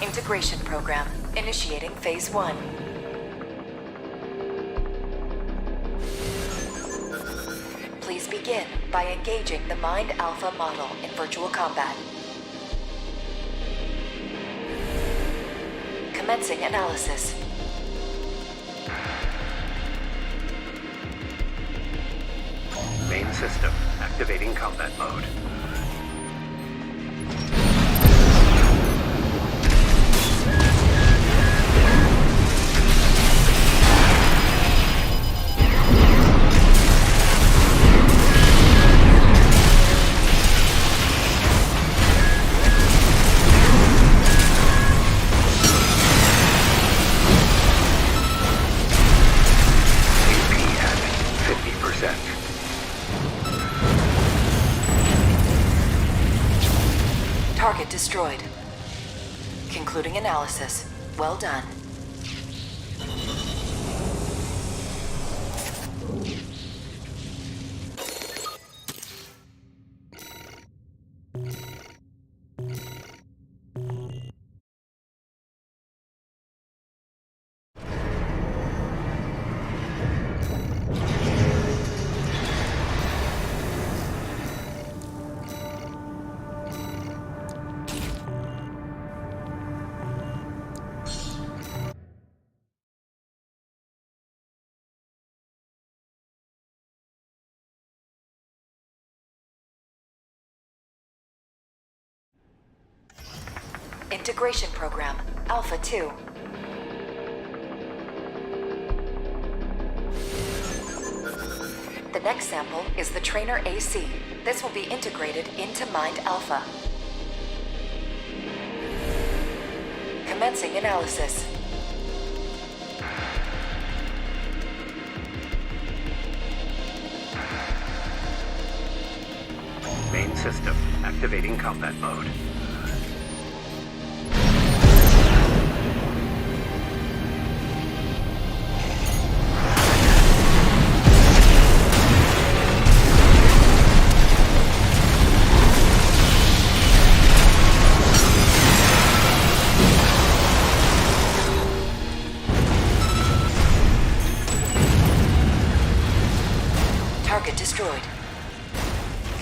Integration program initiating phase 1. Please begin by engaging the Mind Alpha model in virtual combat. Commencing analysis. Main system activating combat mode. Target destroyed. Concluding analysis. Well done. Integration program, Alpha 2. The next sample is the Trainer AC. This will be integrated into Mind Alpha. Commencing analysis. Main system activating combat mode. Target destroyed.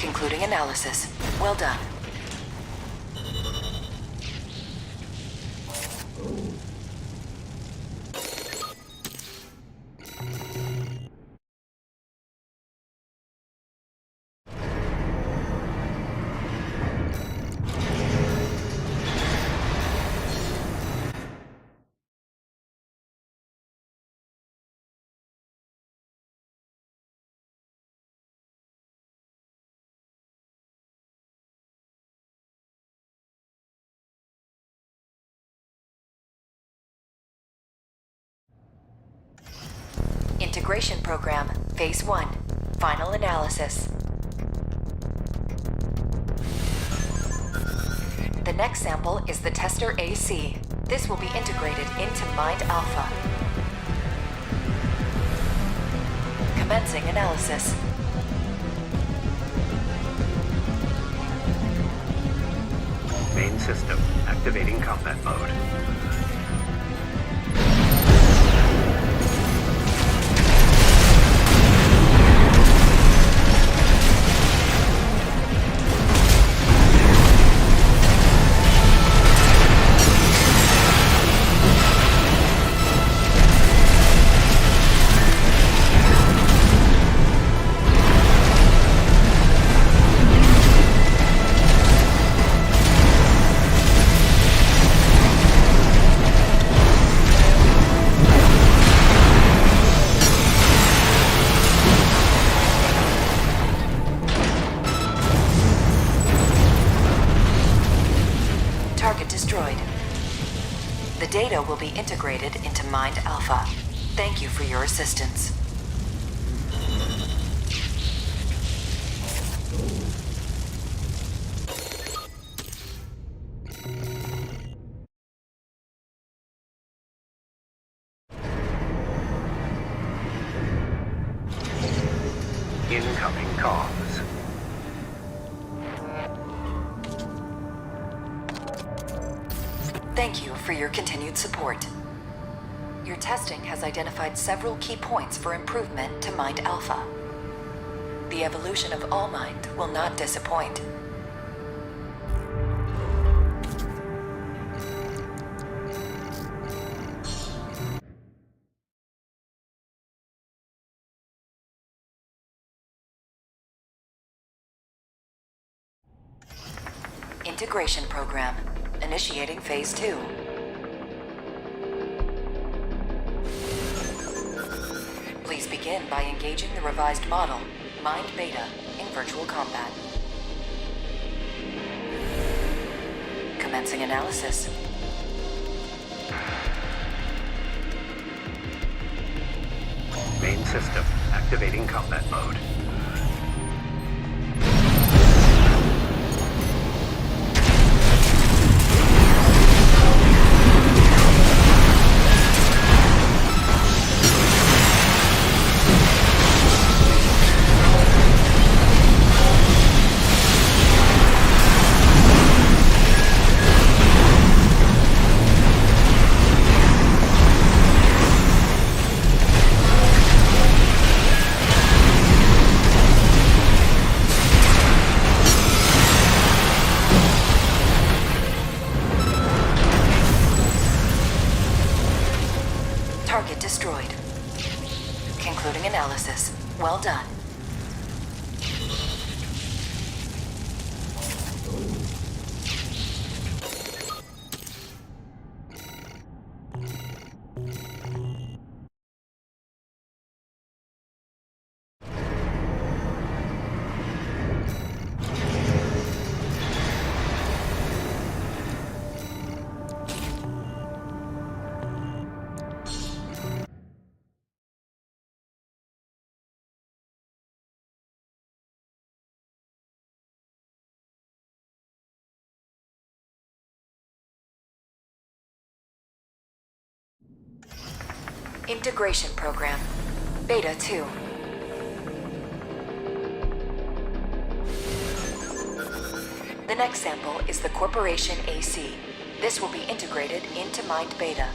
Concluding analysis. Well done. Integration program, phase 1. Final analysis. The next sample is the Tester AC. This will be integrated into Mind Alpha. Commencing analysis. Main system activating combat mode. Target destroyed. The data will be integrated into Mind Alpha. Thank you for your assistance. Incoming comms. Thank you for your continued support. Your testing has identified several key points for improvement to Mind Alpha. The evolution of All Mind will not disappoint. Integration program. Initiating Phase 2. Please begin by engaging the revised model, Mind Beta, in virtual combat. Commencing analysis. Main system activating combat mode. Target destroyed. Concluding analysis. Well done. Integration program. Beta 2. The next sample is the Corporation AC. This will be integrated into Mind Beta.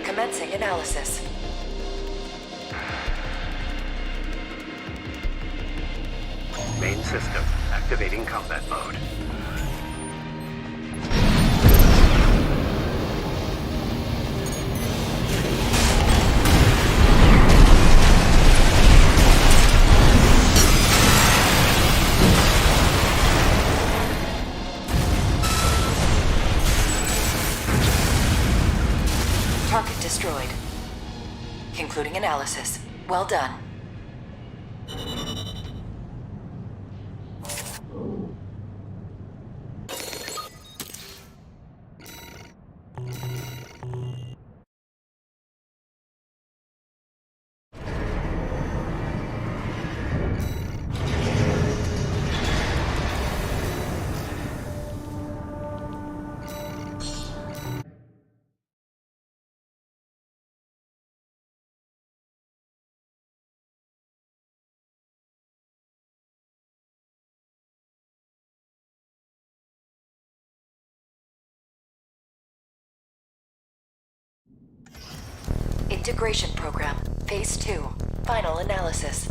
Commencing analysis. Main system activating combat mode. Target destroyed. Concluding analysis. Well done. Integration program. Phase 2. Final analysis.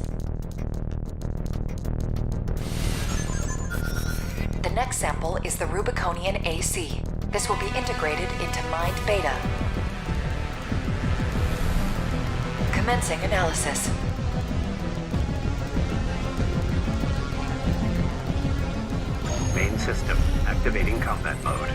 The next sample is the Rubiconian AC. This will be integrated into Mind Beta. Commencing analysis. Main system activating combat mode.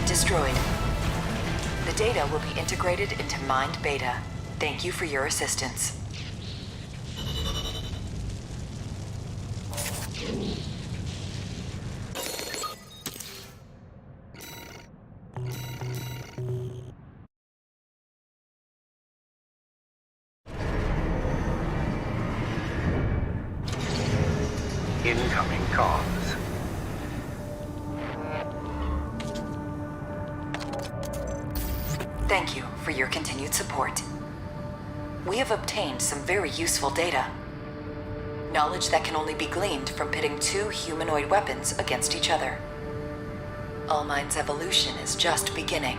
Destroyed. The data will be integrated into Mind Beta. Thank you for your assistance. Thank you for your continued support. We have obtained some very useful data. Knowledge that can only be gleaned from pitting two humanoid weapons against each other. Allmind's evolution is just beginning.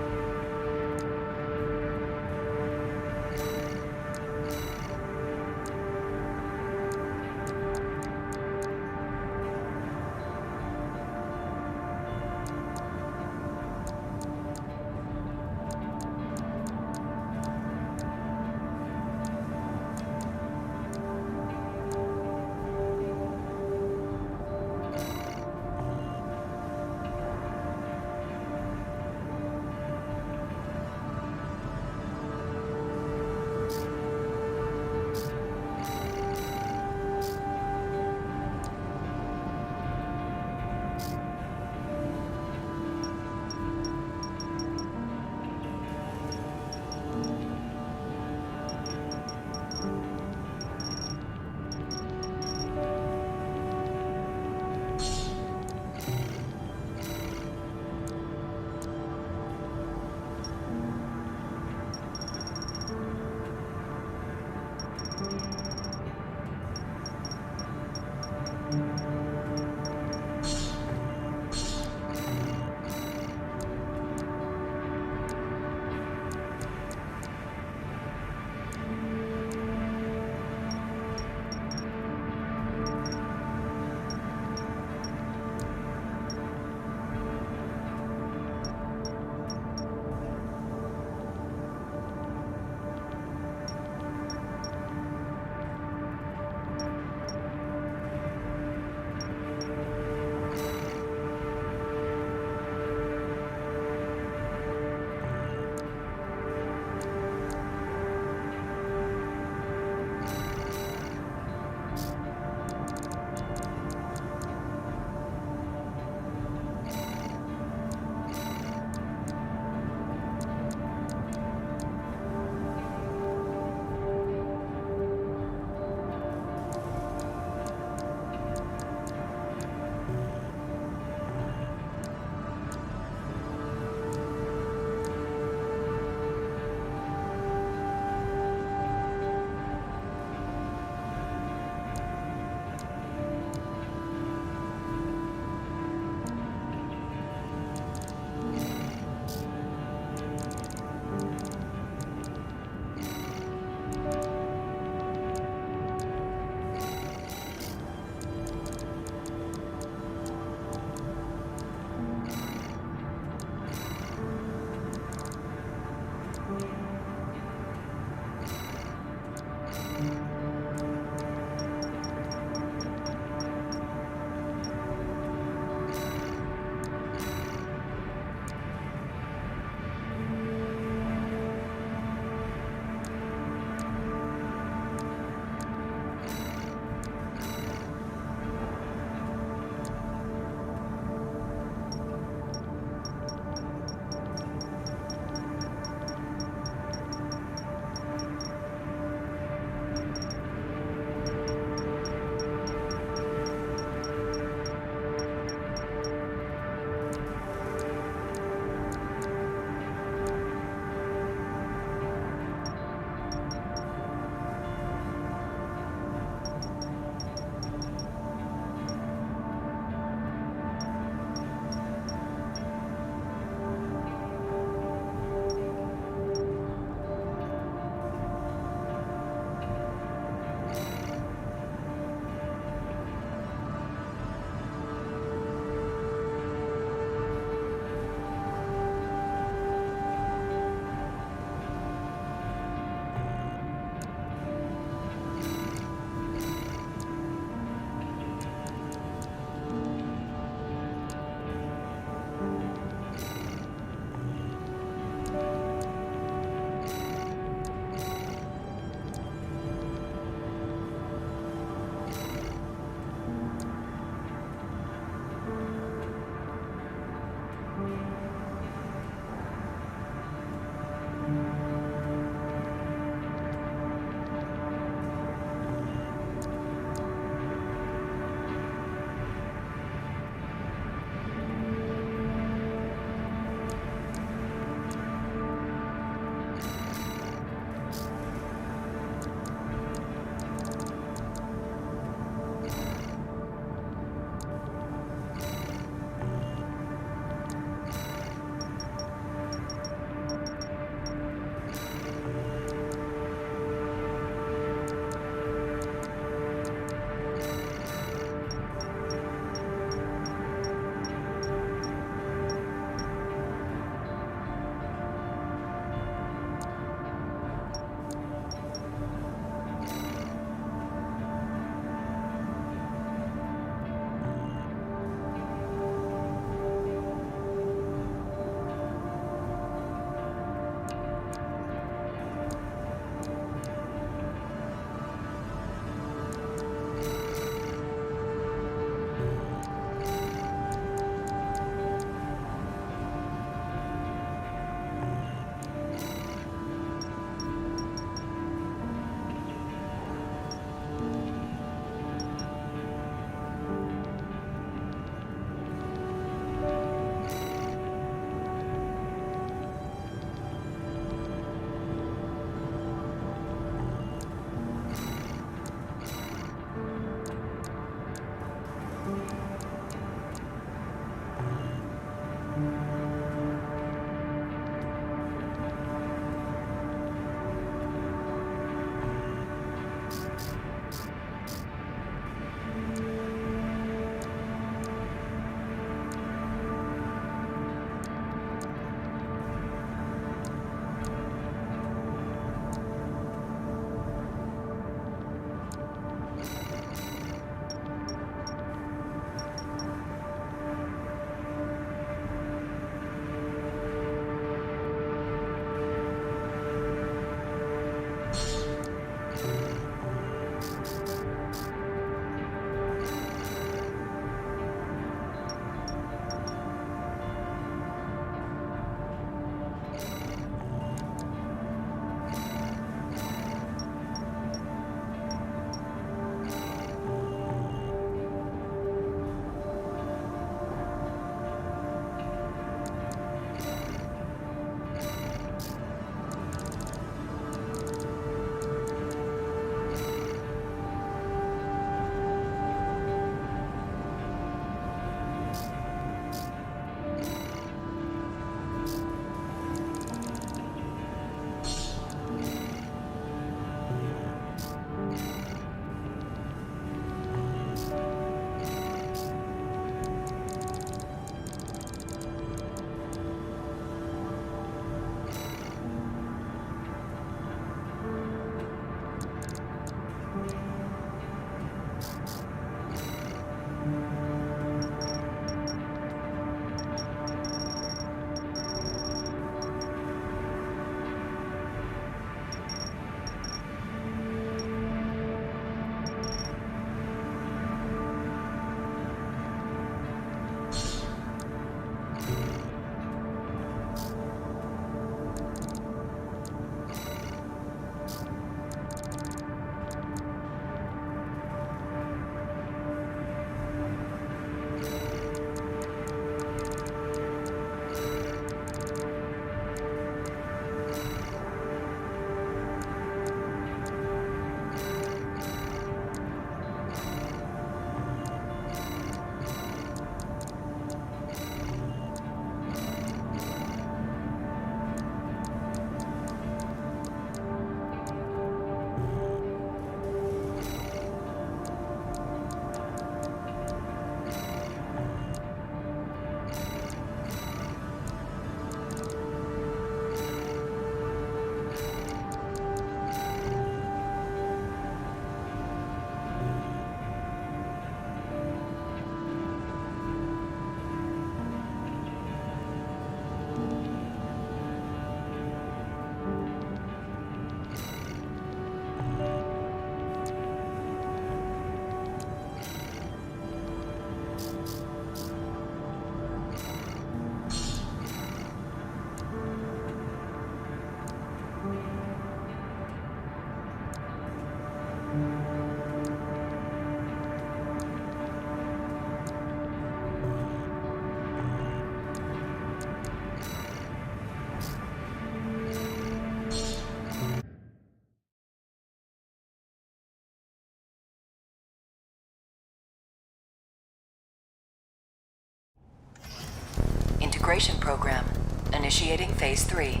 Integration program. Initiating Phase 3.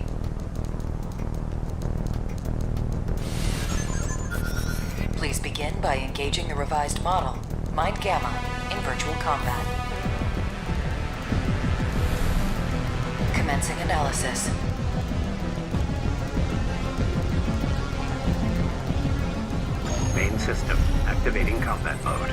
Please begin by engaging the revised model, Mind Gamma, in virtual combat. Commencing analysis. Main system activating combat mode.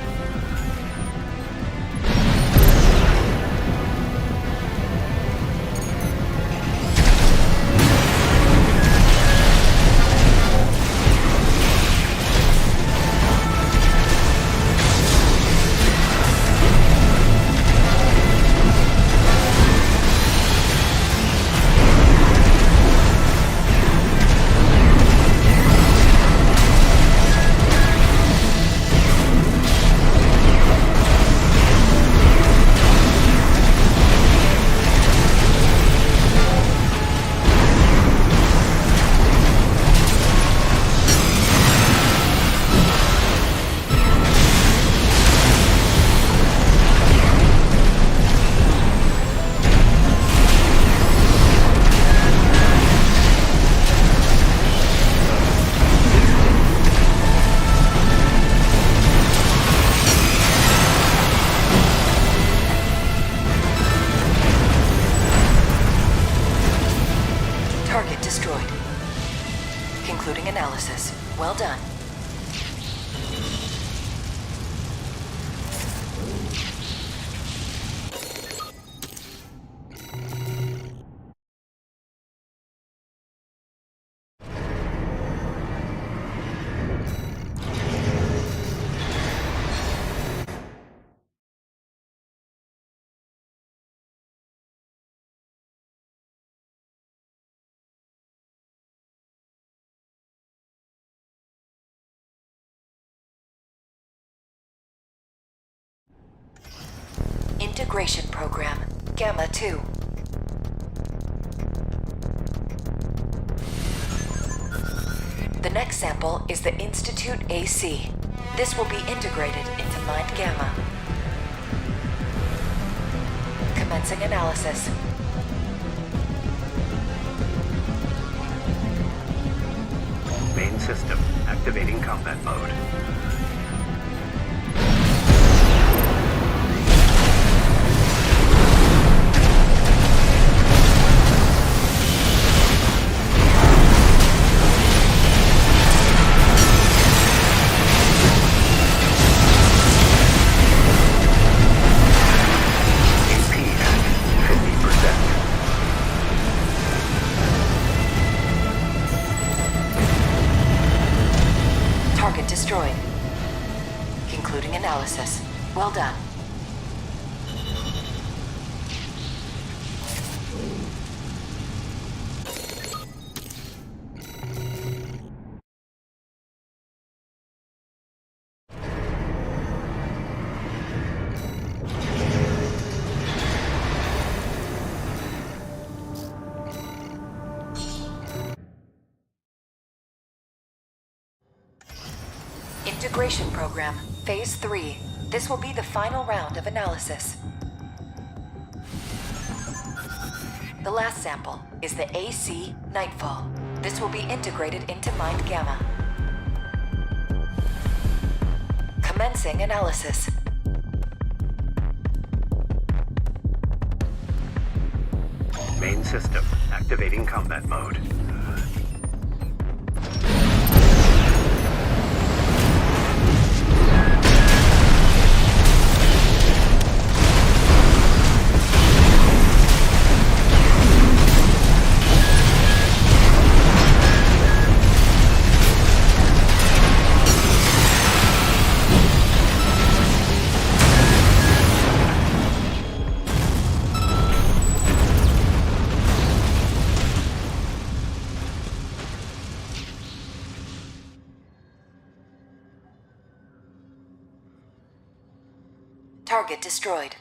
Target destroyed. Concluding analysis. Well done. Integration program, Gamma 2. The next sample is the Institute AC. This will be integrated into Mind Gamma. Commencing analysis. Main system activating combat mode. Target destroyed. Concluding analysis. Well done. Integration program, Phase 3. This will be the final round of analysis. The last sample is the AC Nightfall. This will be integrated into Mind Gamma. Commencing analysis. Main system activating combat mode. Target destroyed.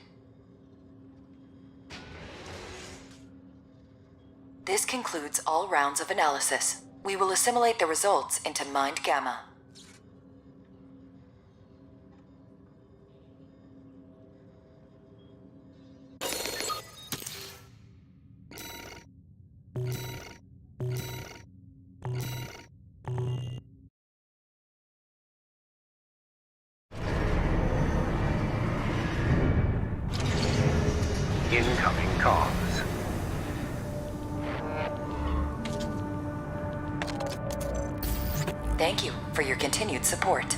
This concludes all rounds of analysis. We will assimilate the results into Mind Gamma. Incoming comms. Thank you for your continued support.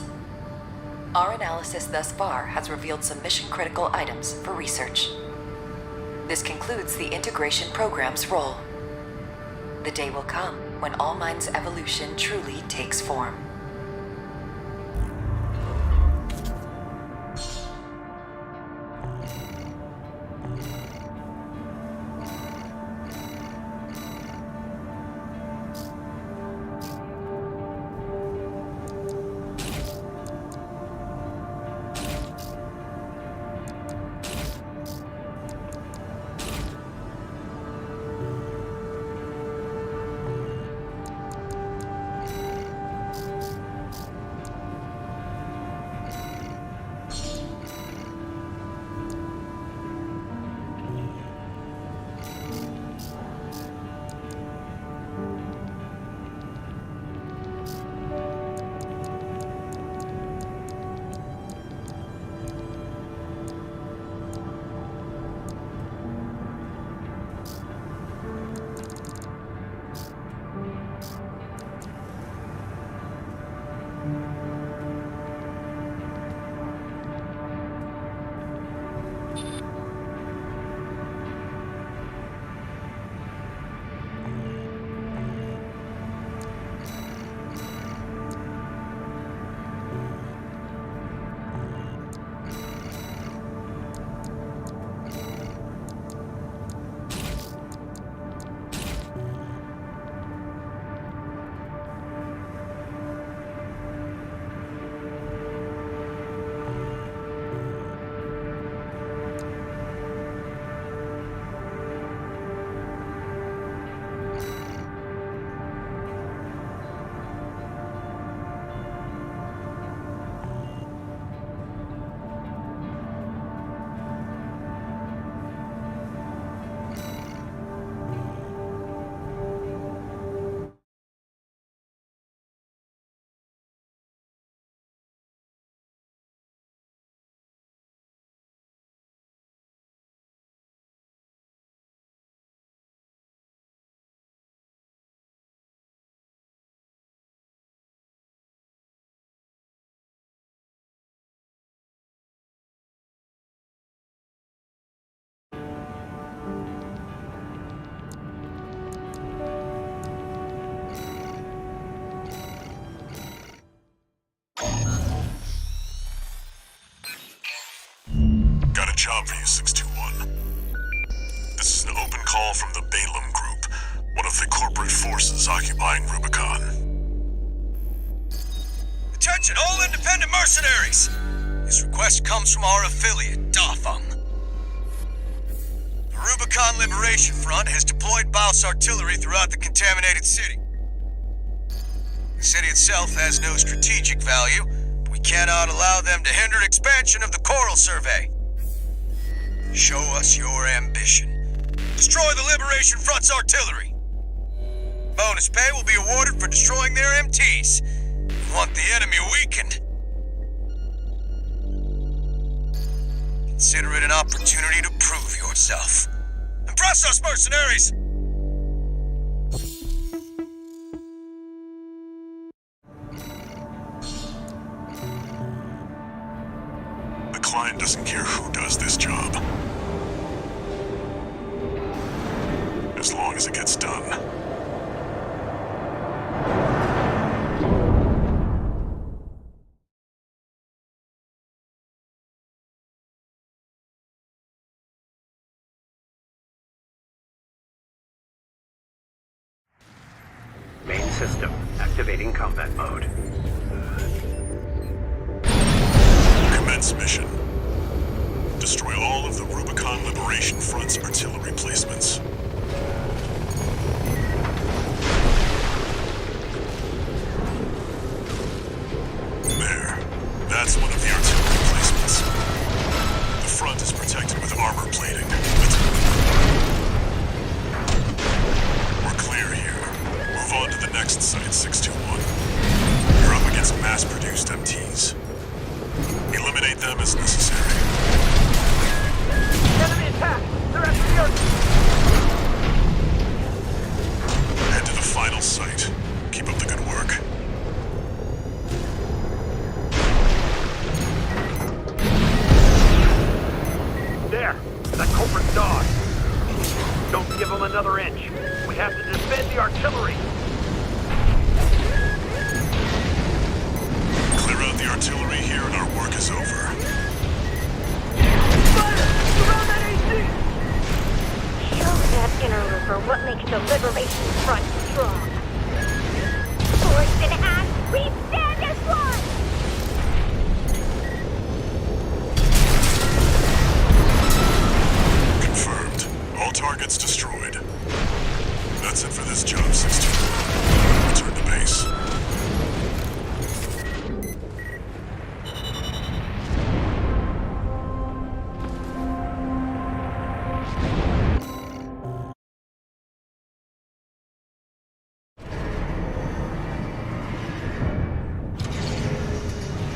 Our analysis thus far has revealed some mission-critical items for research. This concludes the integration program's role. The day will come when All Mind's evolution truly takes form. Got a job for you, 621. This is an open call from the Balaam Group, one of the corporate forces occupying Rubicon. Attention all independent mercenaries! This request comes from our affiliate, Dafeng. The Rubicon Liberation Front has deployed Baus artillery throughout the contaminated city. The city itself has no strategic value, but we cannot allow them to hinder expansion of the Coral Survey. Show us your ambition. Destroy the Liberation Front's artillery. Bonus pay will be awarded for destroying their MTs. We want the enemy weakened. Consider it an opportunity to prove yourself. Impress us, mercenaries! The client doesn't care who does this job, as long as it gets done. Main system activating combat mode. Commence mission. Destroy all of the Rubicon Liberation Front's artillery placements. There. That's one of the artillery placements. The front is protected with armor plating. We're clear here. Move on to the next site, 621. You're up against mass-produced MTs. Eliminate them as necessary. Enemy attack! They're at another inch. We have to defend the artillery. Clear out the artillery here and our work is over. Fire! Surround that AC! Show that interloper what makes the Liberation Front strong. Force and act, we stand as one! Confirmed. All targets destroyed. That's it for this job, 16. Return to base.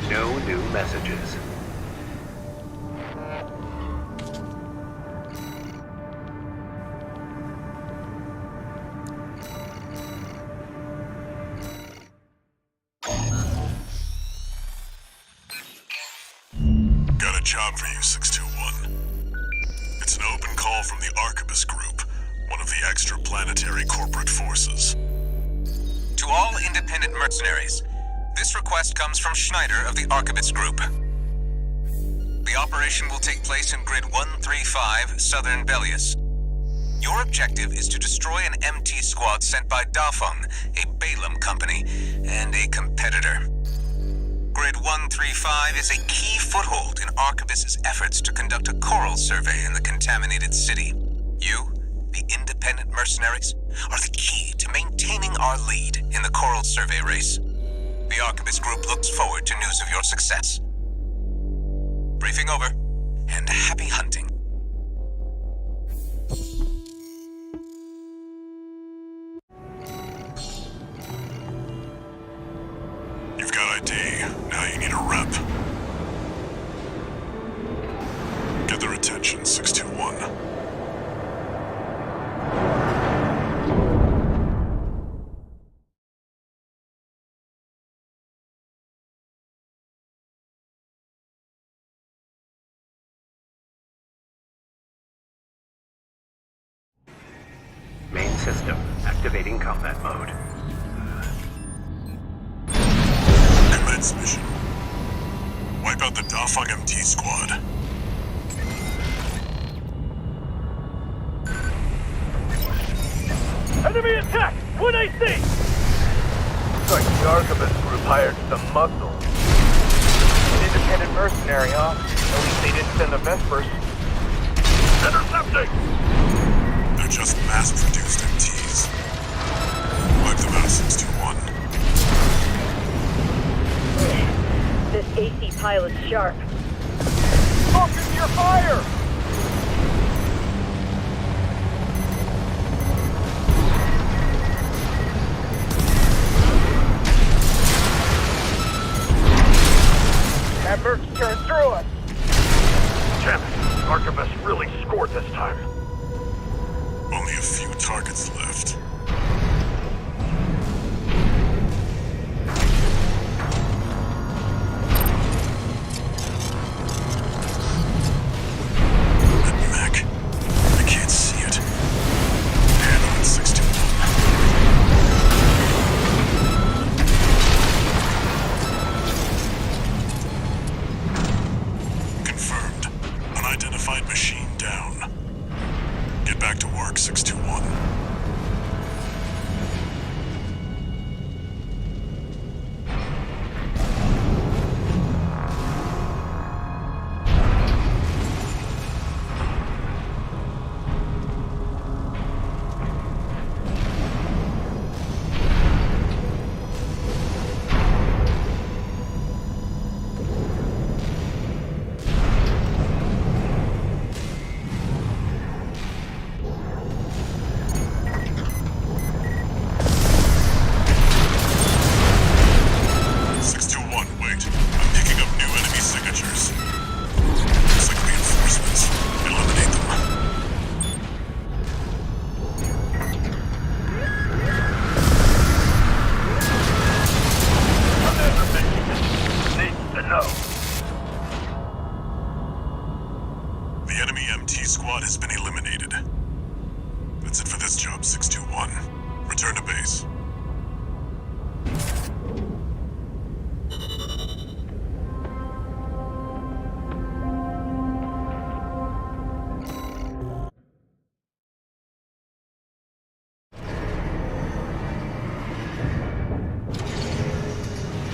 No new messages. Got a job for you, 621. It's an open call from the Arquebus Group, one of the extraplanetary corporate forces. To all independent mercenaries, this request comes from Schneider of the Arquebus Group. The operation will take place in Grid 135, Southern Belius. Your objective is to destroy an MT squad sent by Dafeng, a Balaam company, and a competitor. Grid 135 is a key foothold in Arquebus's efforts to conduct a coral survey in the contaminated city. You, the independent mercenaries, are the key to maintaining our lead in the coral survey race. The Arquebus Group looks forward to news of your success. Briefing over, and happy hunting. You've got ID. Now you need a rep. Get their attention, 621. Main system activating combat mode. Commence mission. Wipe out the Dafeng MT squad. Enemy attack! 1 AC! Looks like the Arquebus Group hired some muscle. An independent mercenary, huh? At least they didn't send the Vespers. Intercepting! They're just mass-produced MTs. Wipe them out, 621. This AC pilot's sharp. Focus your fire! That Merc's turned through us. Damn it! Arquebus really scored this time. Only a few targets left. That mech. I can't see it. Handle it, 621. Confirmed. Unidentified machine down. Get back to work, 621. That's it for this job, 621. Return to base.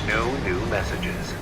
No new messages.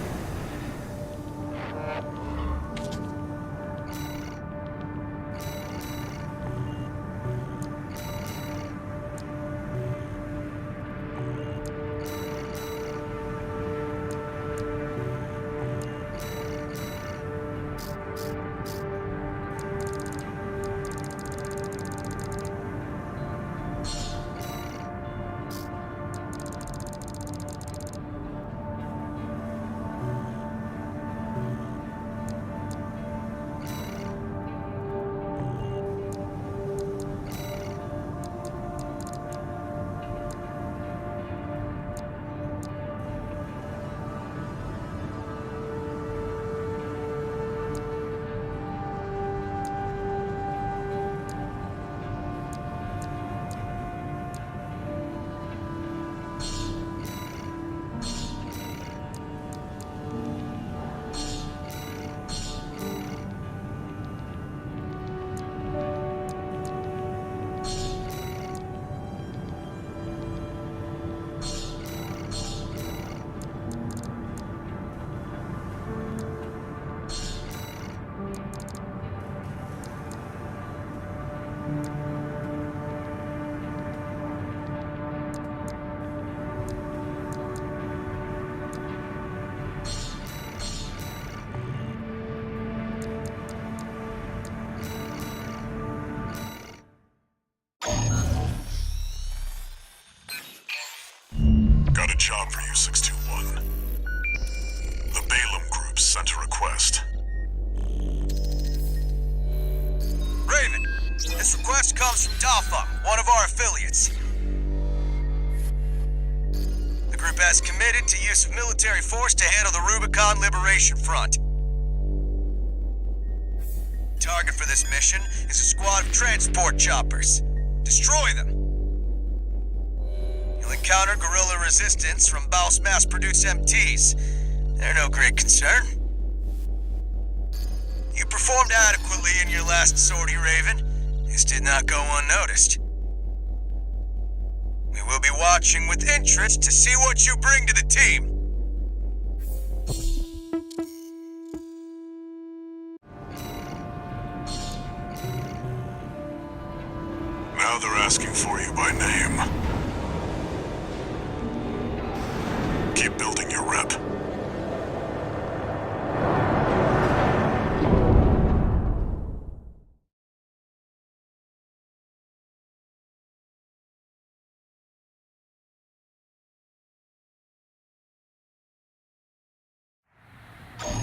Got a job for you, 621. The Balaam Group sent a request. Raven, this request comes from Dalfa, one of our affiliates. The group has committed to use of military force to handle the Rubicon Liberation Front. Target for this mission is a squad of transport choppers. Destroy them. You'll encounter guerrilla resistance from Baus mass-produced MTs. They're no great concern. You performed adequately in your last sortie, Raven. This did not go unnoticed. We will be watching with interest to see what you bring to the team. Now they're asking for you by name. Keep building your rep.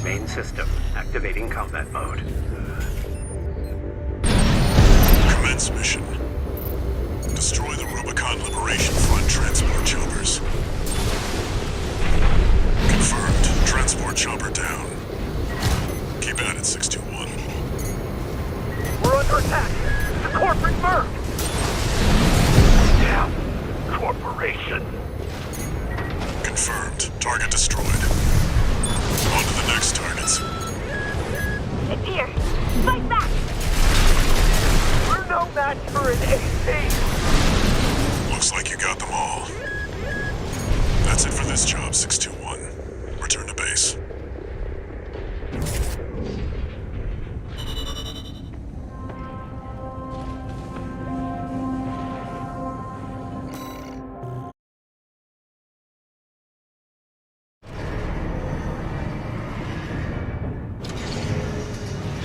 Main system activating combat mode. Commence mission. Destroy the Rubicon Liberation Front transport choppers. Confirmed. Transport chopper down. Keep at it, 621. We're under attack! It's a corporate merc! Damn corporation! Confirmed. Target destroyed. On to the next targets. It's here. Fight back! We're no match for an AC! Looks like you got them all. That's it for this job, 621. Return to base.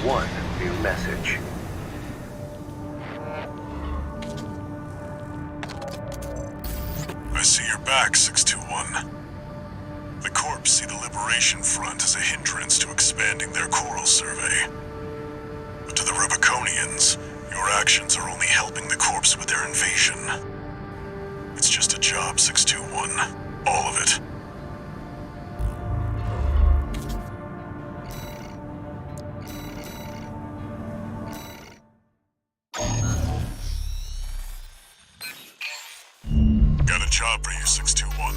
One new message. I see you're back, 621. The Corps see the Liberation Front as a hindrance to expanding their coral survey. But to the Rubiconians, your actions are only helping the Corps with their invasion. It's just a job, 621. All of it. job for you, 621.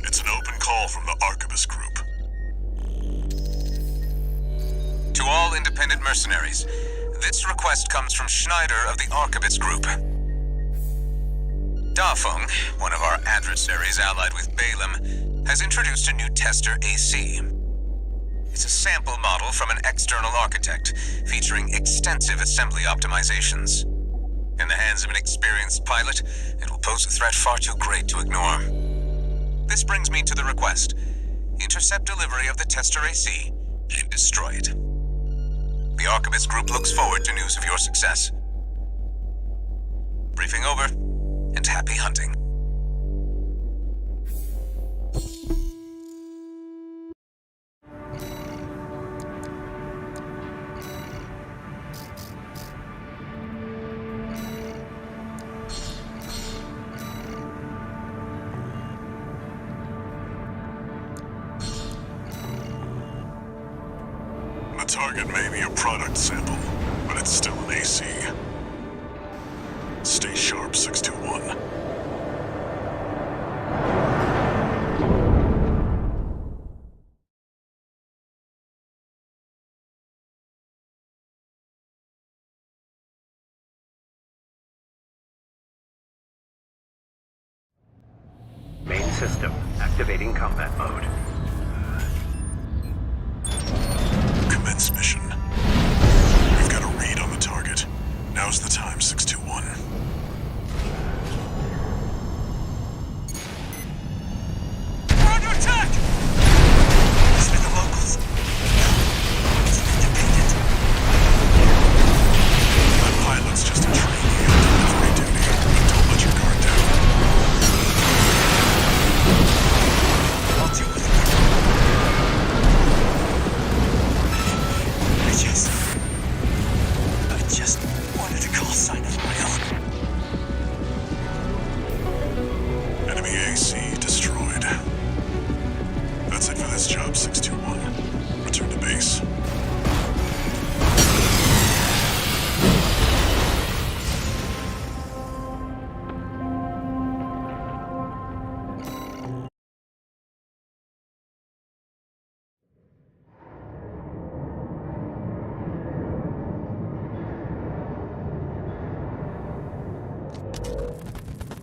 It's an open call from the Arquebus Group. To all independent mercenaries, this request comes from Schneider of the Arquebus Group. Dafeng, one of our adversaries allied with Balaam, has introduced a new tester AC. It's a sample model from an external architect, featuring extensive assembly optimizations. In the hands of an experienced pilot, it will pose a threat far too great to ignore. This brings me to the request. Intercept delivery of the tester AC and destroy it. The Arquebus Group looks forward to news of your success. Briefing over, and happy hunting. The target may be a product sample, but it's still an AC. Stay sharp, 621. Main system activating combat mode. Commence mission. We've got a read on the target. Now's the time, 621. We're under attack! This with the locals. It's independent. That pilot's just a trainee on delivery duty. Don't let your guard down. I'll deal with it. I just wanted a call sign of my own. Enemy AC destroyed. That's it for this job, 621. Return to base.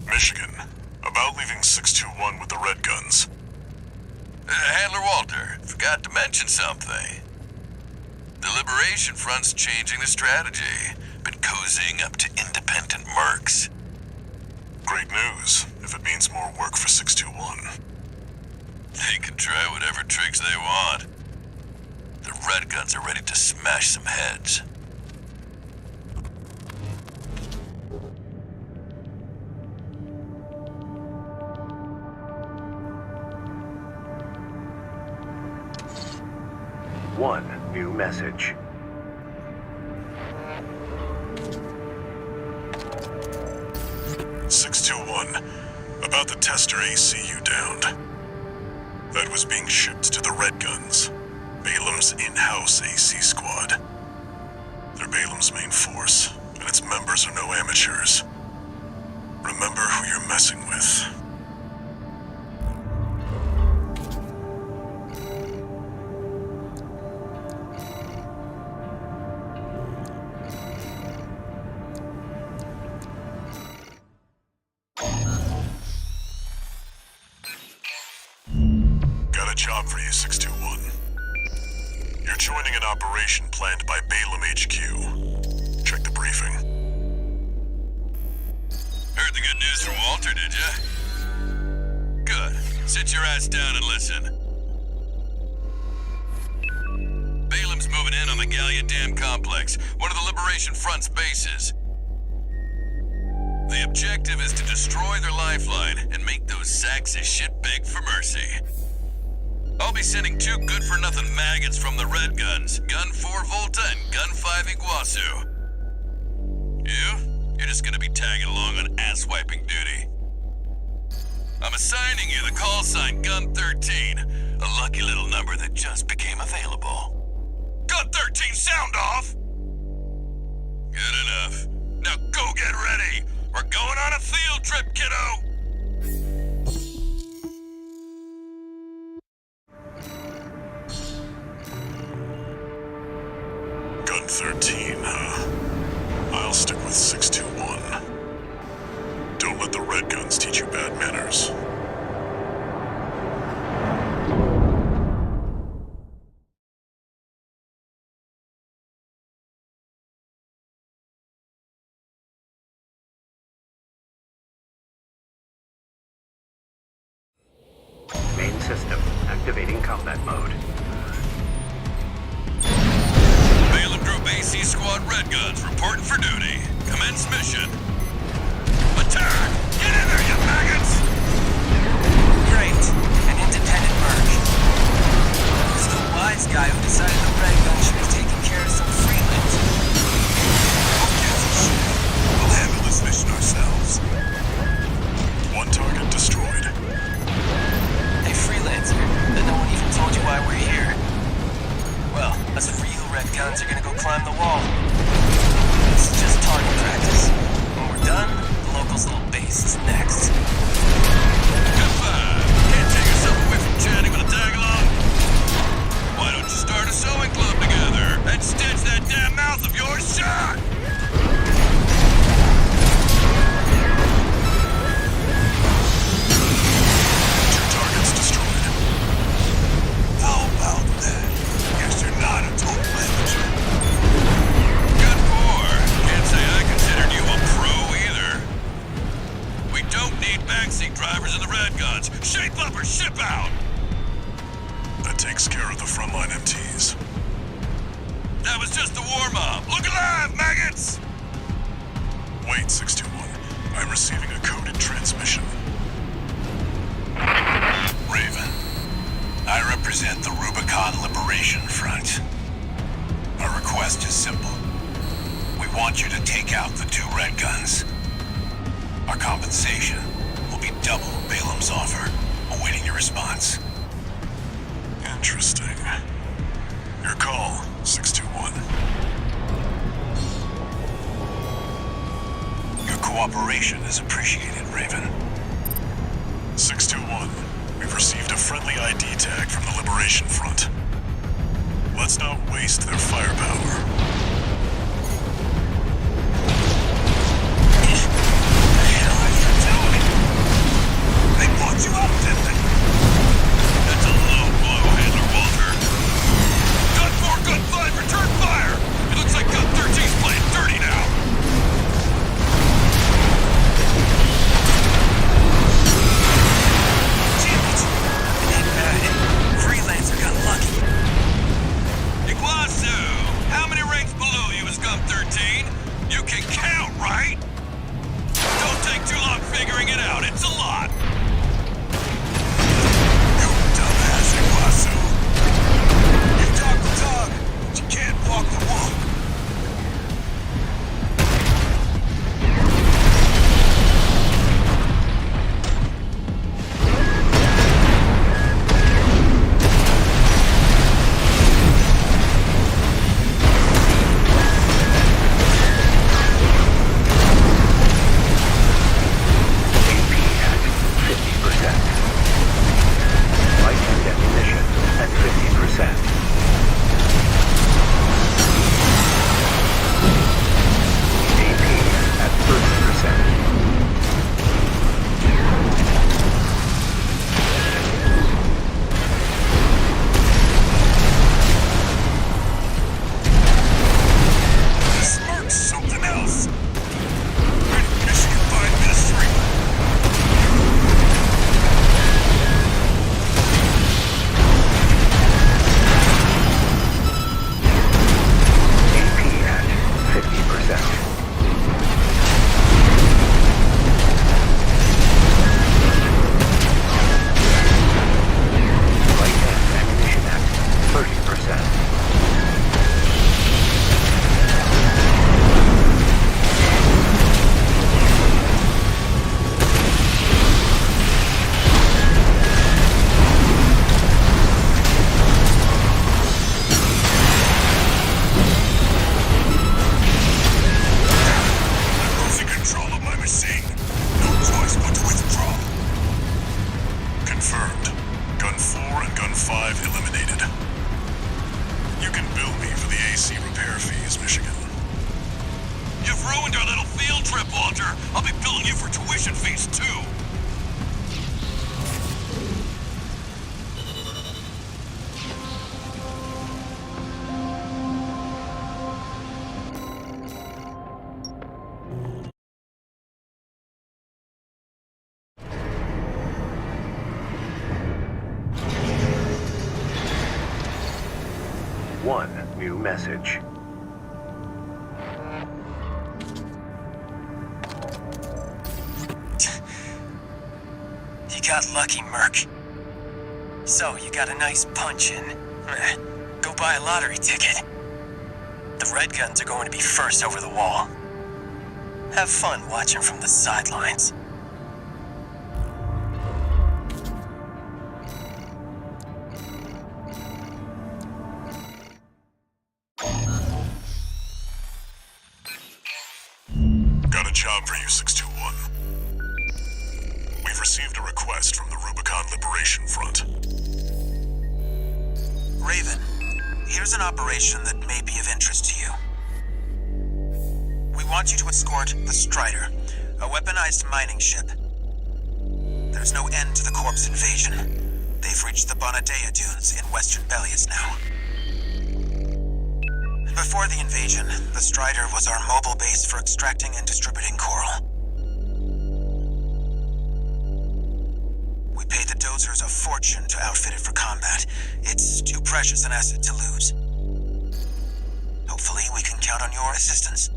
Michigan. About leaving 621 with the Red Guns. Handler Walter, forgot to mention something. The Liberation Front's changing the strategy. Been cozying up to independent mercs. Great news, if it means more work for 621. They can try whatever tricks they want. The Red Guns are ready to smash some heads. One new message. About the tester AC you downed. That was being shipped to the Red Guns, Balaam's in-house AC squad. They're Balaam's main force, and its members are no amateurs. Remember who you're messing with. Got a job for you, 621. You're joining an operation planned by Balaam HQ. Check the briefing. Heard the good news from Walter, did ya? Good. Sit your ass down and listen. Balaam's moving in on the Gallia Dam complex, one of the Liberation Front's bases. The objective is to destroy their lifeline and make those sacks of shit beg for mercy. I'll be sending 2 good-for-nothing maggots from the Red Guns, Gun 4 Volta and Gun 5 Iguazu. You're just gonna be tagging along on ass-wiping duty. I'm assigning you the call sign Gun 13, a lucky little number that just became available. Gun 13, sound off! Good enough. Now go get ready! We're going on a field trip, kiddo! Gun 13, huh? I'll stick with 621. Don't let the Red Guns teach you bad manners. Main system activating combat mode. Balaam Group AC Squad Red Guns reporting for duty. Commence mission. Attack! Get in there, you maggots! Great. An independent merc. Who's the wise guy who decided the Red Gun should be taking care of some freelancers? Who gives a shit? We'll handle this mission ourselves. One target destroyed. Hey, freelancer. But no one even told you why we're here. Well, us real Red Guns are gonna go climb the wall. This is just target practice. When we're done, the locals' little base is next. Good five. Can't take yourself away from chatting with a tag-along? Why don't you start a sewing club together and stitch that damn mouth of yours shut? Two targets destroyed. How about that? Guess you're not a total amateur. Good for. Can't say I considered you a pro either. We don't need backseat drivers in the Red Guns. Shape up or ship out! That takes care of the frontline MTs. That was just the warm-up. Look alive, maggots! Wait, 621. I'm receiving a coded transmission. Raven, I represent the Rubicon Liberation Front. Our request is simple. We want you to take out the two Red Guns. Our compensation will be double Balaam's offer, awaiting your response. Interesting. Your call, 621. Your cooperation is appreciated, Raven. 621. We've received a friendly ID tag from the Liberation Front. Let's not waste their firepower. What the hell are you doing? They brought you up, didn't they? That's a low blow, Handler Walter. Gun 4, Gun 5, return fire! It looks like Gun 13's playing dirty now. Damn it. That bad. Freelancer got lucky. Iguazu, how the AC repair fees, Michigan. You've ruined our little field trip, Walter. I'll be billing you for tuition fees, too. One new message. You got lucky, Merc. So, you got a nice punch in. Go buy a lottery ticket. The Red Guns are going to be first over the wall. Have fun watching from the sidelines. Got a job for you, 621. We've received a request from the Rubicon Liberation Front. Raven, here's an operation that may be of interest to you. We want you to escort the Strider, a weaponized mining ship. There's no end to the Corp's invasion. They've reached the Bonadea Dunes in western Belias now. Before the invasion, the Strider was our mobile base for extracting and distributing coral. We paid the dozers a fortune to outfit it for combat. It's too precious an asset to lose. Hopefully, we can count on your assistance.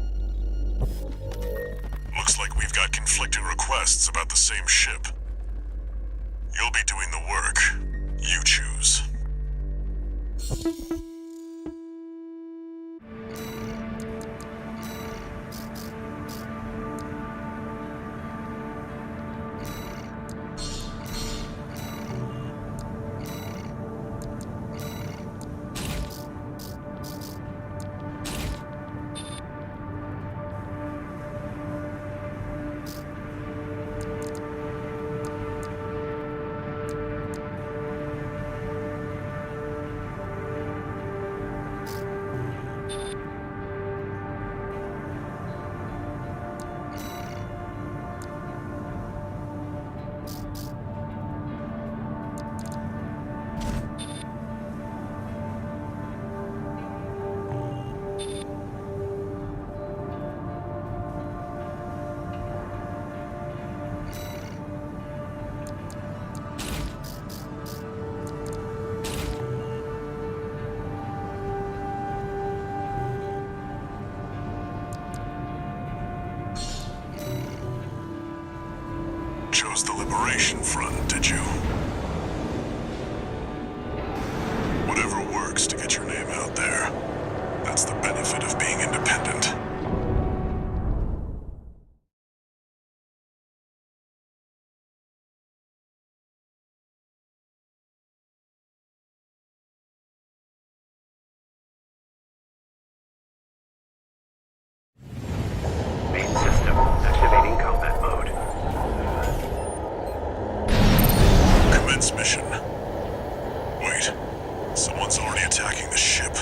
Looks like we've got conflicting requests about the same ship. You'll be doing the work. You choose. Chose the Liberation Front, did you? Whatever works to get your name out there. That's the benefit of being independent. Main system activating combat mode. Commence mission. Wait, someone's already attacking the ship.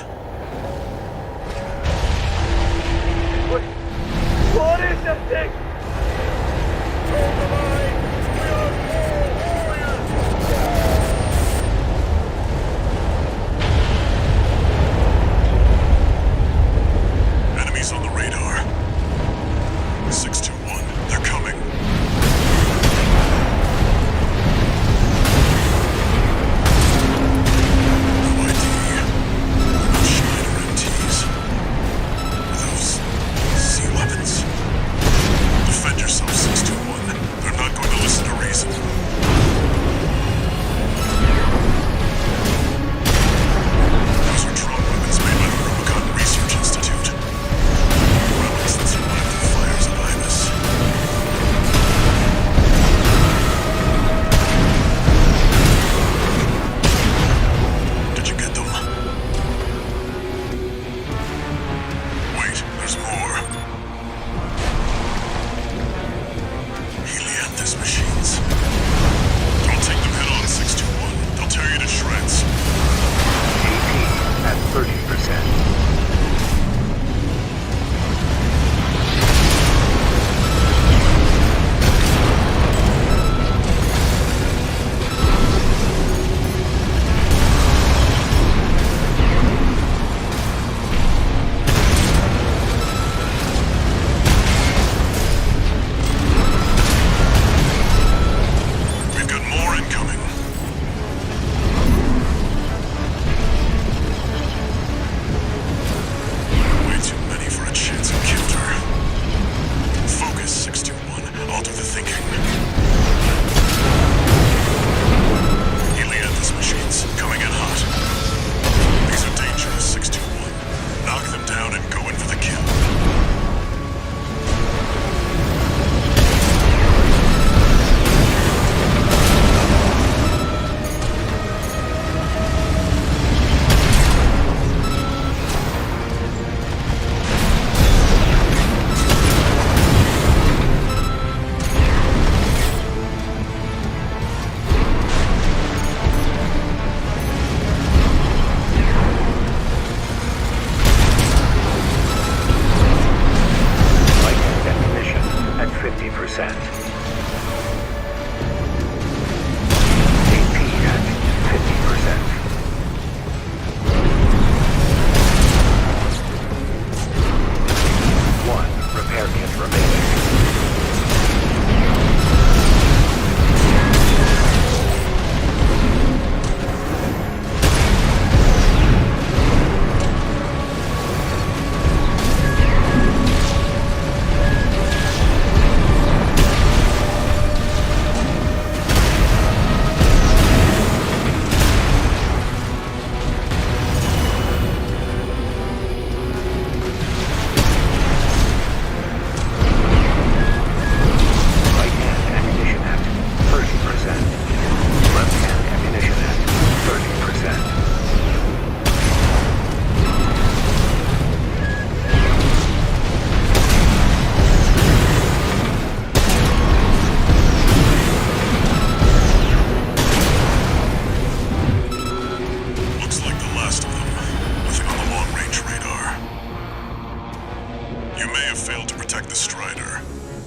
have failed to protect the Strider,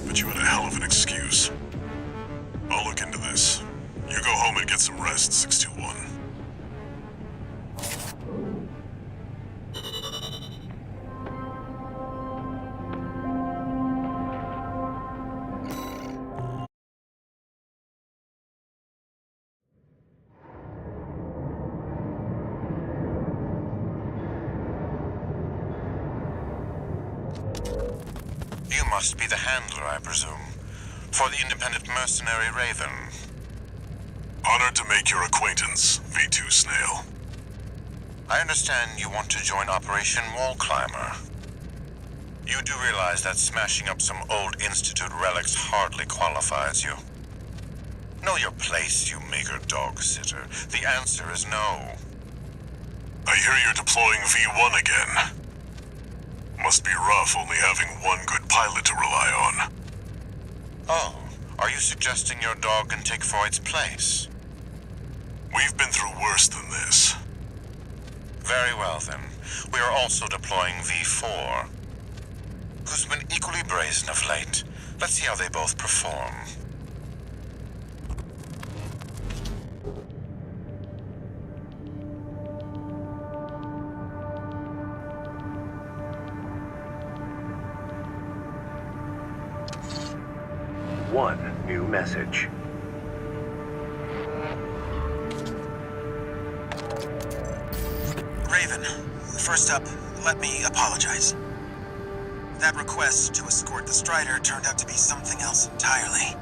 but you had a hell of an excuse. I'll look into this. You go home and get some rest, 621. You must be the handler, I presume, for the independent mercenary Raven. Honored to make your acquaintance, V2 Snail. I understand you want to join Operation Wall Climber. You do realize that smashing up some old Institute relics hardly qualifies you. Know your place, you meager dog-sitter. The answer is no. I hear you're deploying V1 again. Must be rough only having one good pilot to rely on. Oh, are you suggesting your dog can take Freud's place? We've been through worse than this. Very well, then. We are also deploying V4, who's been equally brazen of late. Let's see how they both perform. One new message. Raven, first up, let me apologize. That request to escort the Strider turned out to be something else entirely.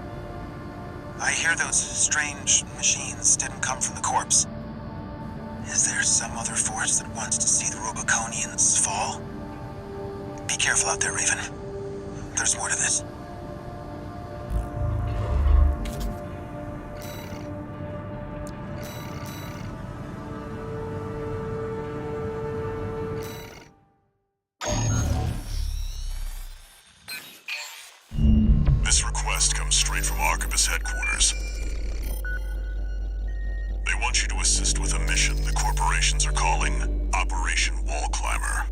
I hear those strange machines didn't come from the corpse. Is there some other force that wants to see the Rubiconians fall? Be careful out there, Raven. There's more to this. This request comes straight from Arquebus headquarters. They want you to assist with a mission the corporations are calling Operation Wall Climber.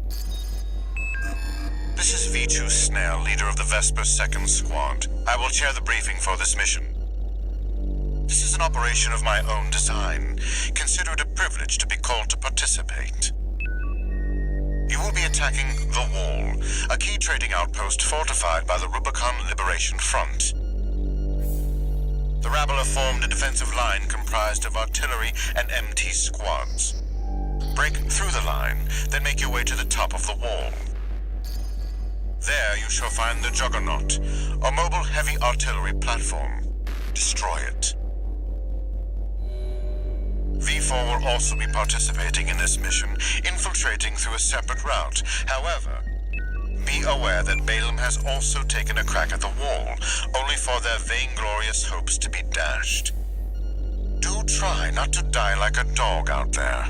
This is V2 Snail, leader of the Vesper 2nd Squad. I will chair the briefing for this mission. This is an operation of my own design. Consider it a privilege to be called to participate. You will be attacking the Wall, a key trading outpost fortified by the Rubicon Liberation Front. The rabble have formed a defensive line comprised of artillery and MT squads. Break through the line, then make your way to the top of the wall. There you shall find the Juggernaut, a mobile heavy artillery platform. Destroy it. V4 will also be participating in this mission, infiltrating through a separate route. However, be aware that Balaam has also taken a crack at the wall, only for their vainglorious hopes to be dashed. Do try not to die like a dog out there.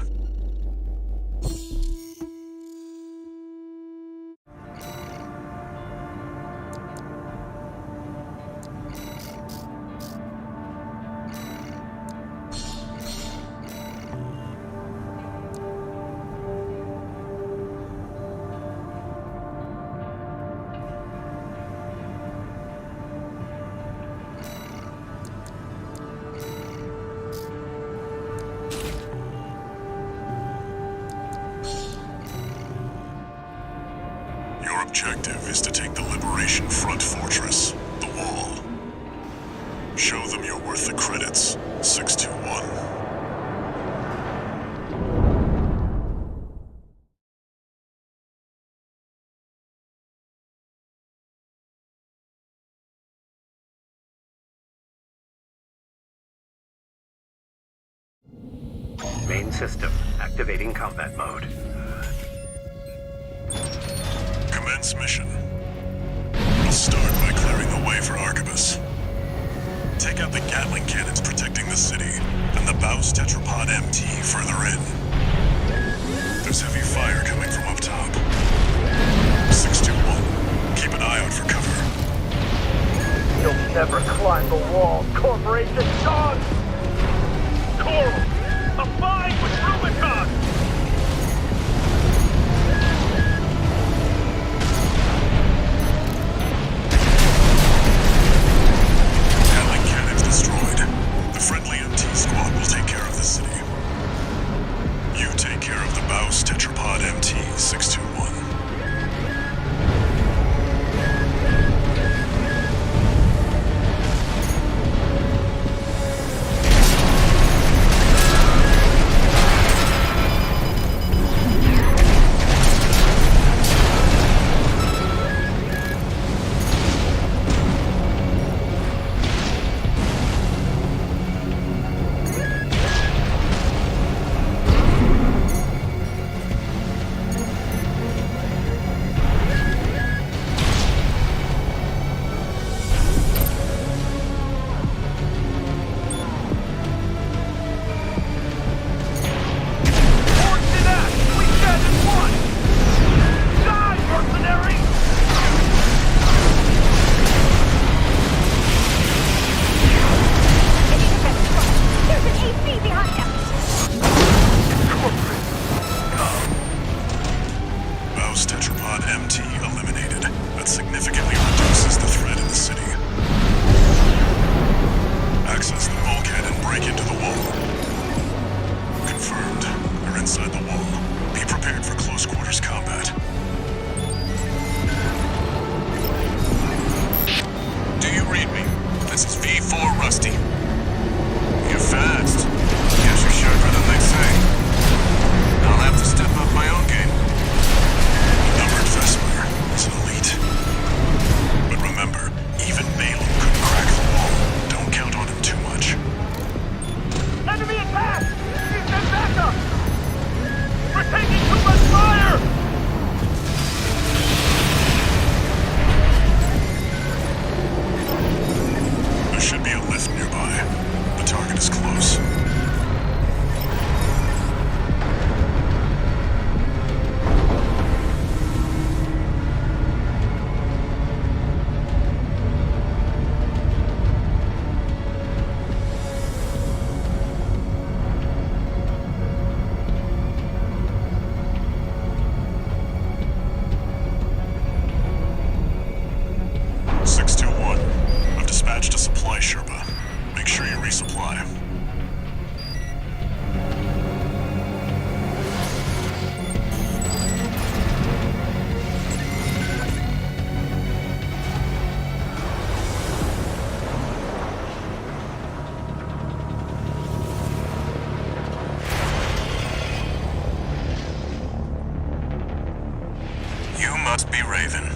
Objective is to take the Liberation Front fortress, the Wall. Show them you're worth the credits, 621. Main system activating combat mode. Commence mission. We'll start by clearing the way for Arquebus. Take out the Gatling cannons protecting the city, and the Baus Tetrapod MT further in. There's heavy fire coming from up top. 621, keep an eye out for cover. You'll never climb the wall, Corporation dog! Coral! Abide with Rubicon! Outpost Tetrapod MT eliminated. That significantly reduces the threat in the city. Access the bulkhead and break into the wall. Confirmed. You're inside the wall. Be prepared for close quarters combat. Do you read me? This is V4 Rusty. You're fast. Guess you're sharper than they say. I'll have to step up my own game. Numbered Vesper is an elite. But remember, even Malum could crack the wall. Don't count on him too much. Enemy attack! Need them backup! We're taking too much fire! There should be a lift nearby. The target is close. I've dispatched a supply Sherpa. Make sure you resupply. You must be Raven.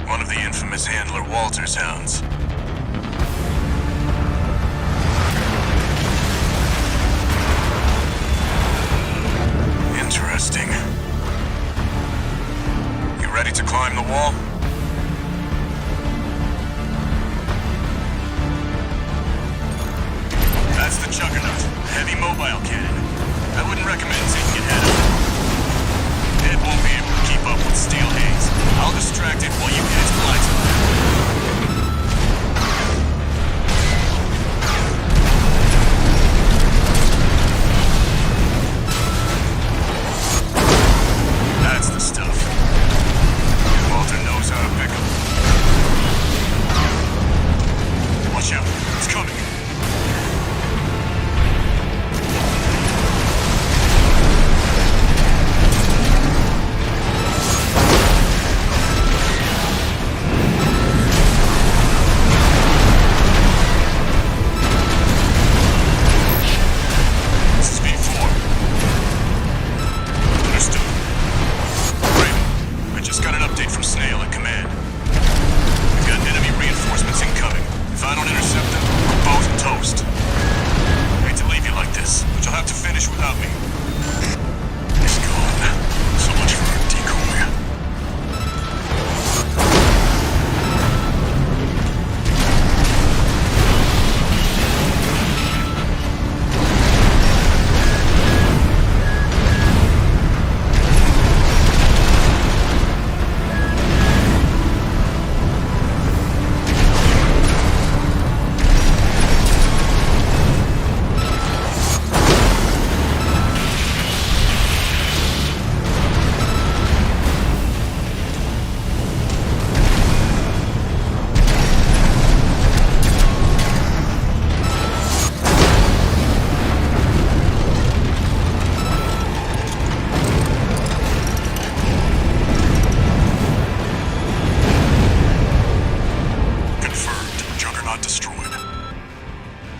One of the infamous handler Walter's hounds. Interesting. You ready to climb the wall? That's the Juggernaut, heavy mobile cannon. I wouldn't recommend taking it head on. It won't be able to keep up with Steel Haze. I'll distract it while you hit its blind spot. That's the stuff. Walter knows how to pick 'em. Watch out. It's coming. Without me. He's gone. So much for a decoy.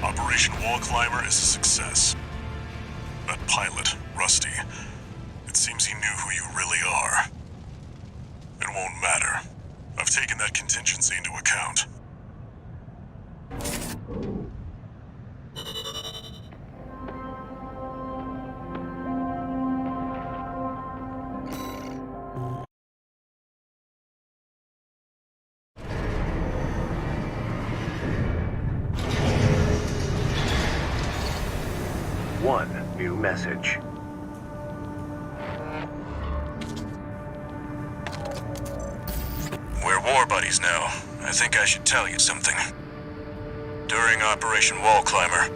Operation Wall Climber is a success. That pilot, Rusty, it seems he knew who you really are. It won't matter. I've taken that contingency into account. One new message. We're war buddies now. I think I should tell you something. During Operation Wall Climber,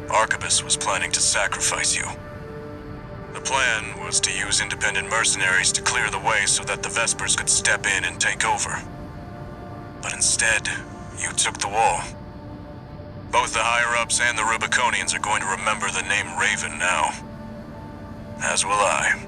Arquebus was planning to sacrifice you. plan was to use independent mercenaries to clear the way so that the Vespers could step in and take over. But instead, you took the wall. Both the higher-ups and the Rubiconians are going to remember the name Raven now. As will I.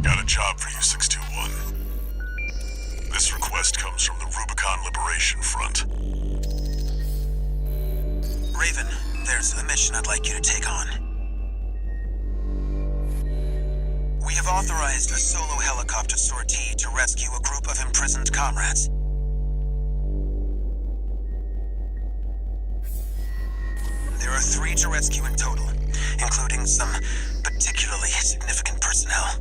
Got a job for you, 621. This request comes from the Rubicon Liberation Front. Raven, there's a mission I'd like you to take on. We have authorized a solo helicopter sortie to rescue a group of imprisoned comrades. There are 3 to rescue in total, including some particularly significant personnel.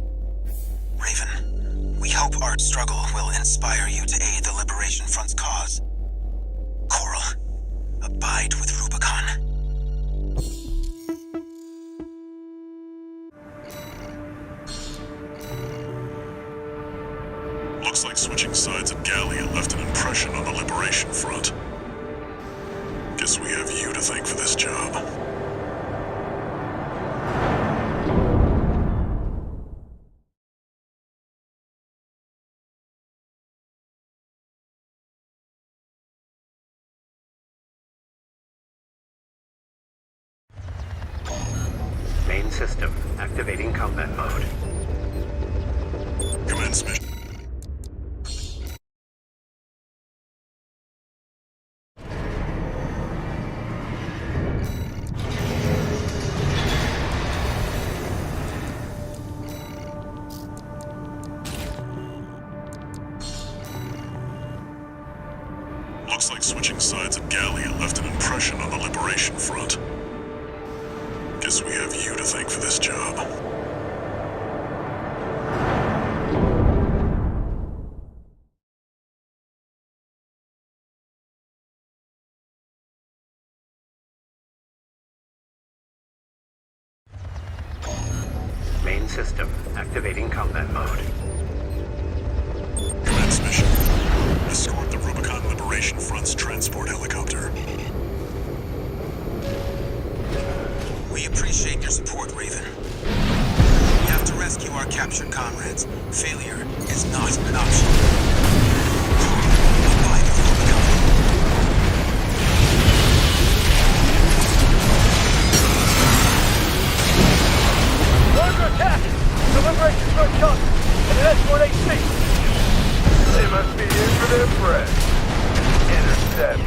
Raven, we hope our struggle will inspire you to aid the Liberation Front's cause. Coral, abide with Rubicon. Looks like switching sides at Gallia left an impression on the Liberation Front. Guess we have you to thank for this job. Main system activating combat mode. Commence mission. Looks like switching sides at Gallia left an impression on the Liberation Front. Guess we have you to thank for this job. Main system activating combat mode. Commence mission. Escort the Rubicon Liberation Front's transport helicopter. We appreciate your support, Raven. We have to rescue our captured comrades. Failure is not an option. Abide with Rubicon. Under attack! The Liberation Front comes, and an escort HC. They must be in for their friends. Intercept.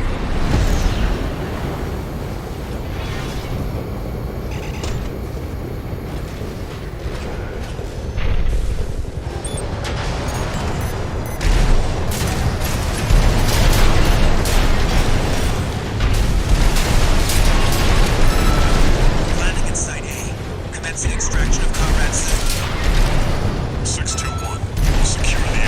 Landing in Site A. Commencing extraction of comrades soon. 621. Secure the area.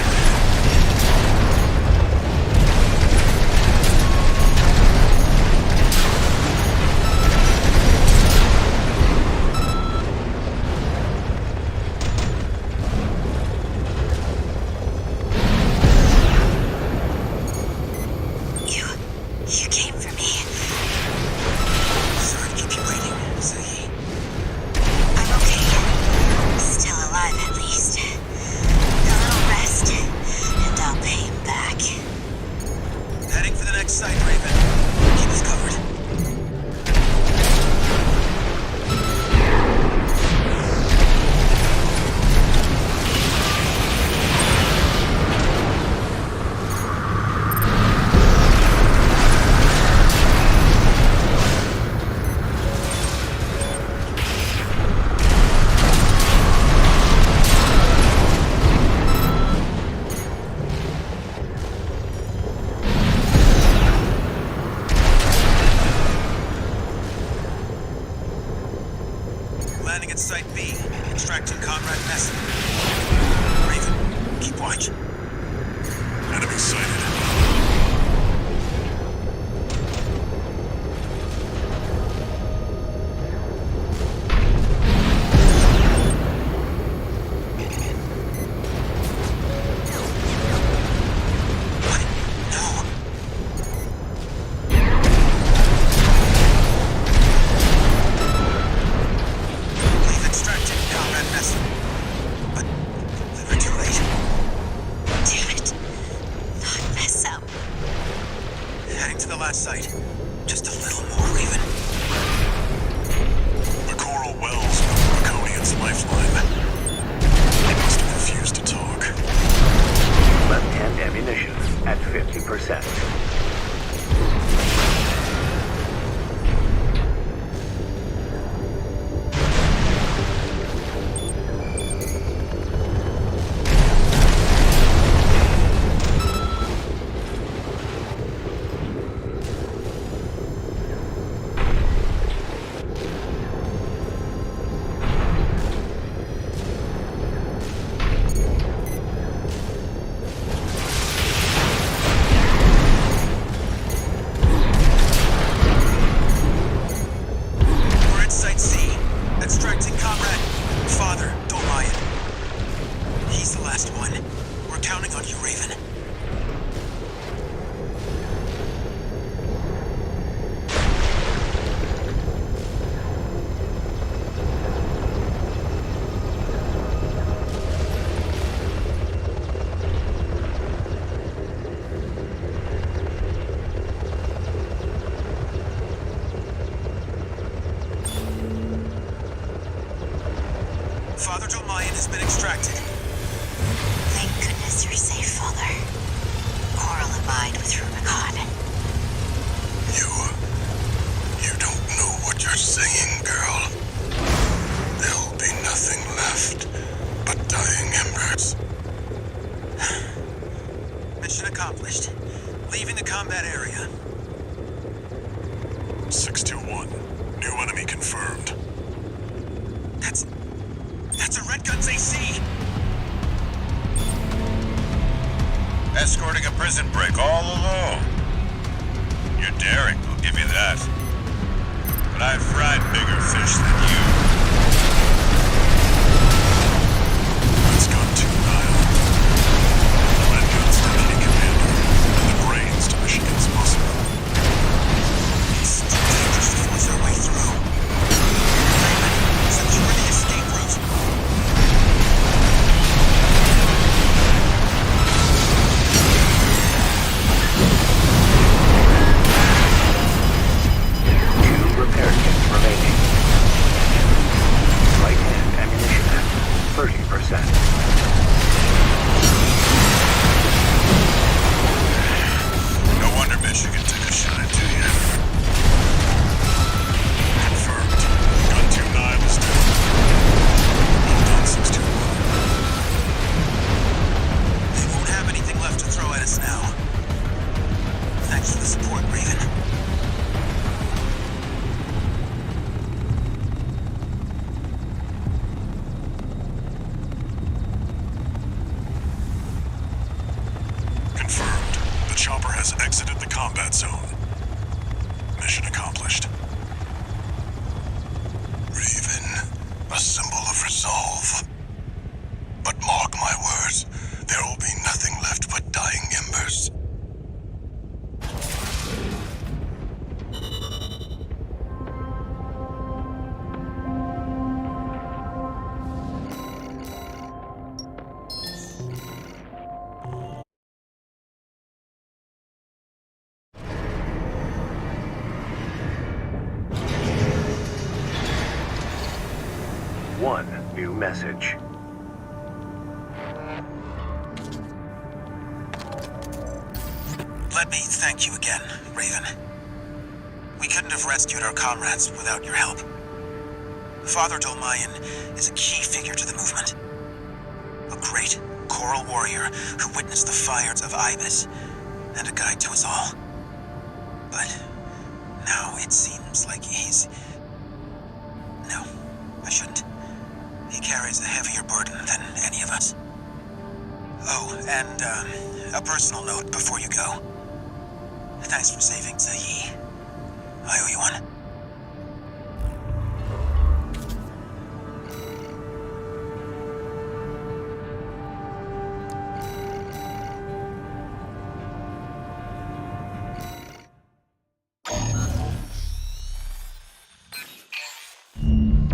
landing at Site B, extracting Conrad Messer. Raven, keep watch. Enemy sighted. Site. Just a little more, Raven. The coral wells are the Draconian's lifeline. They must have refused to talk. Left-hand ammunition at 50%. Father Dolmayan has been extracted. Thank goodness you're safe, Father. Coral abide with Rubicon. You don't know what you're saying, girl. There'll be nothing left but dying embers. Mission accomplished. Leaving the combat area. 621. New enemy confirmed. That's a Red Gun's AC! Escorting a prison break all alone. You're daring, I'll give you that. But I've fried bigger fish than you. That's gone too nile. Red Gun's deputy commander, and the brains to Michigan's muscle. It's too dangerous to force our way through. Since you were the escape route. Repair kits remaining. Right-hand ammunition at 30%. No wonder Michigan took a shot at you. Confirmed. Gun 2 Nile is dead. Well done, 621. They won't have anything left to throw at us now. Thanks for the support, Raven. Confirmed. The chopper has exited the combat zone. Mission accomplished. Raven, a symbol of resolve. But mark my words, there will be nothing left but dying embers. One new message. Let me thank you again, Raven. We couldn't have rescued our comrades without your help. Father Dolmayan is a key figure to the movement. A great coral warrior who witnessed the fires of Ibis, and a guide to us all. But now it seems like he's... No, I shouldn't. than any of us. Oh, and a personal note before you go. Thanks for saving Zayi. I owe you one.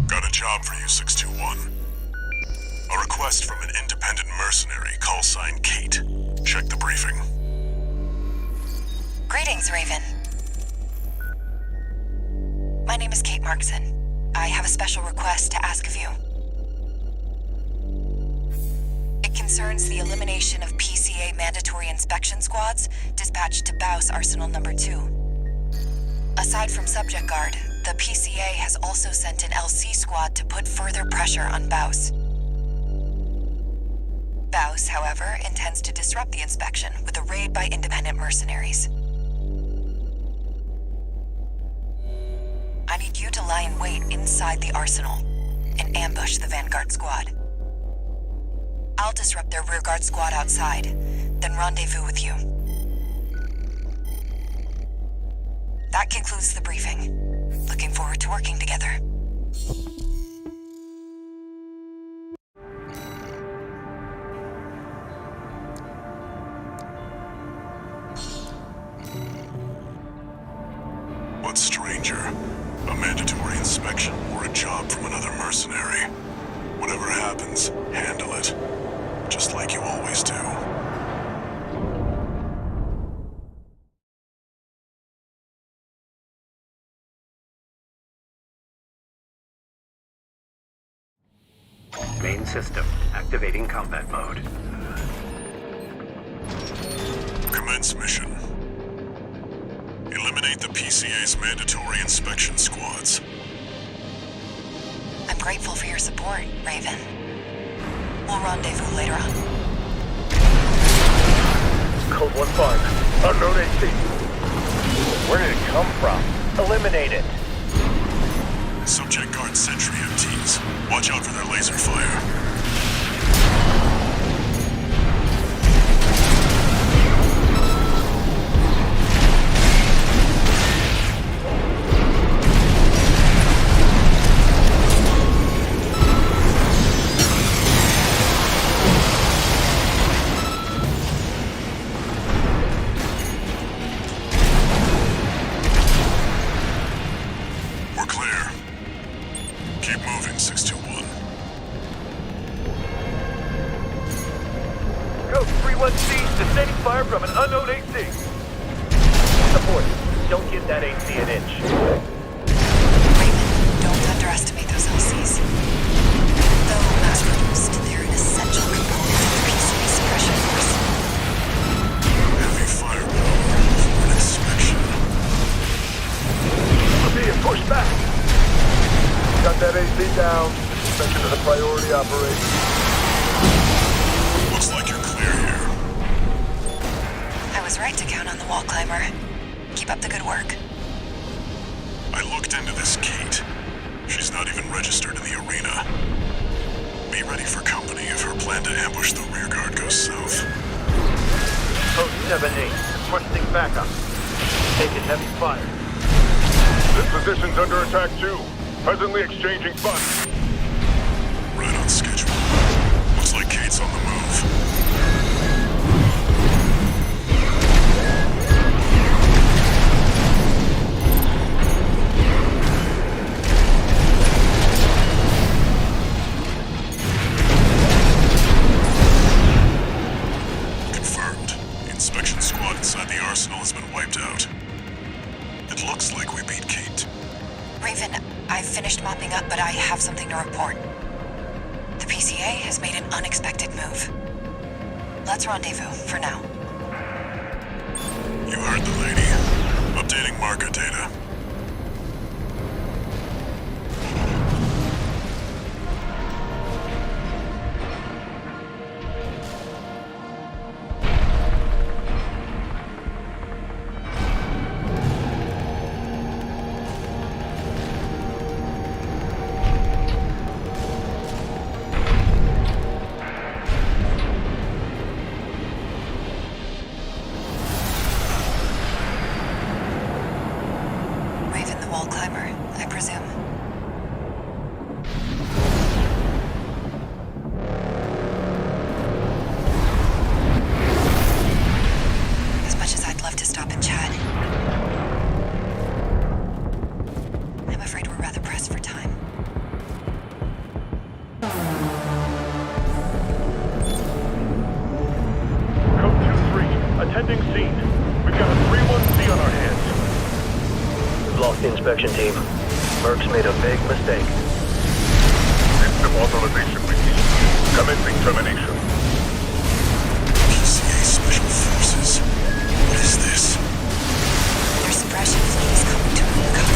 Got a job for you, 621. A request from an independent mercenary, call sign Kate. Check the briefing. Greetings, Raven. My name is Kate Markson. I have a special request to ask of you. It concerns the elimination of PCA mandatory inspection squads dispatched to Baus Arsenal Number 2. Aside from Subject Guard, the PCA has also sent an LC squad to put further pressure on Baus. Baus, however, intends to disrupt the inspection with a raid by independent mercenaries. I need you to lie in wait inside the arsenal and ambush the Vanguard squad. I'll disrupt their rearguard squad outside, then rendezvous with you. That concludes the briefing. Looking forward to working together. What's stranger? A mandatory inspection or a job from another mercenary? Whatever happens, handle it. Just like you always do. Main system activating combat mode. Commence mission. Eliminate the PCA's mandatory inspection squads. I'm grateful for your support, Raven. We'll rendezvous later on. Code 1-5. Unknown AC. Where did it come from? Eliminate it. Subject Guard sentry MTs. Watch out for their laser fire. We're clear. Keep moving, 621. Code 31C, sustaining fire from an unknown AC. Support. Don't give that AC an inch. Raven, don't underestimate those LCs. Though mass-produced, they're an essential component of the PCA suppression force. Heavy firepower for an inspection. We're being pushed back. Got that AC down. Inspection is a priority operation. Looks like you're clear here. I was right to count on the wall climber. Keep up the good work. I looked into this Kate. She's not even registered in the arena. Be ready for company if her plan to ambush the rearguard goes south. Code 7-8. Requesting backup. Taking heavy fire. This position's under attack too. Presently exchanging fire. Right on schedule. Looks like Kate's on the move. Confirmed. The inspection squad inside the arsenal has been wiped out. It looks like we beat Kate. Raven, I've finished mopping up, but I have something to report. The PCA has made an unexpected move. Let's rendezvous for now. You heard the lady. Updating marker data. Inspection team. Merc's made a big mistake. System authorization released. Commencing termination. PCA Special Forces. What is this? Their suppression fleet is coming to Rubicon.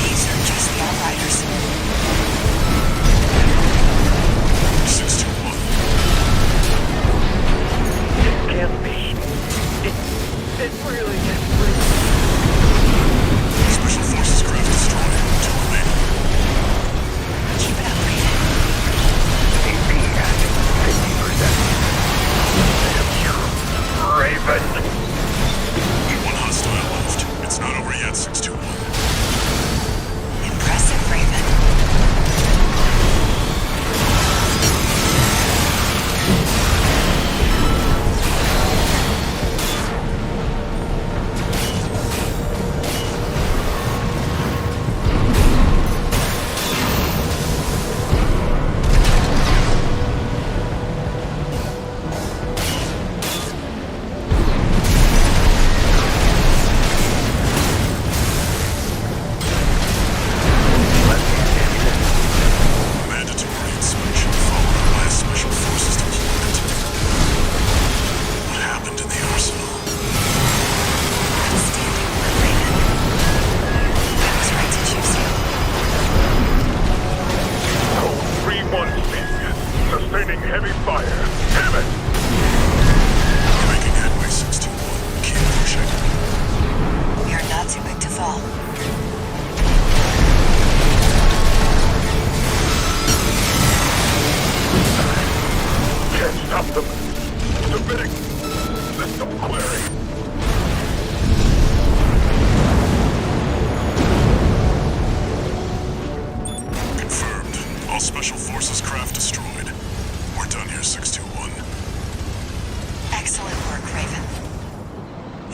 These are just the Outriders. 621. It can't be. It really can't be. Special Forces craft destroyed. 2 remaining. Keep it up, Raven. AP at 50%. Raven! One hostile left. It's not over yet, 621. Impressive, Raven. Mandatory inspection followed by a Special Forces deployment. What happened in the arsenal? Outstanding work, Raven. I was right to choose you. Code 316. Sustaining heavy fire. Damn it! Making headway, 621. Keep pushing. We are not too big to fall. Can't stop them. Submitting. System query. Confirmed. All Special Forces craft destroyed. We're done here, 621. Excellent work, Raven.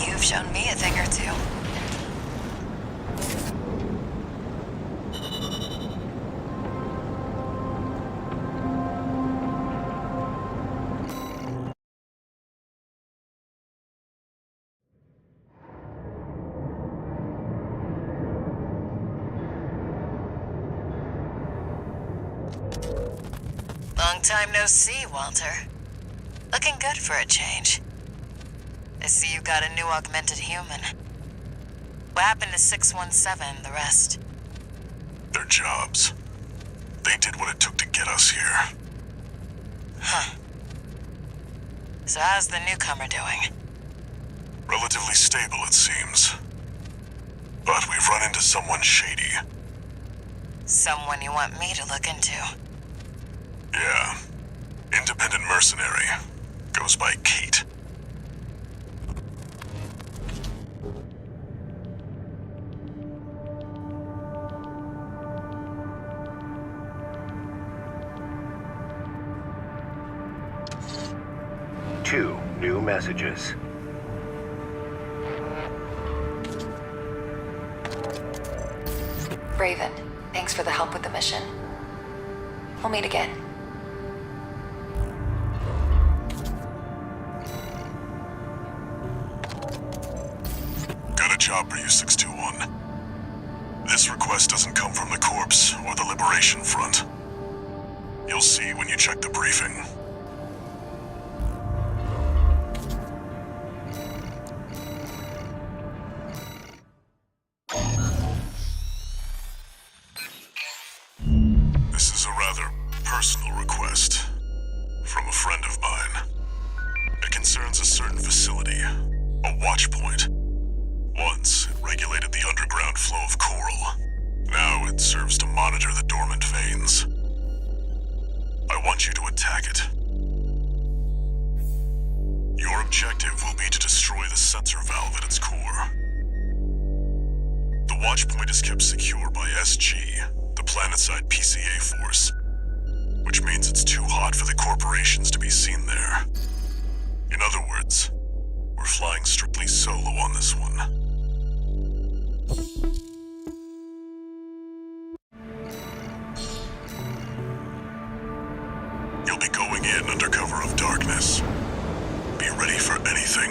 You've shown me a thing or two. Long time no see, Walter. Looking good for a change. I see you got a new augmented human. What happened to 617, the rest? Their jobs. They did what it took to get us here. Huh. So how's the newcomer doing? Relatively stable, it seems. But we've run into someone shady. Someone you want me to look into. Yeah. Independent mercenary. Goes by Kate. Two new messages. Raven, thanks for the help with the mission. We'll meet again. Got a job for you, 621. This request doesn't come from the Corps or the Liberation Front. You'll see when you check the briefing. This is a rather personal request from a friend of mine. It concerns a certain facility, a watch point. Once, it regulated the underground flow of coral. Now it serves to monitor the dormant veins. I want you to attack it. Your objective will be to destroy the sensor valve at its core. The watch point is kept secure by SG, the planetside PCA force, which means it's too hot for the corporations to be seen there. In other words, we're flying strictly solo on this one. You'll be going in under cover of darkness. Be ready for anything.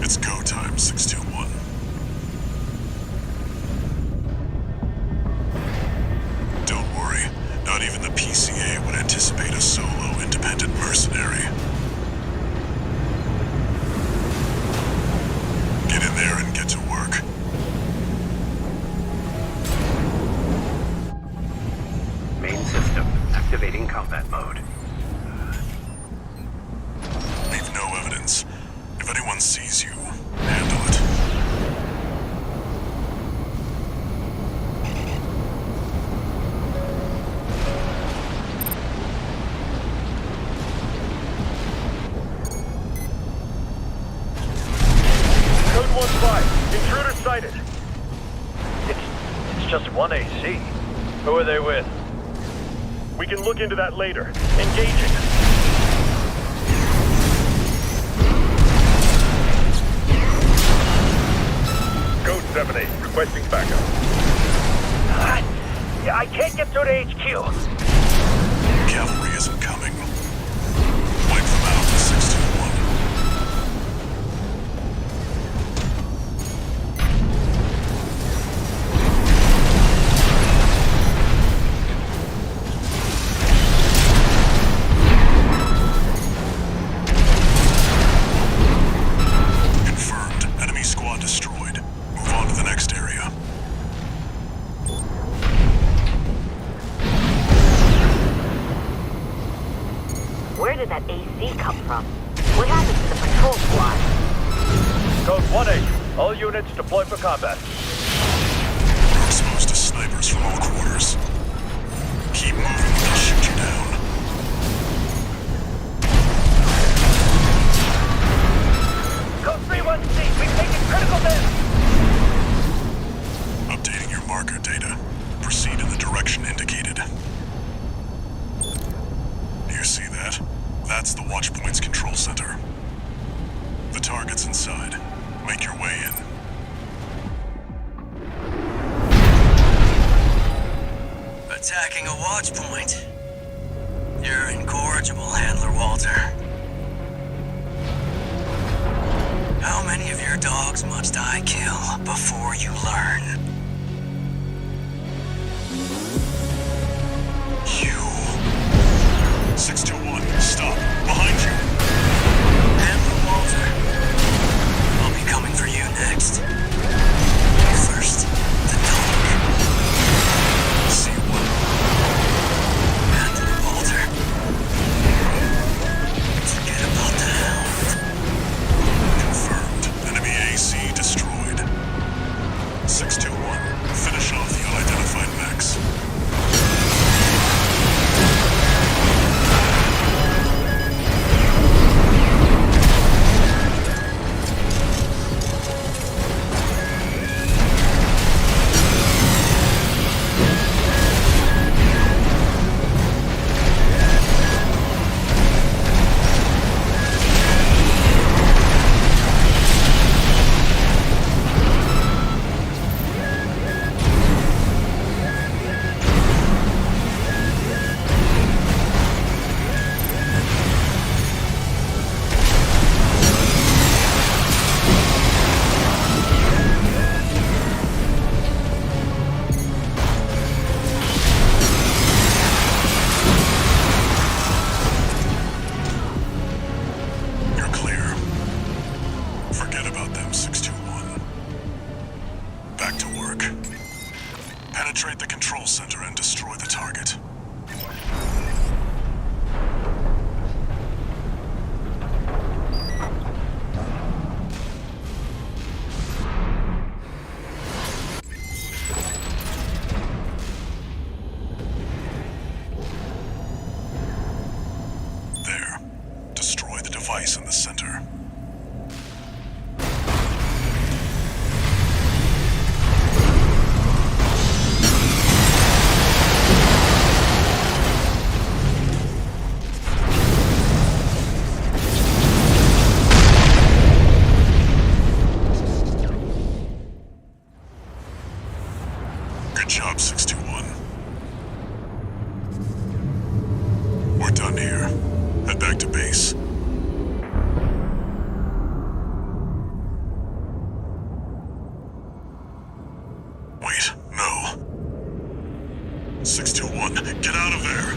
It's go time, 621. Don't worry, not even the PCA would anticipate a solo independent mercenary. Get in there and get to work. Main system activating combat mode. Leave no evidence. If anyone sees you, handle it. Code 1-5. Intruder sighted. It's just one AC. Who are they with? We can look into that later. Engaging. Code 7-8, requesting backup. I can't get through to HQ. Cavalry isn't coming. Wipe them out, 621. Confirmed. Enemy squad destroyed. Move on to the next area. Where did that AC come from? What happened to the patrol squad? Code 1-8. All units deploy for combat. We're exposed to snipers from all quarters. Keep moving or they'll shoot you down. Code 3-1C, we've taken critical damage. Updating your marker data. Proceed in the direction indicated. You see that? That's the Watchpoint's control center. The target's inside. Make your way in. Attacking a watch point. You're incorrigible, Handler Walter. How many of your dogs must I kill before you learn? You. 621, stop. Behind you. Handler Walter. I'll be coming for you next. First, the dog. C1. Handler Walter. Forget about the hound. Confirmed. Enemy AC destroyed. 621, finish off the unidentified mechs. You're clear. Forget about them, 621. Back to work. Penetrate the control center and destroy the target. There. Destroy the device in the center. 621, get out of there!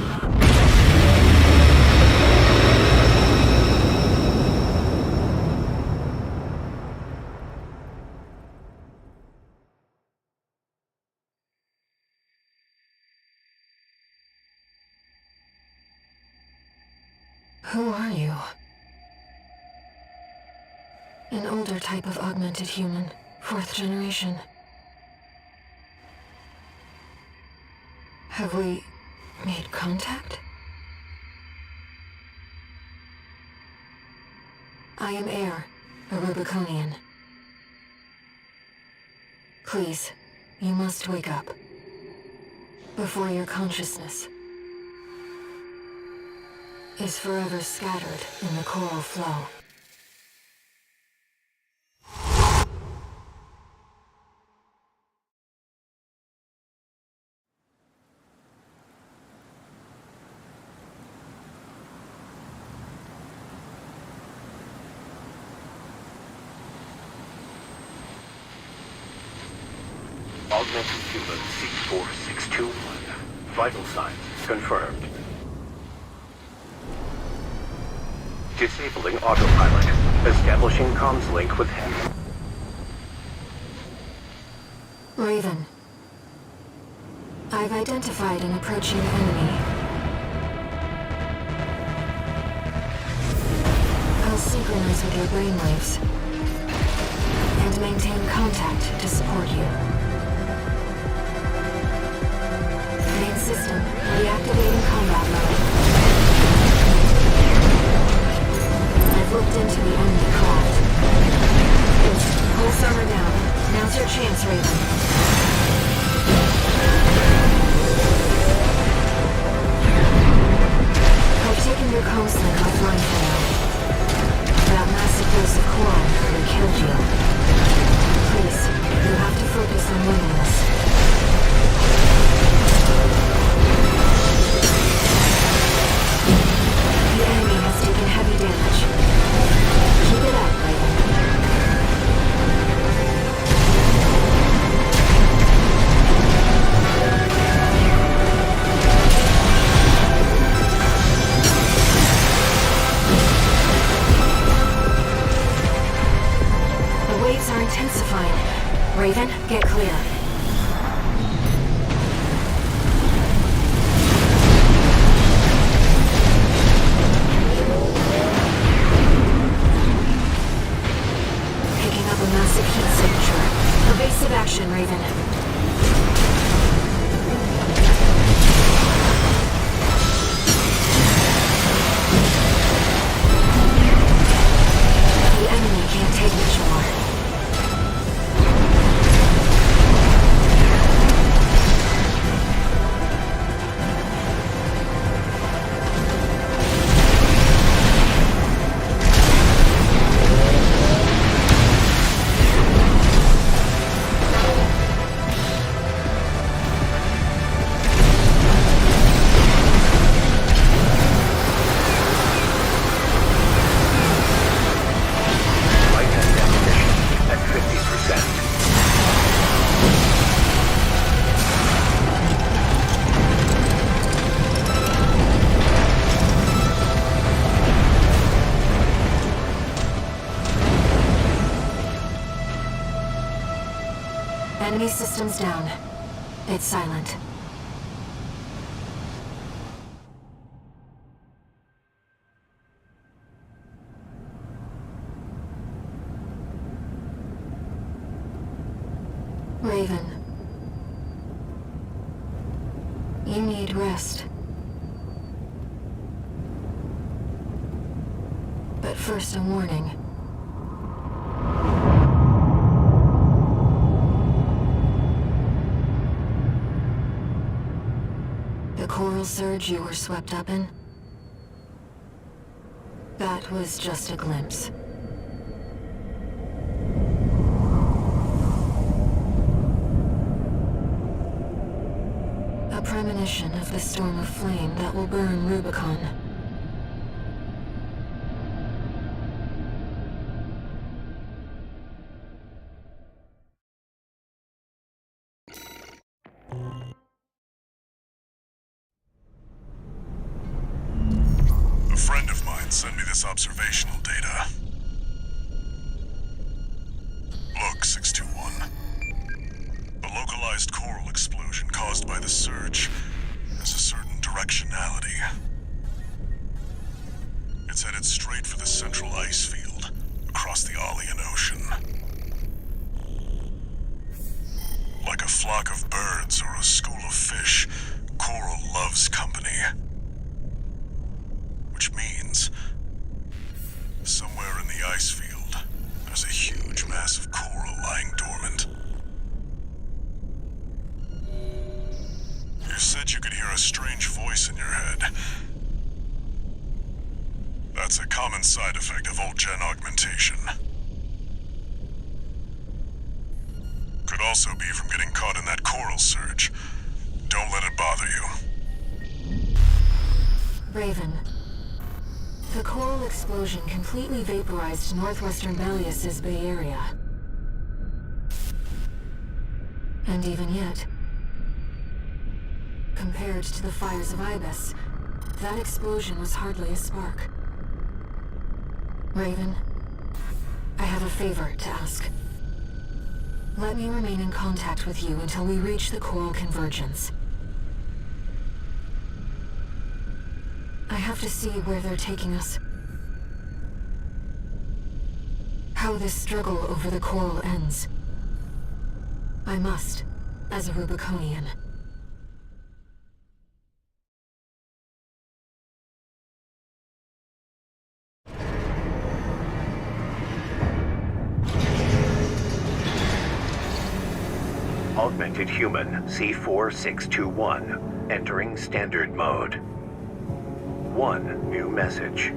Who are you? An older type of augmented human, 4th generation. Have we made contact? I am Air, a Rubiconian. Please, you must wake up. Before your consciousness is forever scattered in the coral flow. Augmented human C4621. Vital signs confirmed. Disabling autopilot. Establishing comms link with him. Raven. I've identified an approaching enemy. I'll synchronize with your brainwaves and maintain contact to support you. Main system reactivating combat mode. I've looked into the enemy craft. Pulse armor down. Now's your chance, Raven. I've taken your comms link offline for now. That massive dose of coral nearly killed you. Please, you have to focus on winning this. The enemy has taken heavy damage. Keep it up, Raven. The waves are intensifying. Raven, get clear. Picking up a massive heat signature. Evasive action, Raven. The enemy can't take much more. Enemy systems down. It's silent. Raven. You need rest. But first, a warning. The coral surge you were swept up in? That was just a glimpse. A premonition of the storm of flame that will burn Rubicon. Send me this observational data. Look, 621. The localized coral explosion caused by the surge has a certain directionality. It's headed straight for the central ice field, across the Aalian Ocean. Like a flock of birds or a school of fish, coral loves company. Which means, somewhere in the ice field, there's a huge mass of coral lying dormant. You said you could hear a strange voice in your head. That's a common side effect of old-gen augmentation. Could also be from getting caught in that coral surge. Don't let it bother you. Raven. The coral explosion completely vaporized northwestern Belius's Bay Area. And even yet, compared to the fires of Ibis, that explosion was hardly a spark. Raven, I have a favor to ask. Let me remain in contact with you until we reach the coral convergence. I have to see where they're taking us. How this struggle over the coral ends. I must, as a Rubiconian. Augmented Human C4621, entering Standard Mode. One new message.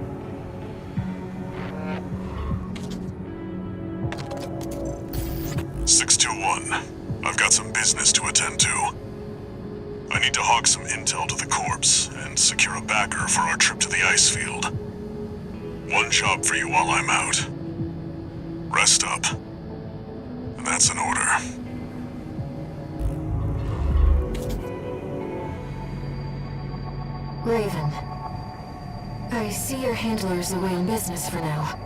I've got some business to attend to. I need to hawk some intel to the corpse and secure a backer for our trip to the ice field. One job for you while I'm out. Rest up. And that's an order. Raven. I see your handler's away on business for now.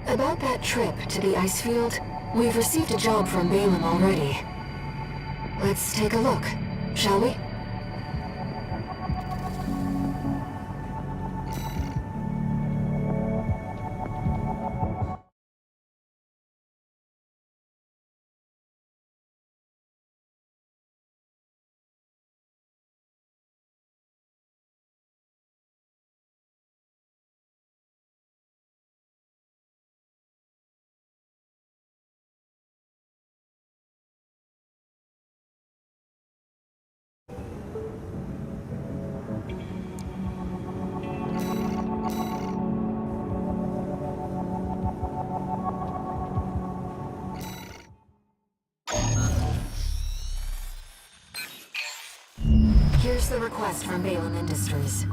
About that trip to the ice field, we've received a job from Balaam already. Let's take a look, shall we? Here's the request from Balaam Industries.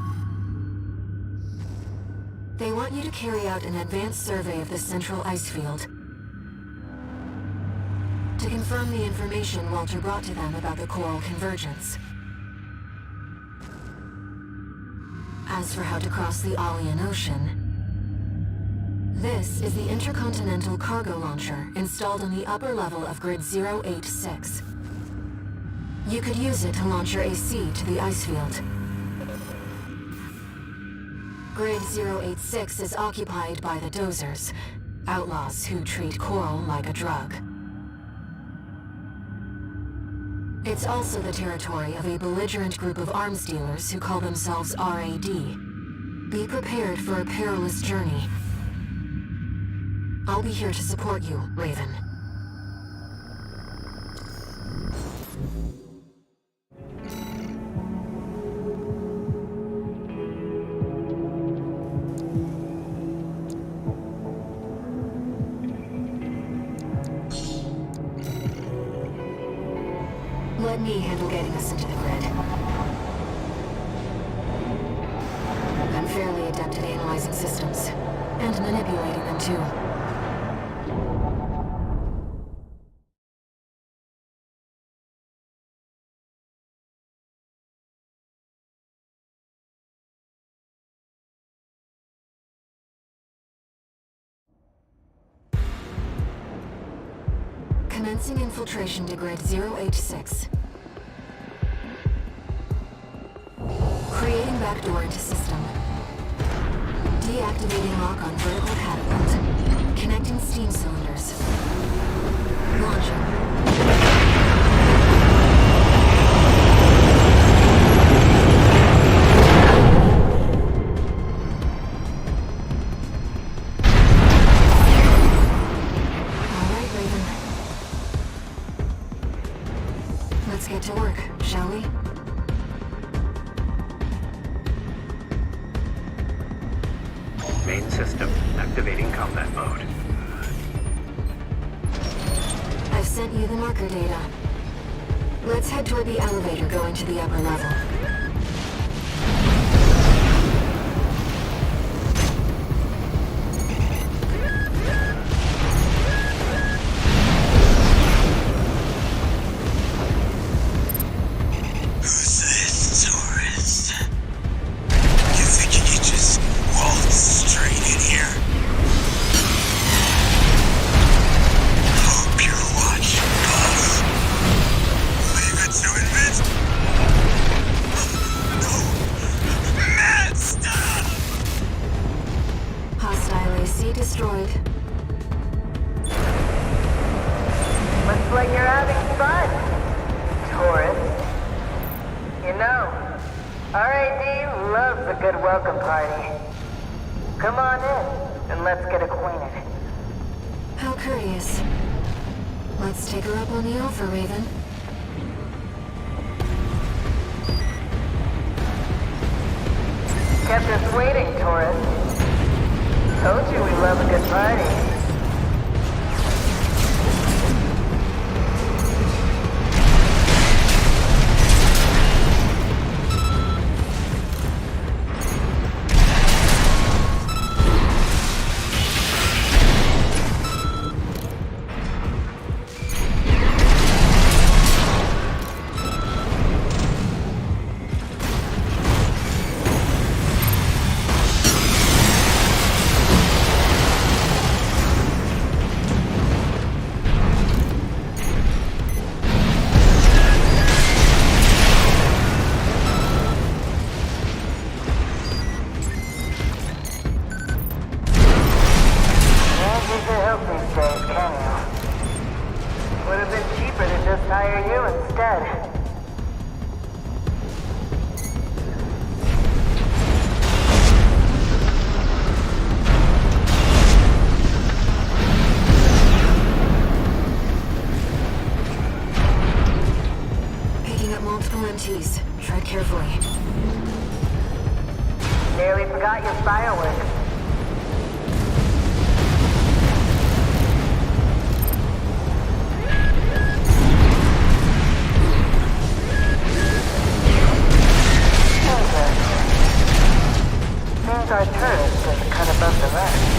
They want you to carry out an advanced survey of the central ice field to confirm the information Walter brought to them about the coral convergence. As for how to cross the Aalian Ocean, this is the intercontinental cargo launcher installed on the upper level of Grid 086. You could use it to launch your AC to the ice field. Grid 086 is occupied by the Dozers, outlaws who treat coral like a drug. It's also the territory of a belligerent group of arms dealers who call themselves RAD. Be prepared for a perilous journey. I'll be here to support you, Raven. Let me handle getting us into the grid. I'm fairly adept at analyzing systems, and manipulating them too. Commencing infiltration to grid 0H6. Creating backdoor into system. Deactivating lock on vertical catapult. Connecting steam cylinders. Launching. Let's get to work, shall we? Main system activating combat mode. I've sent you the marker data. Let's head toward the elevator going to the upper level. Destroyed. Looks like you're having fun, tourist. You know, RAD loves a good welcome party. Come on in, and let's get acquainted. How courteous. Let's take her up on the offer, Raven. Kept us waiting, tourist. Told you we love a good party. MTs. Tread carefully. Nearly forgot your fireworks. Seems our turret is cut above the rest.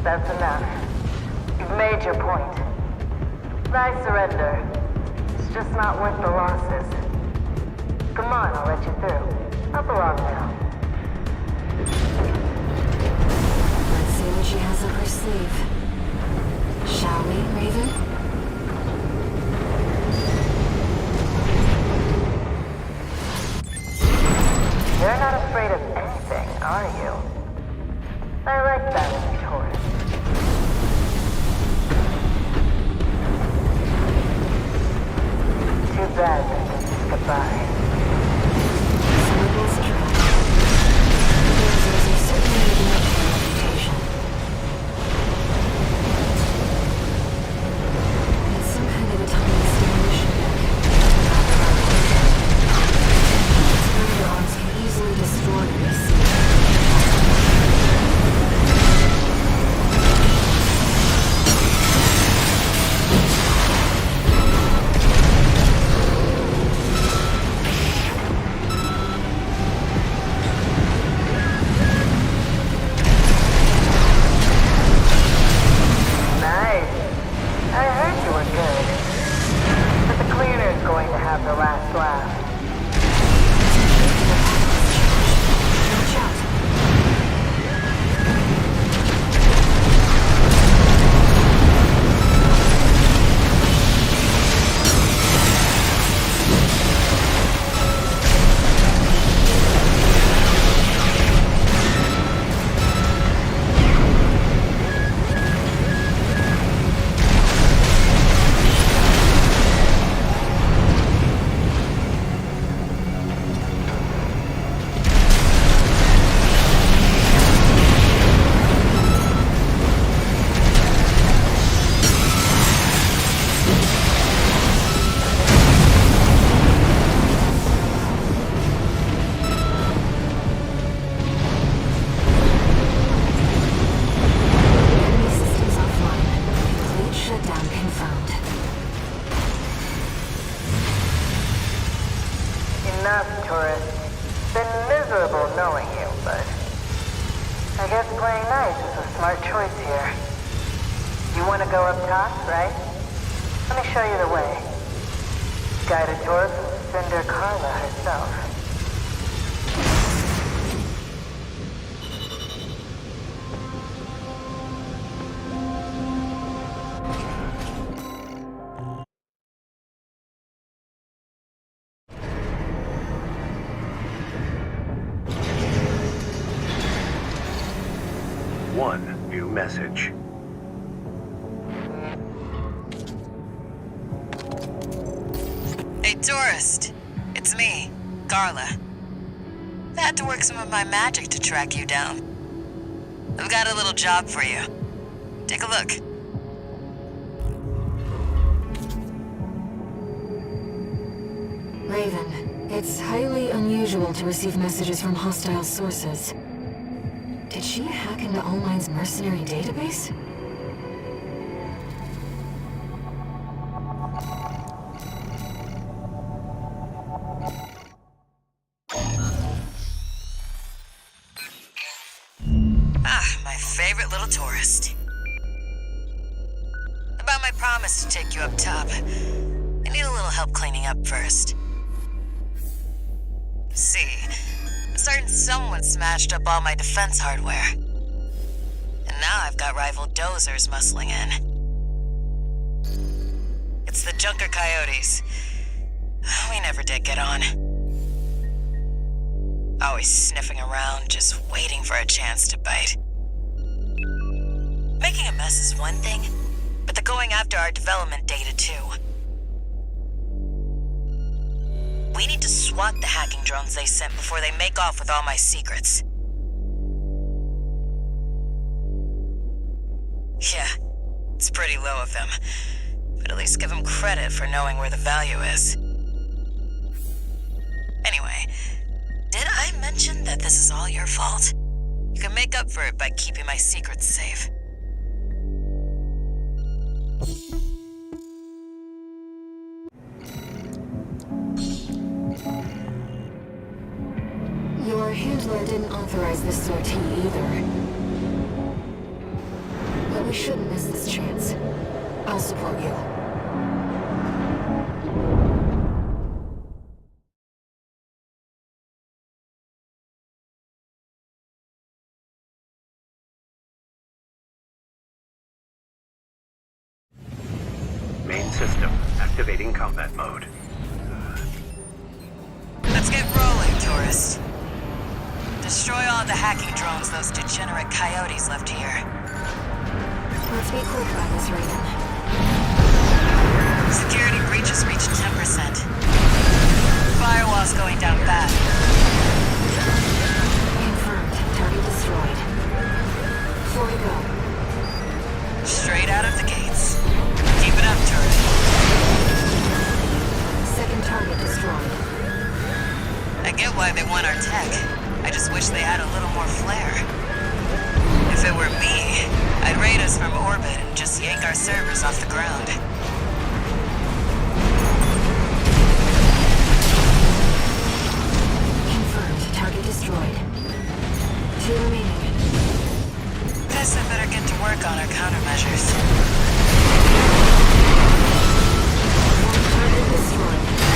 That's enough. You've made your point. I surrender. It's just not worth the losses. Come on, I'll let you through. Up along now. Let's see what she has up her sleeve. Shall we, Raven? You're not afraid of anything, are you? I like that in you, Taurus. Too bad that this is goodbye. Symbols trap. Those are certainly living up to their reputation. It's some kind of autonomous demolition deck. Its firearms can easily destroy this. going to have the last laugh. Watch out. Enough, tourist. Been miserable knowing you, but I guess playing nice is a smart choice here. You want to go up top, right? Let me show you the way. Guided tour from Cinder Carla herself. One new message. Hey, tourist. It's me, Carla. I had to work some of my magic to track you down. I've got a little job for you. Take a look. Raven, it's highly unusual to receive messages from hostile sources. Did she hack into All Might's mercenary database? Ah, my favorite little tourist. About my promise to take you up top. I need a little help cleaning up first. See, I'm certain someone smashed up all my defense hardware. And now I've got rival dozers muscling in. It's the Junker Coyotes. We never did get on. Always sniffing around, just waiting for a chance to bite. Making a mess is one thing, but they're going after our development data too. We need to swat the hacking drones they sent before they make off with all my secrets. Yeah, it's pretty low of them, but at least give them credit for knowing where the value is. Anyway, did I mention that this is all your fault? You can make up for it by keeping my secrets safe. Your handler didn't authorize this sortie either. But we shouldn't miss this chance. I'll support you. Main system activating combat mode. Let's get rolling, tourist. Destroy all the hacking drones those degenerate coyotes left here. Let's be quick about this, Raven. Security breaches reached 10%. Firewall's going down bad. Confirmed. Target destroyed. 4 to go. Straight out of the gates. Keep it up, tourist. Second target destroyed. I get why they want our tech. I just wish they had a little more flair. If it were me, I'd raid us from orbit and just yank our servers off the ground. Confirmed. Target destroyed. 2 remaining. Guess I better get to work on our countermeasures. 1 target destroyed.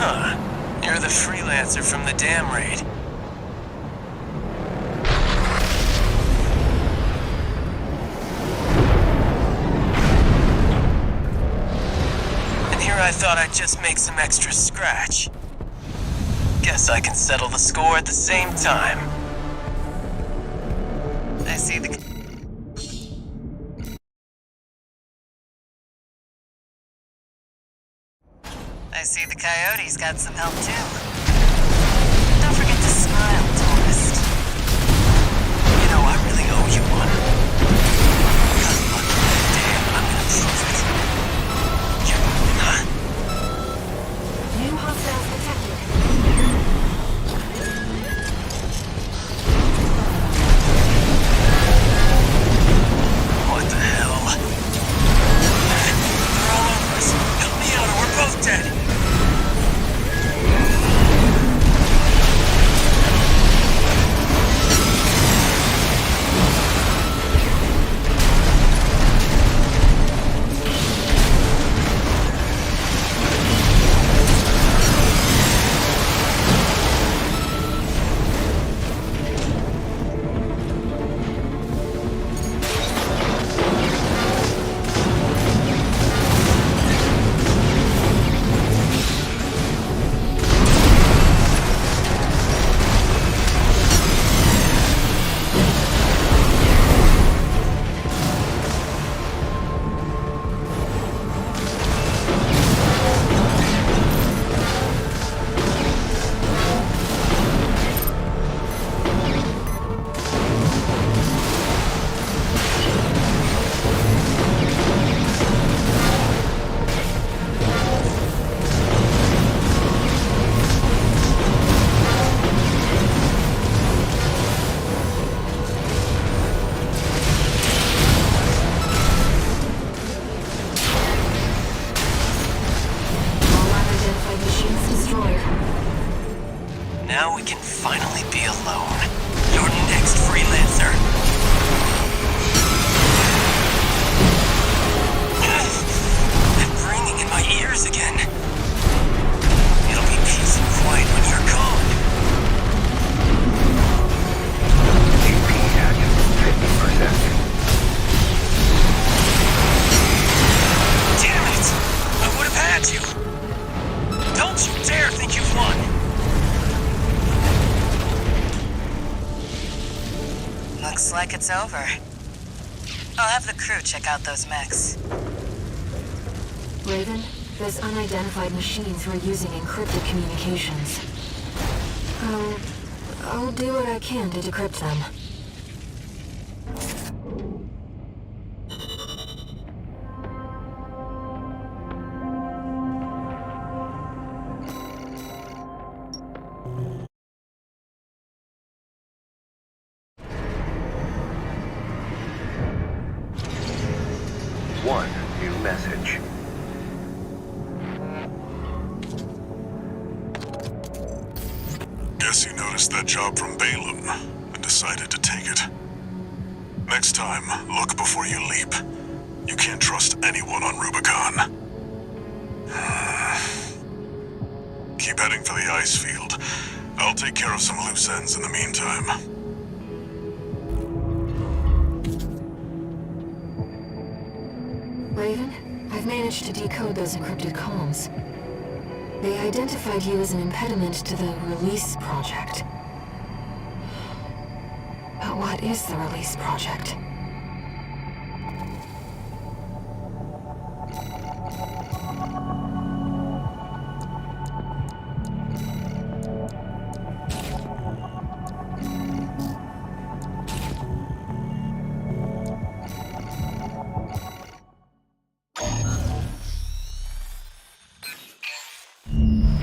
Huh. You're the freelancer from the dam raid. And here I thought I'd just make some extra scratch. Guess I can settle the score at the same time. I see the... I see the coyote's got some help too. Don't forget to smile, tourist. You know, I really owe you one. Good luck. Damn, I'm gonna prove it. You're moving, huh? New hostiles detected. What the hell? They're all over us. Help me out or we're both dead. Now we can finally be alone. You're next, freelancer. That ringing in my ears again. It'll be peace and quiet when you're gone. AP at 50%. Damn it! I would have had you. Don't you dare think you've won. Looks like it's over. I'll have the crew check out those mechs. Raven, there's unidentified machines who are using encrypted communications. I'll do what I can to decrypt them. One new message. Guess you noticed that job from Balaam and decided to take it. Next time, look before you leap. You can't trust anyone on Rubicon. Keep heading for the ice field. I'll take care of some loose ends in the meantime. Raven, I've managed to decode those encrypted comms. They identified you as an impediment to the Release Project. But what is the Release Project?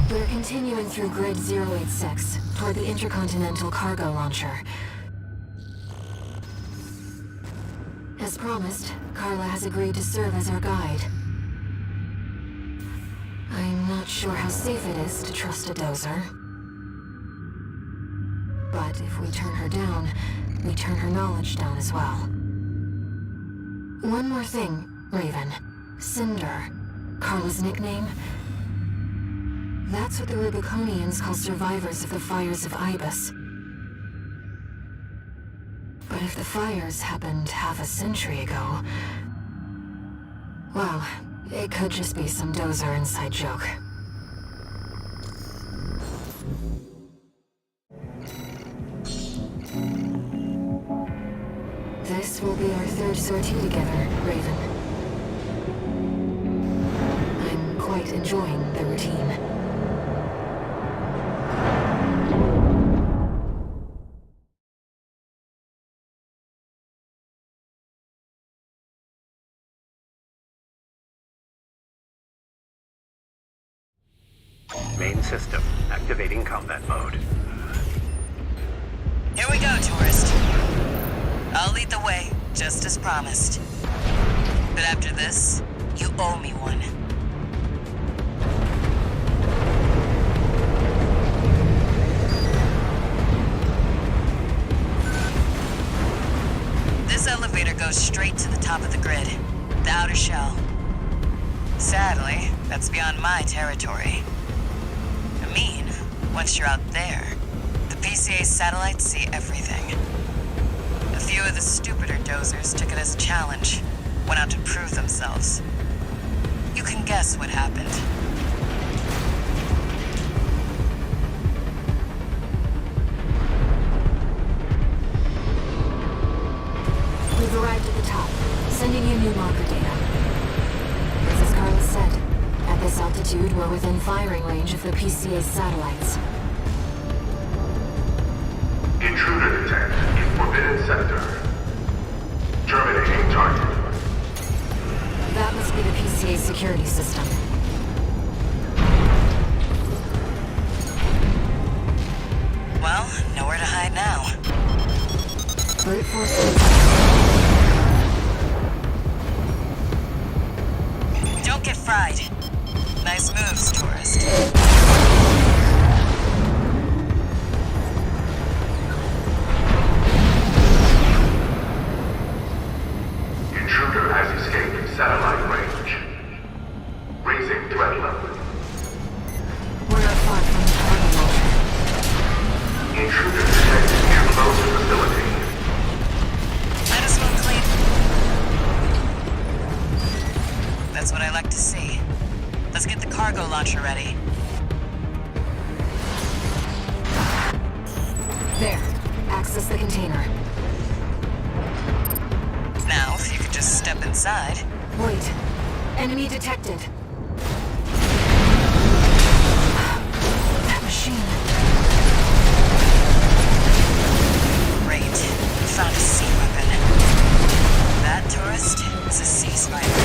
We're continuing through Grid 086 toward the Intercontinental Cargo Launcher. As promised, Carla has agreed to serve as our guide. I'm not sure how safe it is to trust a dozer. But if we turn her down, we turn her knowledge down as well. One more thing, Raven. Cinder, Carla's nickname. That's what the Rubiconians call survivors of the fires of Ibis. But if the fires happened half a century ago... well, it could just be some dozer inside joke. This will be our third sortie together, Raven. I'm quite enjoying the routine. Main system, activating combat mode. Here we go, tourist. I'll lead the way, just as promised. But after this, you owe me one. This elevator goes straight to the top of the grid, the outer shell. Sadly, that's beyond my territory. I mean, once you're out there, the PCA satellites see everything. A few of the stupider dozers took it as a challenge, went out to prove themselves. You can guess what happened. We've arrived at the top, sending you new marker data. As Carlos said, at this altitude, we're within firing range of the PCA's satellites. Intruder detected in forbidden sector. Terminating target. That must be the PCA's security system. Well, nowhere to hide now. Brute force. Don't get fried. Nice moves, tourist. Intruder has escaped satellite range. Raising threat level. We're not far from the target launcher. Intruder detected near close facility. Might as well clean. That's what I like to see. Let's get the cargo launcher ready. There. Access the container. Now, if you could just step inside. Wait. Enemy detected. That machine. Great. Found a sea weapon. That tourist is a sea spider.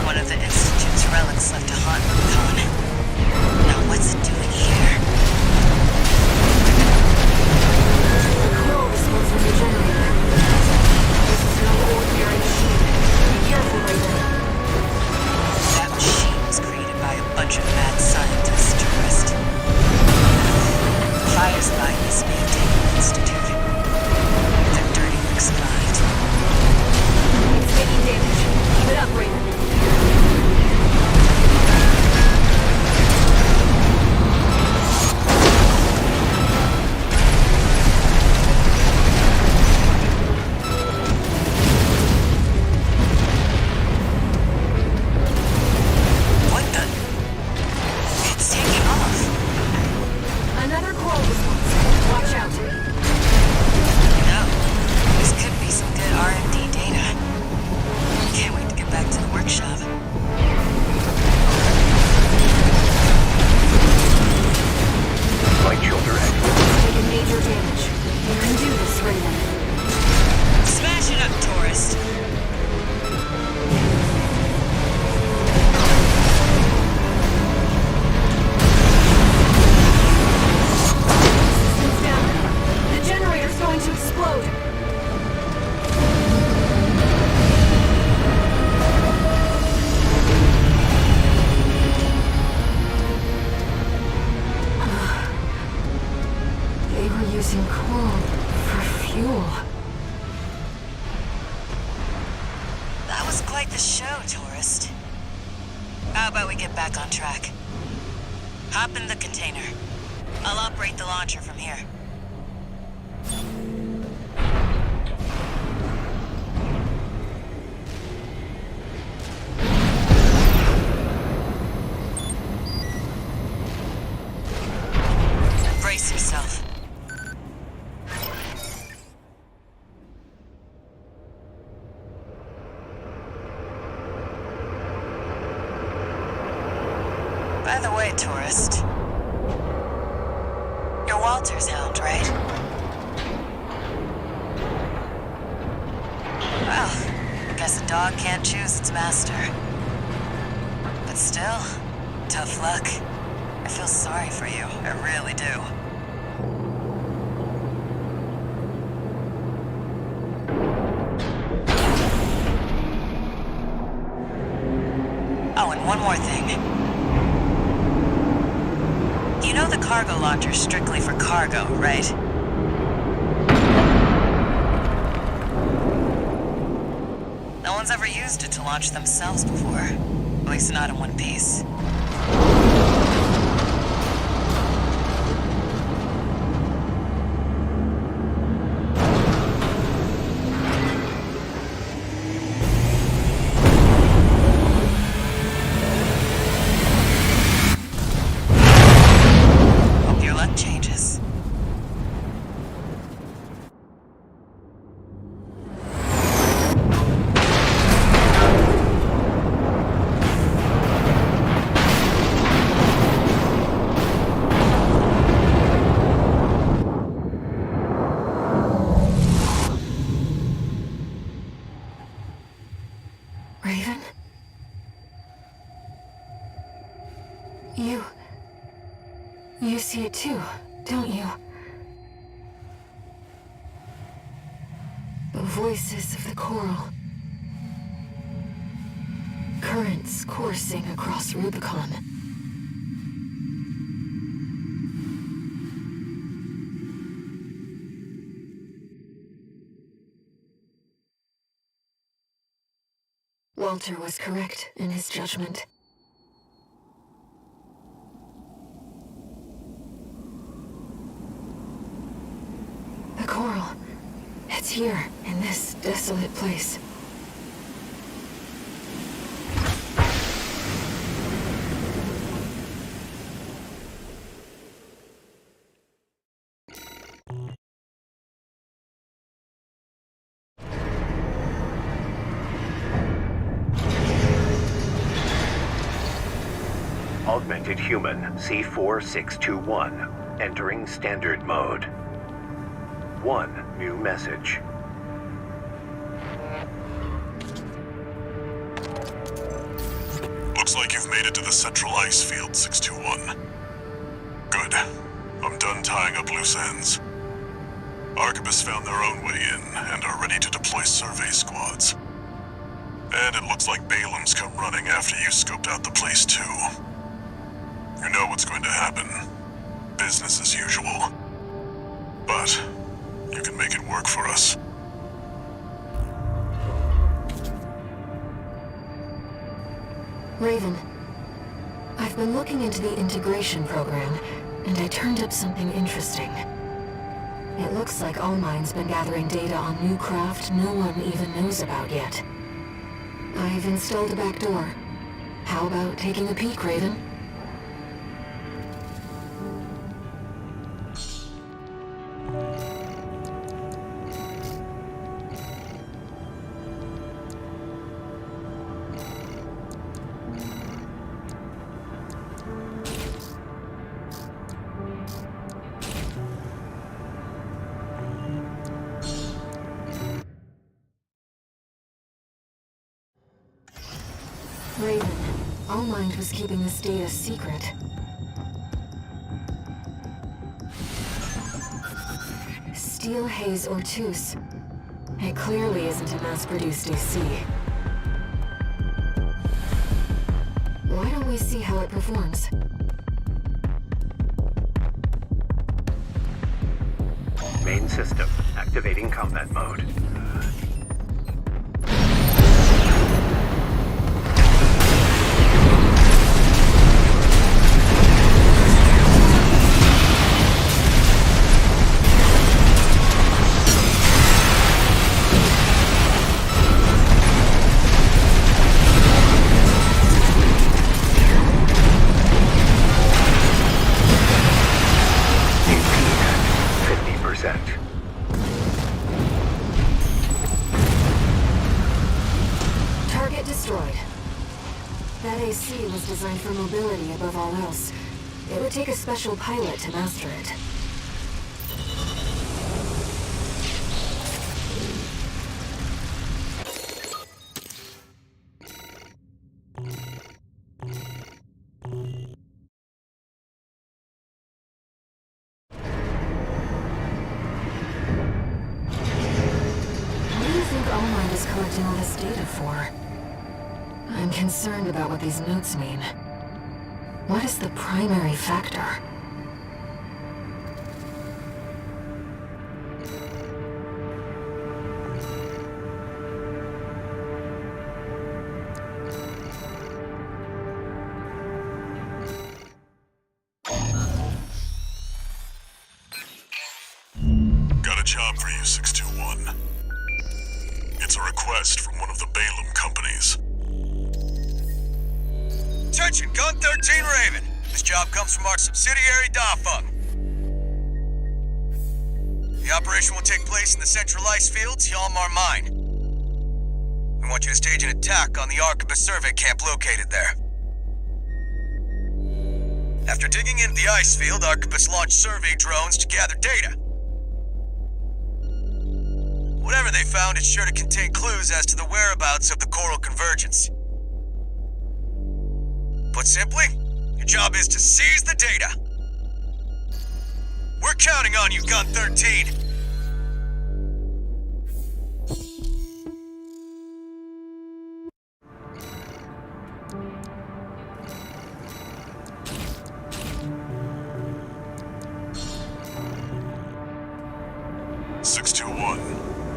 One of the Institute's relics left to haunt Rubicon. Now what's it doing here? The coral response from the generator. This is no ordinary machine. Be careful, Raven. That machine was created by a bunch of mad scientists, tourist. Fires by this maintained Institute. Their dirty works blind. It's taking damage. Keep it up, Raven. What the? It's taking off. Another coral response. Watch out. No. This could be some good R&D data. Can't wait to get back to the workshop. Light shoulder active. Taking major damage. You can do this, Raven. Smash it up, tourist. Systems down. The generator's going to explode. They were using coral for fuel. That was quite the show, tourist. How about we get back on track? Hop in the container. I'll operate the launcher from here. Brace yourself. By the way, tourist. You're Walter's hound, right? Well, guess a dog can't choose its master. But still, tough luck. I feel sorry for you, I really do. Oh, and one more thing. You know the cargo launcher's strictly for cargo, right? No one's ever used it to launch themselves before. At least not in one piece. Hope your luck changes. Raven? You see it too, don't you? The voices of the coral. Currents coursing across Rubicon. Walter was correct in his judgment. The coral. It's here, in this desolate place. Augmented Human C4621, entering standard mode. 1 new message. Looks like you've made it to the central ice field, 621. Good. I'm done tying up loose ends. Arquebus found their own way in and are ready to deploy survey squads. And it looks like Balaam's come running after you scoped out the place too. You know what's going to happen. Business as usual. But you can make it work for us. Raven, I've been looking into the integration program, and I turned up something interesting. It looks like Allmine's been gathering data on new craft no one even knows about yet. I've installed a backdoor. How about taking a peek, Raven? Raven, Allmind was keeping this data secret. Steel Haze Ortus. It clearly isn't a mass-produced AC. Why don't we see how it performs? Main system, activating combat mode. for mobility above all else. It would take a special pilot to master it. Collecting all this data for? I'm concerned about what these notes mean. What is the primary factor? Got a job for you, 621. It's a request from one of the Balaam companies. Attention, Gun 13 Raven. This job comes from our subsidiary, Dafeng. The operation will take place in the central ice fields, Yalmar Mine. We want you to stage an attack on the Arquebus survey camp located there. After digging into the ice field, Arquebus launched survey drones to gather data. Whatever they found, it's sure to contain clues as to the whereabouts of the Coral Convergence. Put simply, your job is to seize the data. We're counting on you, Gun 13.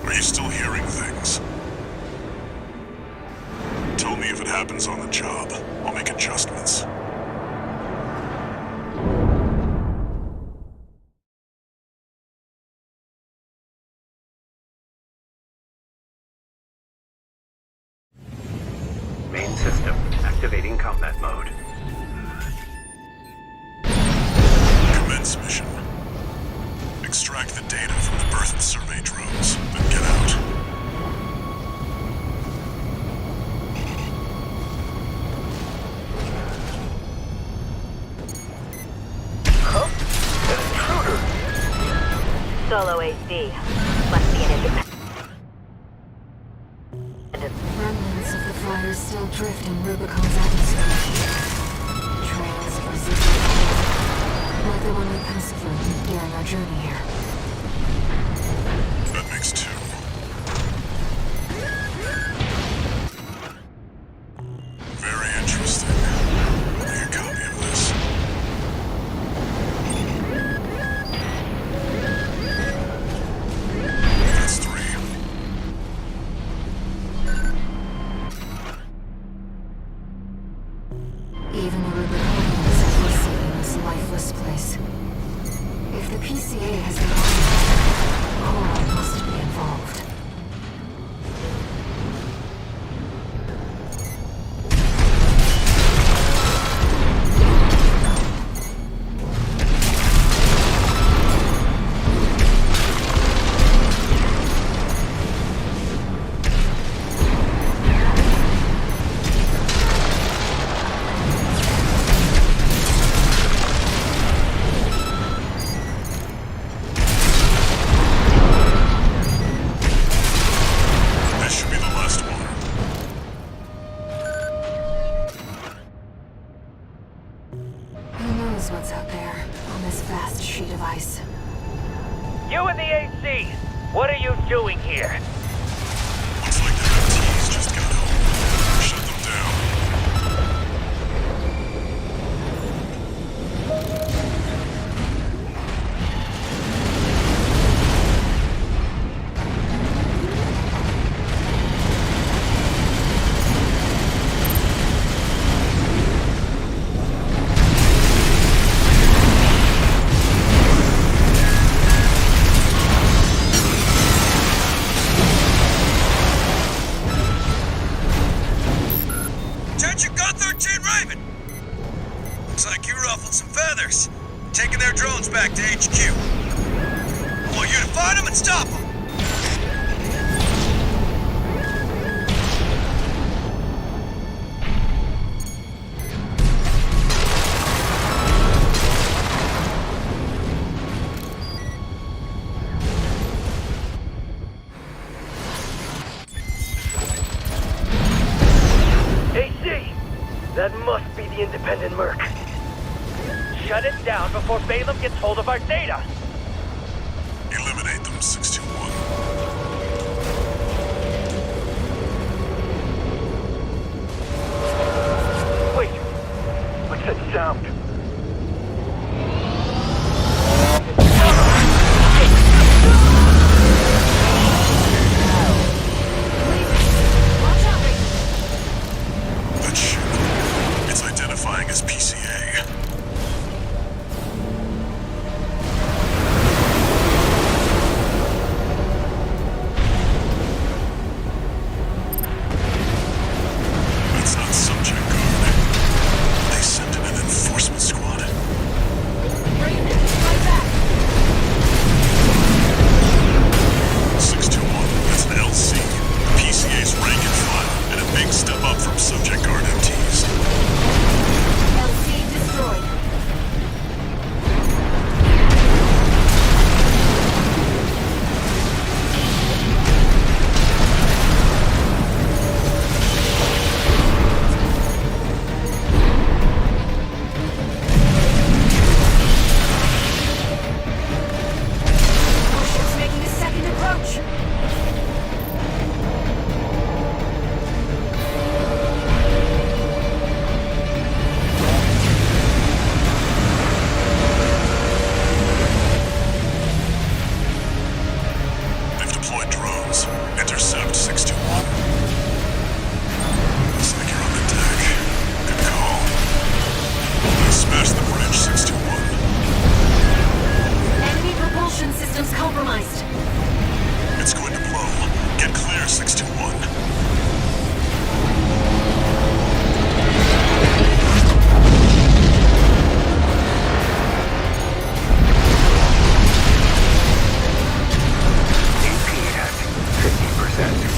Are you still hearing things? Tell me if it happens on the job. I'll make adjustments. Main system activating combat mode. Commence mission. Extract the data from the berth survey drones, then get out. Huh? An intruder! Solo HD. Must be an independent. Remnants of the fires still drift in Rubicon's atmosphere. Trails of residual fire, like the one we passed through during our journey here. That makes two. Very interesting. Make a copy of this. That's three. Even the Rubiconians have listened in this lifeless place. If the PCA has been Coral must be involved. What's out there on this vast sheet of ice? You in the AC! What are you doing here? Looks like the MTs just got home. Shut them down. Looks like you ruffled some feathers. Taking their drones back to HQ. I want you to find them and stop them. Shut it down before Balaam gets hold of our data! Eliminate them, 621. Wait! What's that sound? That ship. It's identifying as PCA. That's not subject guard. They sent in an enforcement squad. Raven, fight back! 621, that's an LC. PCA's rank and file, and a big step up from subject guard MTs. LC destroyed. Warship's making a second approach. They've deployed drones. Intercept 621. Looks like you're on the deck. Good call. Smash the bridge, 621. Enemy propulsion systems compromised. It's going to blow. Get clear, 621. AP at 50%.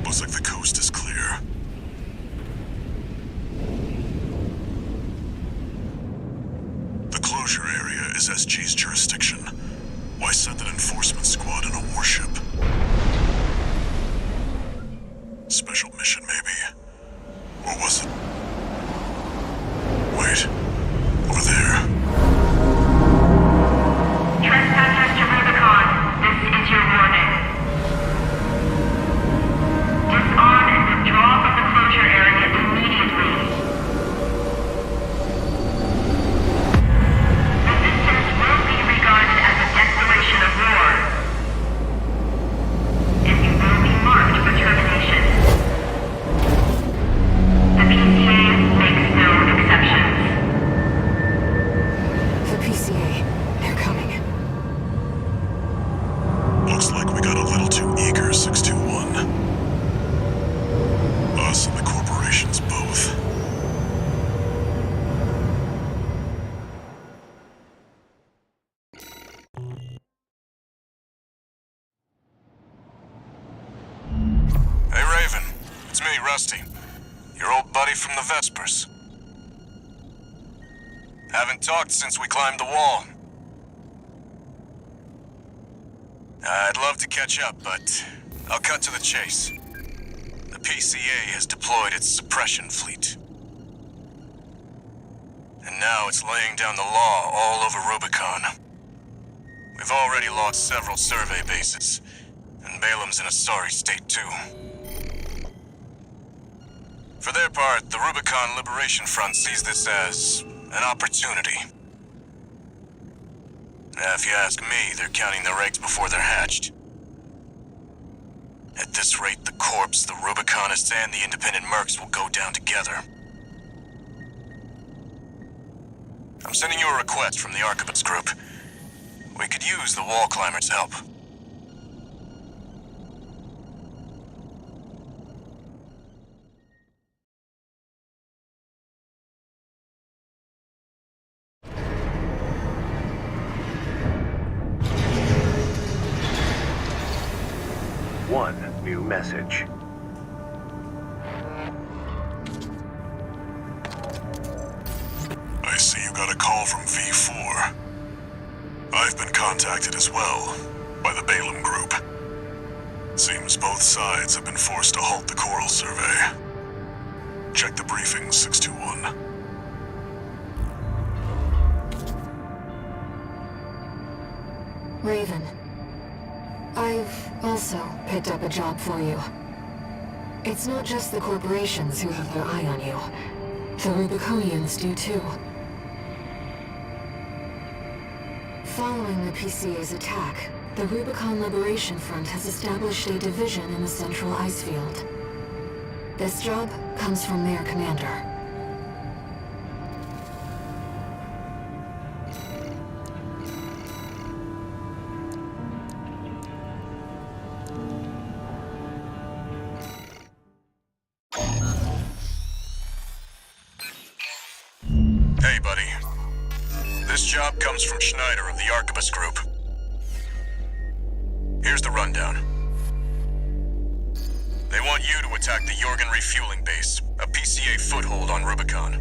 Looks like the coast is clear. The closure area is SG's jurisdiction. Why send an enforcement squad in a warship? Special mission, maybe. Or was it? Wait. Over there. Trespassers to Rubicon, this is your warning. Disarm and withdraw from the closure area immediately. Resistance will be regarded as a declaration of war. And you will be marked for termination. The PCA makes no exceptions. The PCA. They're coming. Looks like we got a little too eager, 621. Us and the corporations both. Hey, Raven. It's me, Rusty. Your old buddy from the Vespers. Haven't talked since we climbed the wall. I'd love to catch up, but I'll cut to the chase. The PCA has deployed its suppression fleet. And now it's laying down the law all over Rubicon. We've already lost several survey bases, and Balaam's in a sorry state too. For their part, the Rubicon Liberation Front sees this as an opportunity. If you ask me, they're counting their eggs before they're hatched. At this rate, the Corps, the Rubiconists, and the independent mercs will go down together. I'm sending you a request from the Archibald's group. We could use the wall climbers' help. One new message. got a call from V4. I've been contacted as well, by the Balaam Group. Seems both sides have been forced to halt the coral survey. Check the briefing, 621. Raven, I've also picked up a job for you. It's not just the corporations who have their eye on you. The Rubiconians do too. Following the PCA's attack, the Rubicon Liberation Front has established a division in the Central Ice Field. This job comes from their commander. Hey, buddy. This job comes from Schneider of the Arquebus Group. Here's the rundown. They want you to attack the Jorgen refueling base, a PCA foothold on Rubicon.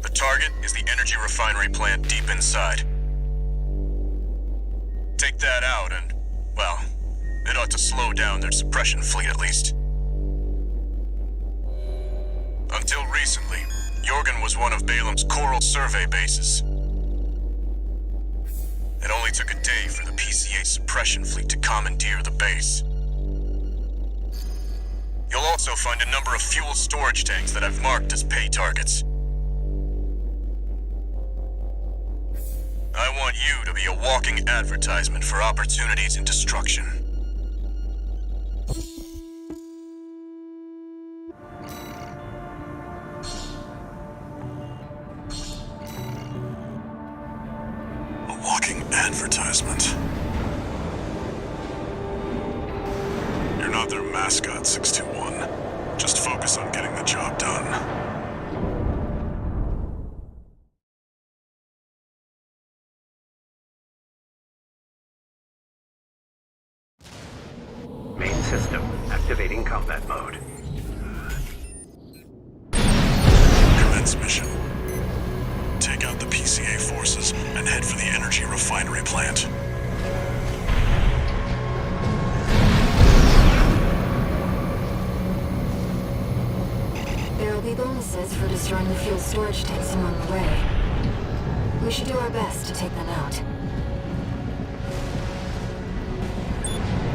The target is the energy refinery plant deep inside. Take that out and, well, it ought to slow down their suppression fleet at least. Until recently, Jorgen was one of Balaam's coral survey bases. It only took a day for the PCA suppression fleet to commandeer the base. You'll also find a number of fuel storage tanks that I've marked as pay targets. I want you to be a walking advertisement for opportunities in destruction. Advertisement. You're not their mascot, 621. Just focus on getting the job done. Main system activating combat mode. Commence mission. Take out the PCA forces and head for the energy refinery plant. There will be bonuses for destroying the fuel storage tanks along the way. We should do our best to take them out.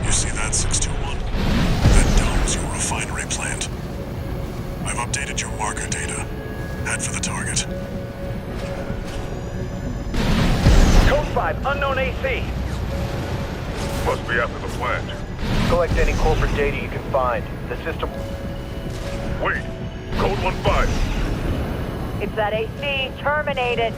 You see that, 621? That dome's your refinery plant. I've updated your marker data. Head for the target. Code 5, unknown AC. Must be after the plant. Collect any corporate data you can find. The system... Wait, Code 1-5. It's that AC. Terminated.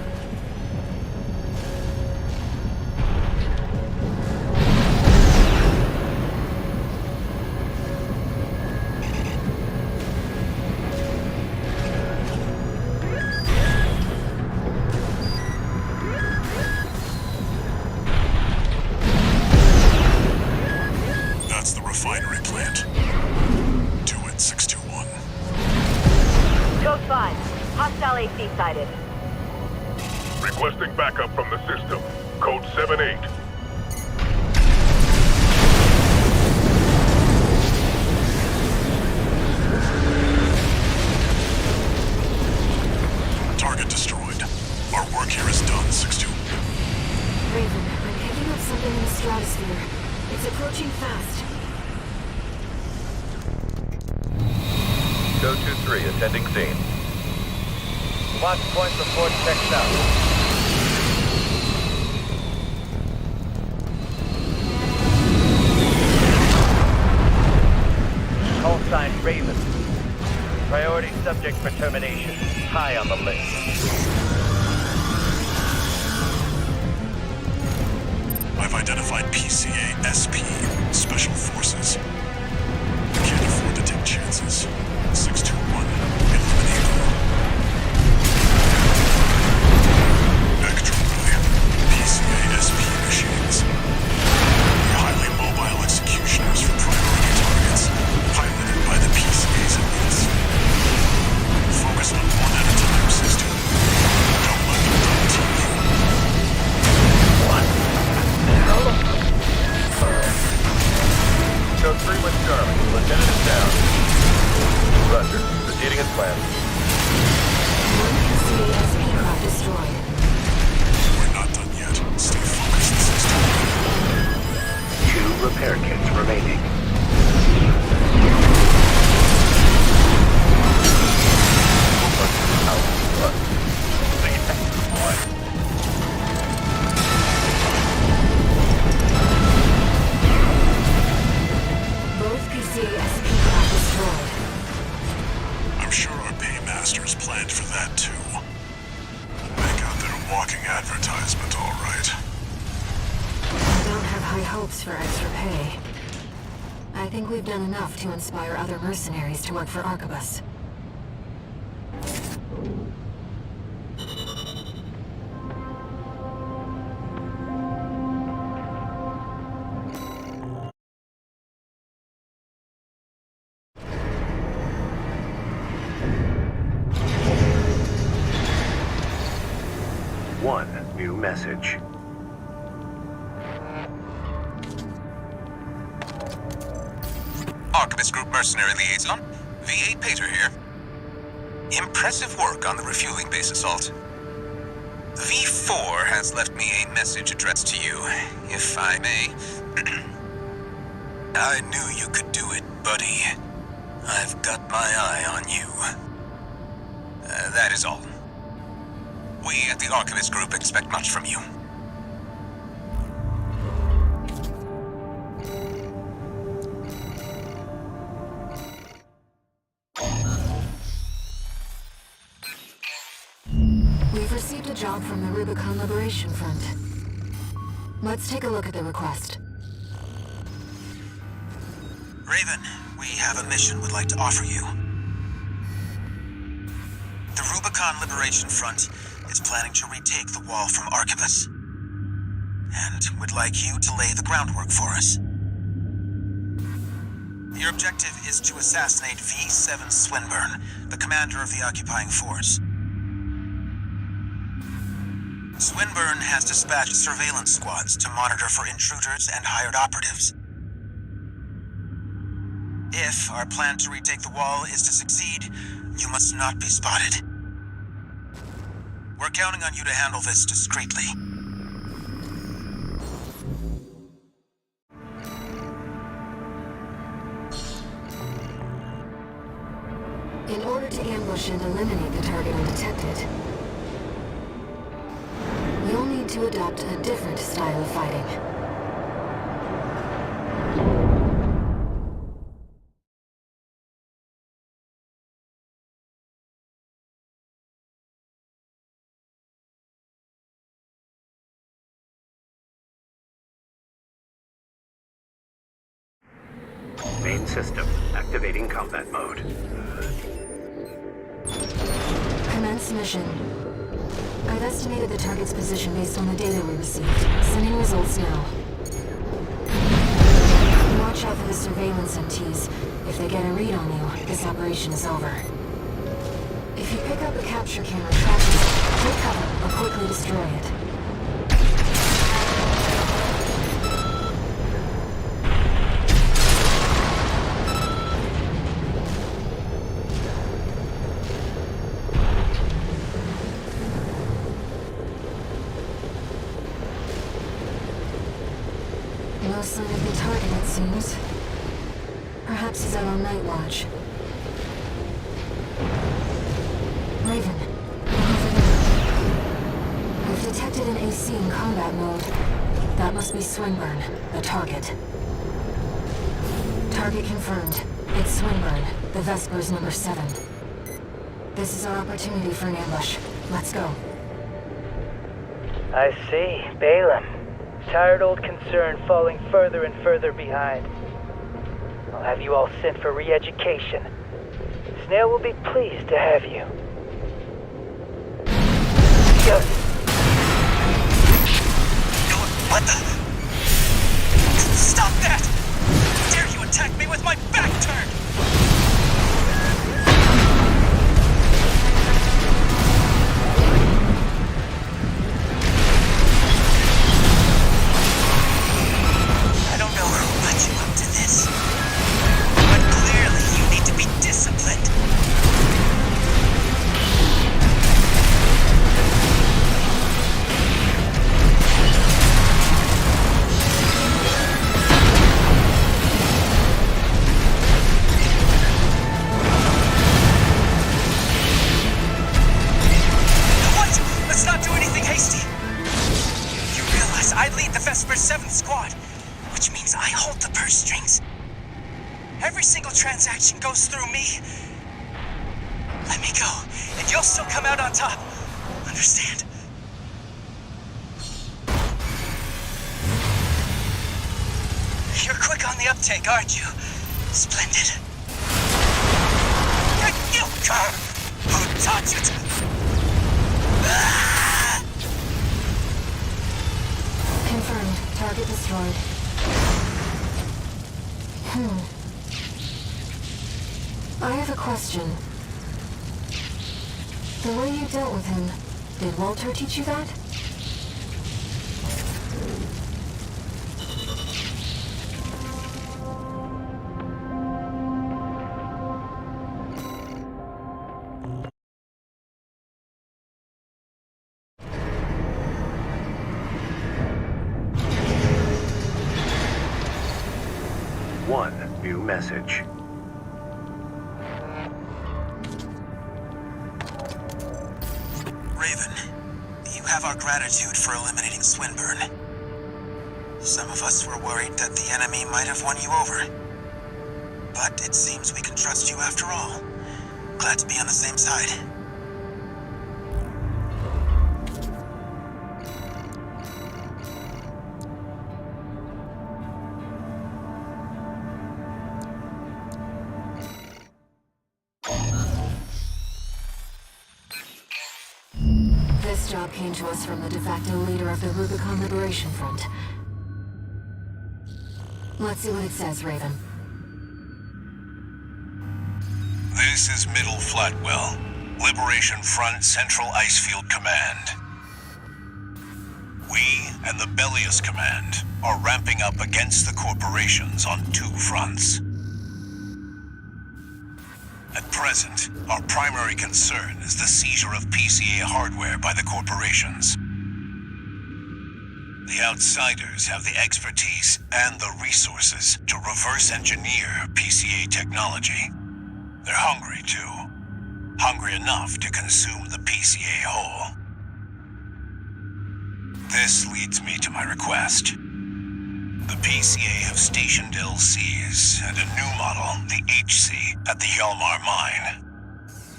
Refinery plant. Do it, 621. Code 5. Hostile AC sighted. Requesting backup from the system. Code 7-8. Target destroyed. Our work here is done, 621. Raven, I'm picking up something in the stratosphere. It's approaching fast. Code 2-3, attending scene. Watch point report checked out. Call sign Raven. Priority subject for termination. High on the list. I've identified PCA SP, Special Forces. I can't afford to take chances. 621, eliminate them. Extra-ray, PCA SP machines. They're highly mobile executioners for priority targets, piloted by the PCA's elites. Focus on one at a time, monsters planned for that too. Make out their walking advertisement, all right. I don't have high hopes for extra pay. I think we've done enough to inspire other mercenaries to work for Arquebus. One new message. Arquebus Group Mercenary Liaison, V8 Pater here. Impressive work on the refueling base assault. V4 has left me a message addressed to you, if I may. I knew you could do it, buddy. I've got my eye on you. That is all. We at the Arquebus Group expect much from you. We've received a job from the Rubicon Liberation Front. Let's take a look at the request. Raven, we have a mission we'd like to offer you. The Rubicon Liberation Front is planning to retake the wall from Arquebus, and would like you to lay the groundwork for us. Your objective is to assassinate V7 Swinburne, the commander of the occupying force. Swinburne has dispatched surveillance squads to monitor for intruders and hired operatives. If our plan to retake the wall is to succeed, you must not be spotted. We're counting on you to handle this discreetly. In order to ambush and eliminate the target undetected, you'll need to adopt a different style of fighting. Main system activating combat mode. Commence mission. I've estimated the target's position based on the data we received. Sending results now. Watch out for the surveillance MTs. If they get a read on you, this operation is over. If you pick up a capture camera tracking it, take cover or quickly destroy it. No sign of the target, it seems. Perhaps he's out on night watch. Raven, over there. We've detected an AC in combat mode. That must be Swinburne, the target. Target confirmed. It's Swinburne, the Vespers number 7. This is our opportunity for an ambush. Let's go. I see. Balaam. Tired old concern falling further and further behind. I'll have you all sent for re-education. Snail will be pleased to have you. What the? Stop that! Dare you attack me with my back turned? I don't know who put you up to this, but clearly you need to be disciplined. I lead the Vesper 7th Squad, which means I hold the purse strings. Every single transaction goes through me. Let me go, still come out on top. Understand? You're quick on the uptake, aren't you? Splendid. You cur! Who taught you to... Confirmed. Target destroyed. I have a question. The way you dealt with him, did Walter teach you that? One new message. Raven, you have our gratitude for eliminating Swinburne. Some of us were worried that the enemy might have won you over. But it seems we can trust you after all. Glad to be on the same side. This job came to us from the de facto leader of the Rubicon Liberation Front. Let's see what it says, Raven. This is Middle Flatwell, Liberation Front Central Icefield Command. We and the Bellius Command are ramping up against the corporations on two fronts. At present, our primary concern is the seizure of PCA hardware by the corporations. The outsiders have the expertise and the resources to reverse engineer PCA technology. They're hungry, too. Hungry enough to consume the PCA whole. This leads me to my request. The PCA have stationed LCs and a new model, the HC, at the Hjalmar mine.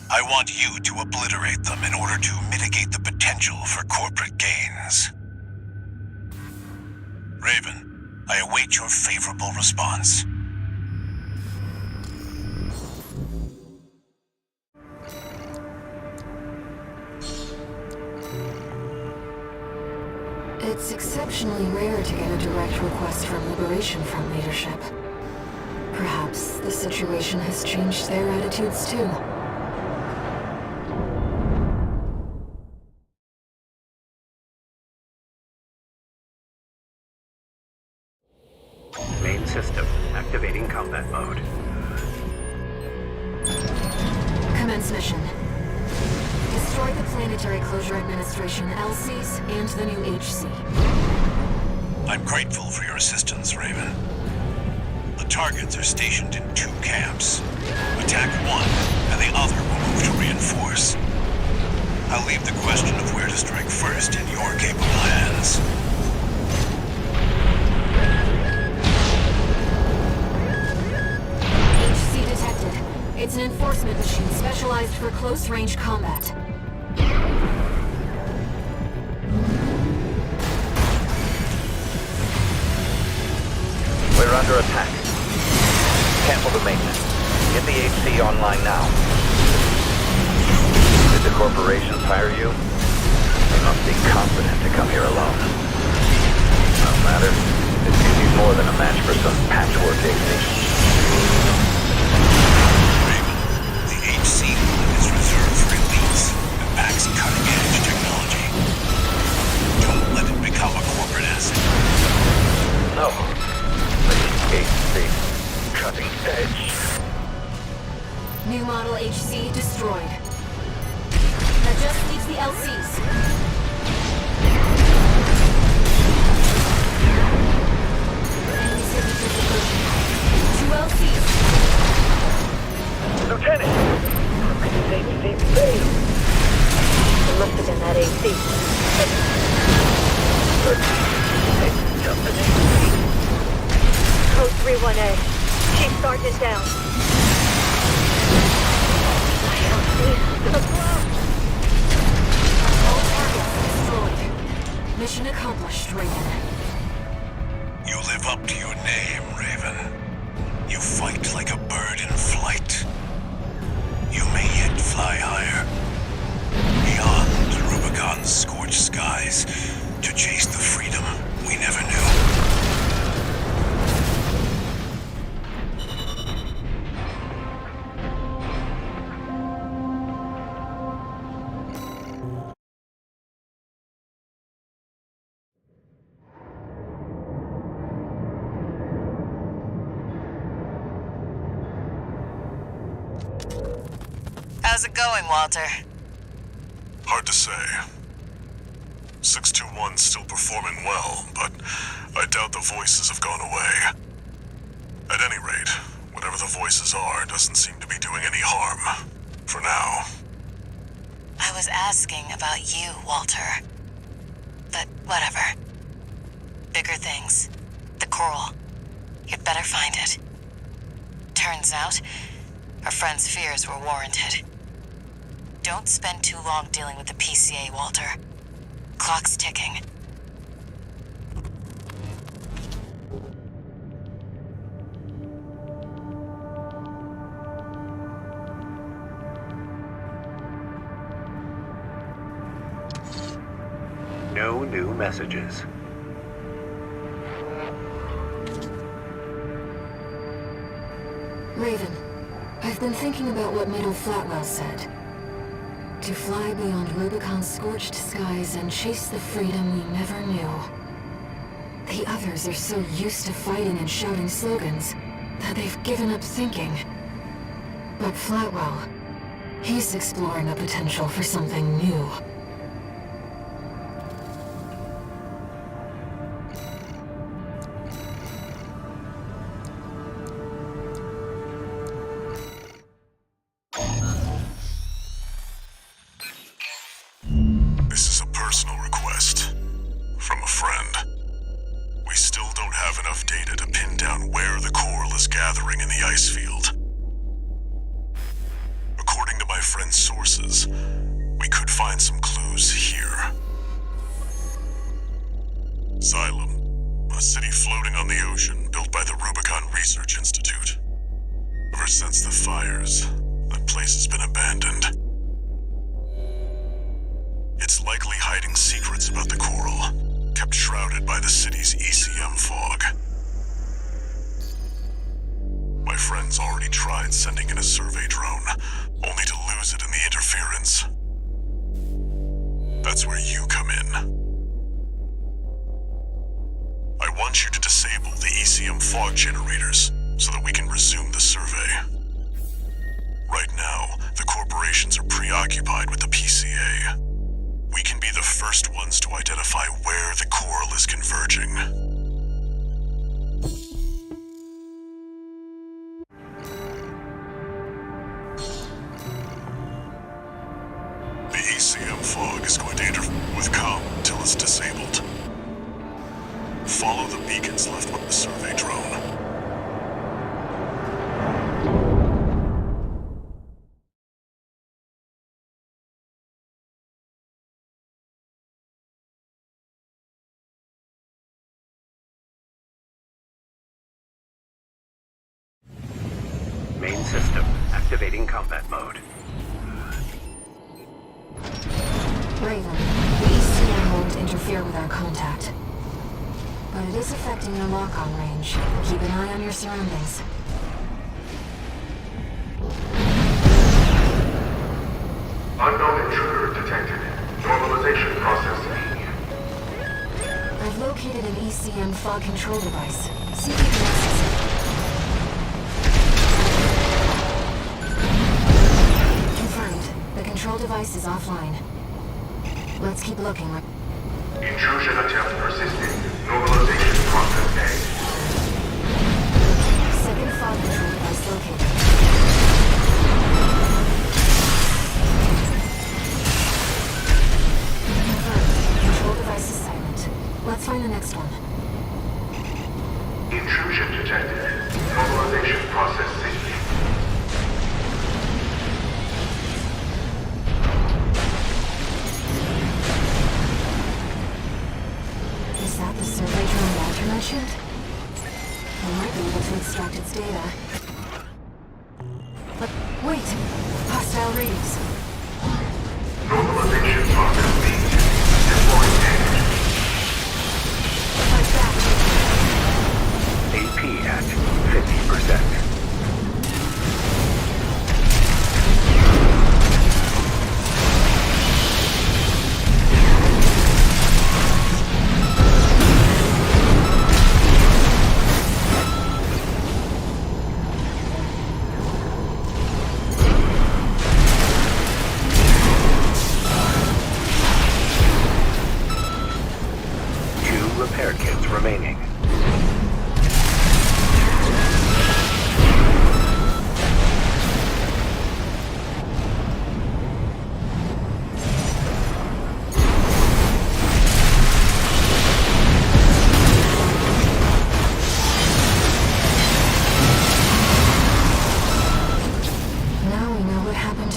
I want you to obliterate them in order to mitigate the potential for corporate gains. Raven, I await your favorable response. It's exceptionally rare to get a direct request from Liberation Front leadership. Perhaps the situation has changed their attitudes too. Main system activating combat mode. Commence mission. Destroy the Planetary Closure Administration LCs and the new HC. I'm grateful for your assistance, Raven. The targets are stationed in two camps. Attack one, and the other will move to reinforce. I'll leave the question of where to strike first in your capable hands. HC detected. It's an enforcement machine specialized for close-range combat. We're under attack. Cancel the maintenance. Get the HC online now. Did the corporations hire you? They must be confident to come here alone. No matter. This gives you more than a match for some patchwork HC. Raven, the HC is reserved for elites and packs cutting-edge technology. Don't let it become a corporate asset. No. HC. Cutting edge. New model HC destroyed. That just leaves the LCs. Enemy signatures approaching. 2 LCs. Lieutenant! How could you say anything failed? It must have been that AC. Code 31A. Chief Sergeant down. The LCs to the floor. How's it going, Walter? Hard to say. 621's still performing well, but I doubt the voices have gone away. At any rate, whatever the voices are doesn't seem to be doing any harm. For now. I was asking about you, Walter. But whatever. Bigger things. The coral. You'd better find it. Turns out, our friend's fears were warranted. Don't spend too long dealing with the PCA, Walter. Clock's ticking. No new messages. Raven, I've been thinking about what Middle Flatwell said. To fly beyond Rubicon's scorched skies and chase the freedom we never knew. The others are so used to fighting and shouting slogans that they've given up thinking. But Flatwell, he's exploring a potential for something new. This is a personal request. From a friend. We still don't have enough data to pin down where the coral is gathering in the ice field. According to my friend's sources, we could find some clues here. Xylem, a city floating on the ocean built by the Rubicon Research Institute. Ever since the fires, that place has been abandoned. It's likely hiding secrets about the coral, kept shrouded by the city's ECM fog. My friend's already tried sending in a survey drone, only to lose it in the interference. That's where you come in. I want you to disable the ECM fog generators so that we can resume the survey. Right now, the corporations are preoccupied with the PCA. We can be the first ones to identify where the coral is converging. The ECM fog is going to interfere with comm until it's disabled. Follow the beacons left by the survey drone. Main system activating combat mode. Raven, the ECM won't interfere with our contact. But it is affecting your lock-on range. Keep an eye on your surroundings. Unknown intruder detected. Normalization process B. I've located an ECM fog control device. See if you can access it. Confirmed. The control device is offline. Let's keep looking. Intrusion attempt persisting. Normalization process A. Second fog control device located. Confirmed. Control device is silent. Let's find the next one. Intrusion detected. Normalization process C. Is that the survey drone Walter mentioned? We might be able to extract its data. But wait! Hostile readings. Normalization process B. Deploying damage. Fight back! AP at 50%.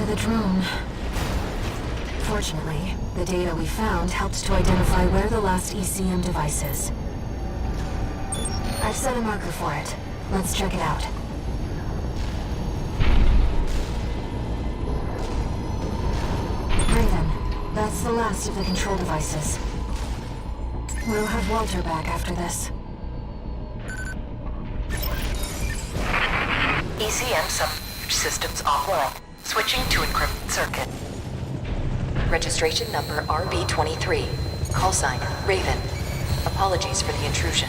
to the drone. Fortunately, the data we found helped to identify where the last ECM device is. I've set a marker for it. Let's check it out. Raven, that's the last of the control devices. We'll have Walter back after this. ECM systems offline. Switching to encrypted circuit. Registration number RB23. Call sign Raven. Apologies for the intrusion.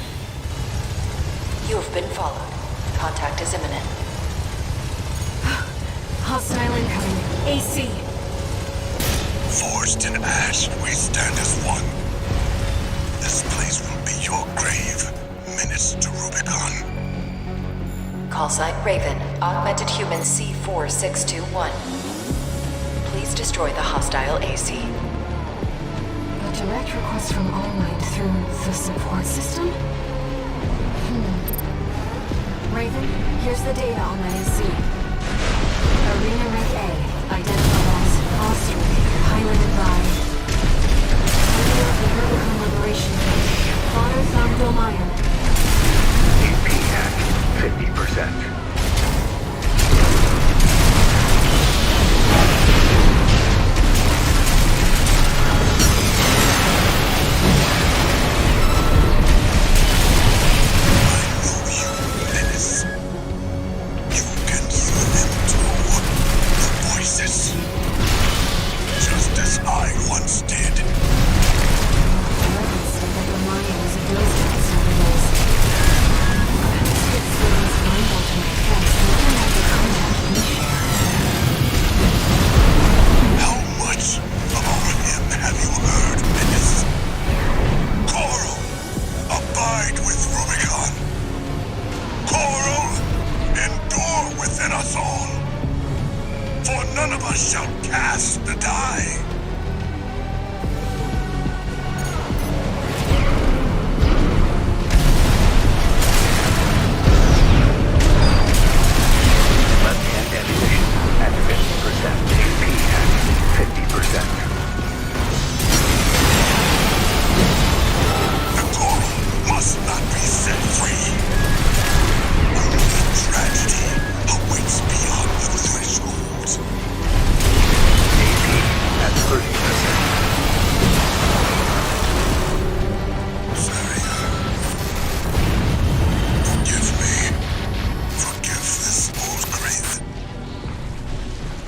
You have been followed. Contact is imminent. Hostile incoming. AC. Forged in ash, we stand as one. This place will be your grave. Minutes to Rubicon. Call sign Raven. Augmented human C4621. Please destroy the hostile AC. A direct request from Allmind through the support system? Raven, here's the data on that AC. Arena Rec A, identified as Austrian, piloted by... leader of the Rubicon Liberation Front, Father Thamdo Mayan. AP hack, 50%.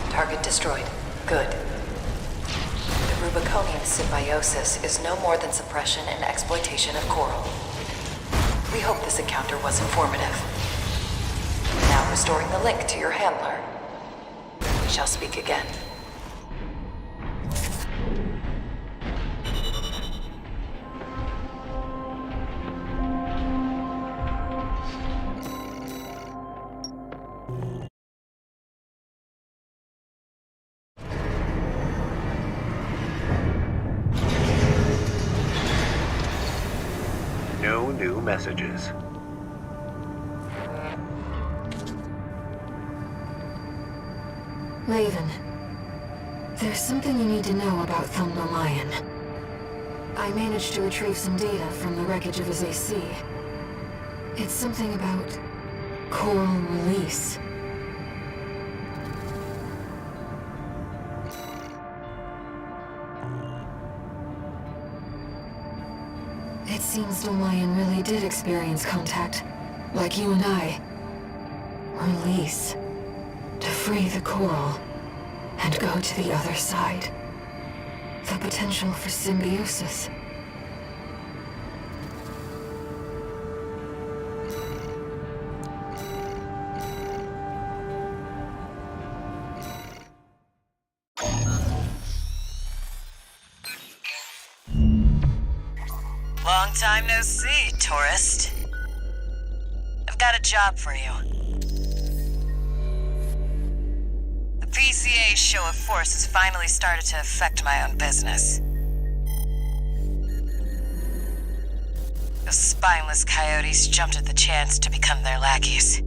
Target destroyed. Good. The Rubiconian symbiosis is no more than suppression and exploitation of Coral. We hope this encounter was informative. Now restoring the link to your handler. We shall speak again. No new messages. Raven, there's something you need to know about Thamno Mayan. I managed to retrieve some data from the wreckage of his AC. It's something about coral release. It seems Domayan really did experience contact, like you and I. Release. To free the coral, and go to the other side. The potential for symbiosis. Long time no see, tourist. I've got a job for you. The PCA's show of force has finally started to affect my own business. Those spineless coyotes jumped at the chance to become their lackeys.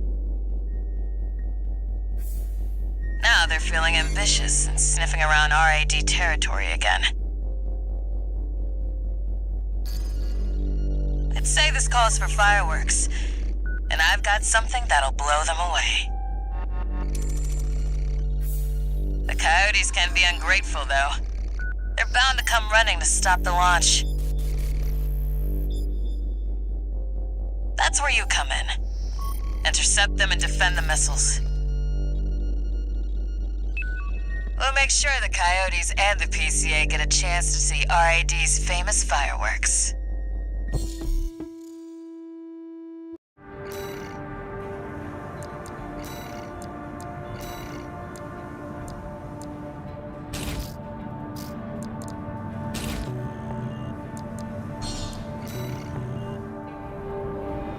Now they're feeling ambitious and sniffing around RAD territory again. I'd say this calls for fireworks, and I've got something that'll blow them away. The Coyotes can be ungrateful, though. They're bound to come running to stop the launch. That's where you come in. Intercept them and defend the missiles. We'll make sure the Coyotes and the PCA get a chance to see RAD's famous fireworks.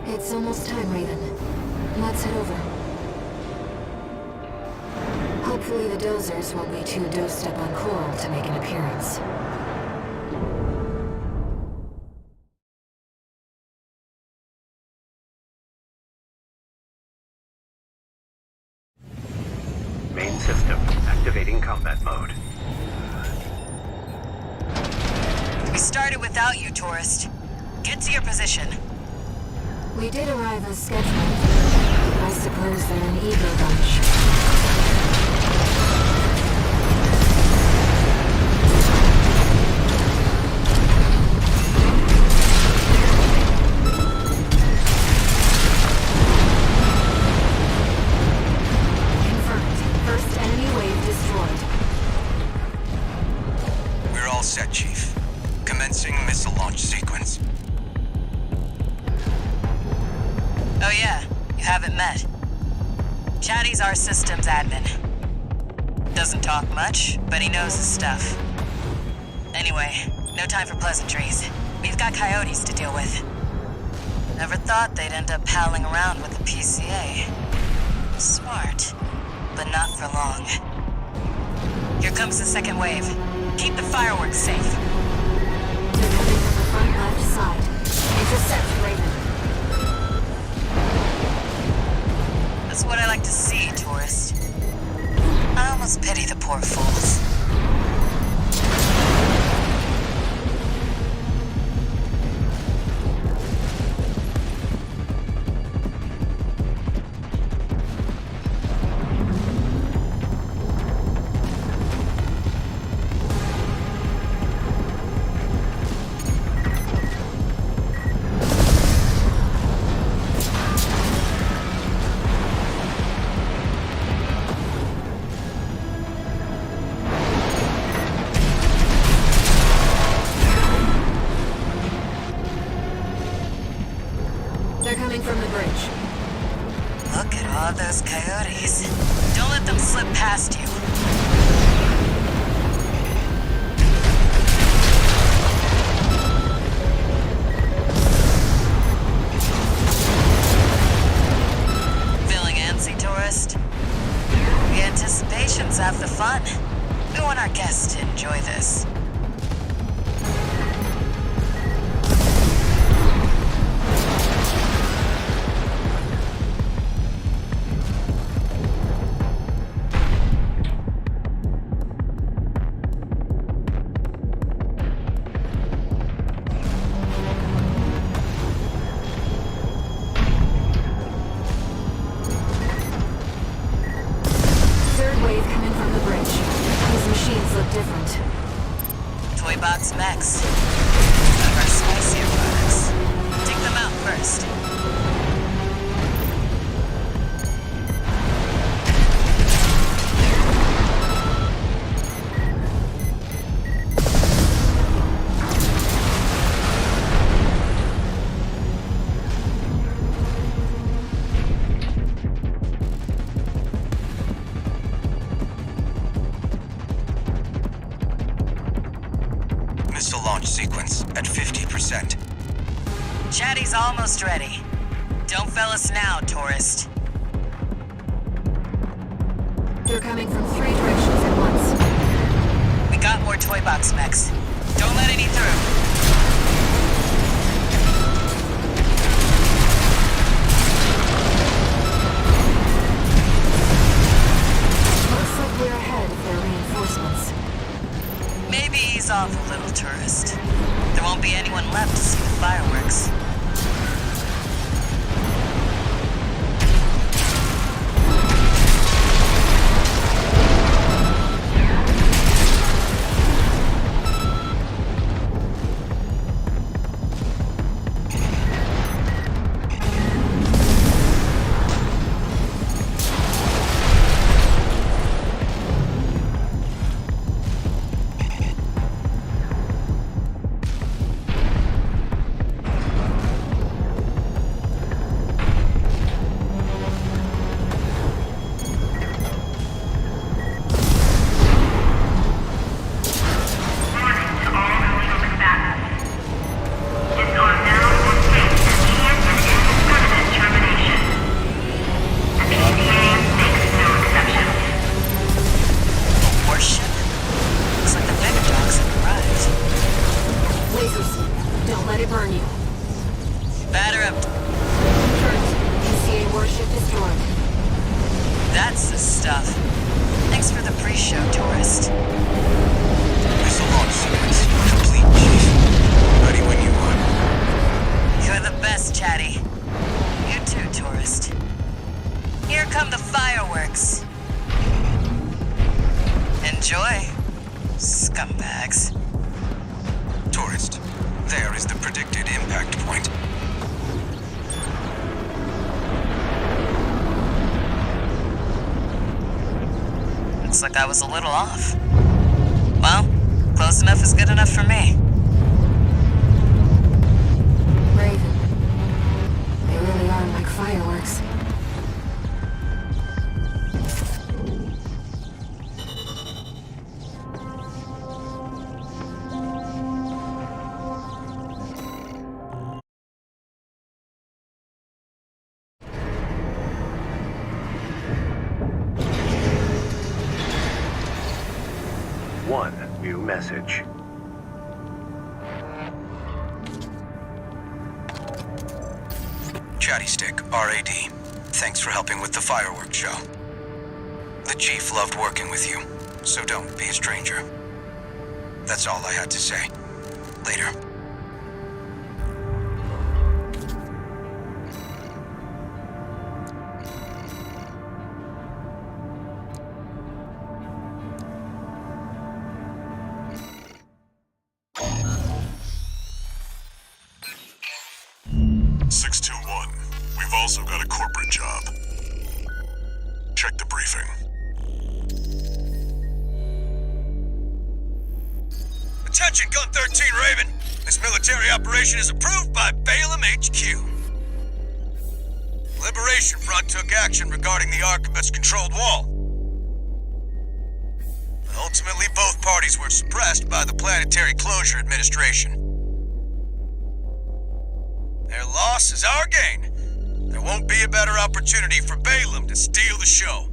It's almost time, Raven. Let's head over. Hopefully the dozers won't be too dosed up on coral to make an appearance. Main system activating combat mode. We started without you, tourist. Get to your position. We did arrive as scheduled. I suppose they're an eager bunch. Set, Chief. Commencing missile launch sequence. Oh yeah, you haven't met. Chatty's our systems admin. Doesn't talk much, but he knows his stuff. Anyway, no time for pleasantries. We've got Coyotes to deal with. Never thought they'd end up palling around with the PCA. Smart, but not for long. Here comes the second wave. Keep the fireworks safe. They're coming from the front left side. Intercept, Raven. That's what I like to see, tourist. I almost pity the poor fools. They're coming from the bridge. Look at all those Coyotes. Don't let them slip past you. Feeling antsy, tourist? The anticipation's half the fun. We want our guests to enjoy this. Toy box mechs. One of our spicier products. Take them out first. Missile launch sequence at 50%. Chatty's almost ready. Don't fail us now, tourist. They're coming from 3 directions at once. We got more toy box mechs. Don't let any through. Looks It's awful, little tourist. There won't be anyone left to see the fireworks. Looks like I was a little off. Well, close enough is good enough for me. Raven. They really are like fireworks. One new message. Chatty Stick, RAD. Thanks for helping with the fireworks show. The Chief loved working with you, so don't be a stranger. That's all I had to say. Later. We've also got a corporate job. Check the briefing. Attention, Gun 13 Raven! This military operation is approved by Balaam HQ. Liberation Front took action regarding the Archibus-controlled wall. Ultimately, both parties were suppressed by the Planetary Closure Administration. Their loss is our gain. There won't be a better opportunity for Balaam to steal the show.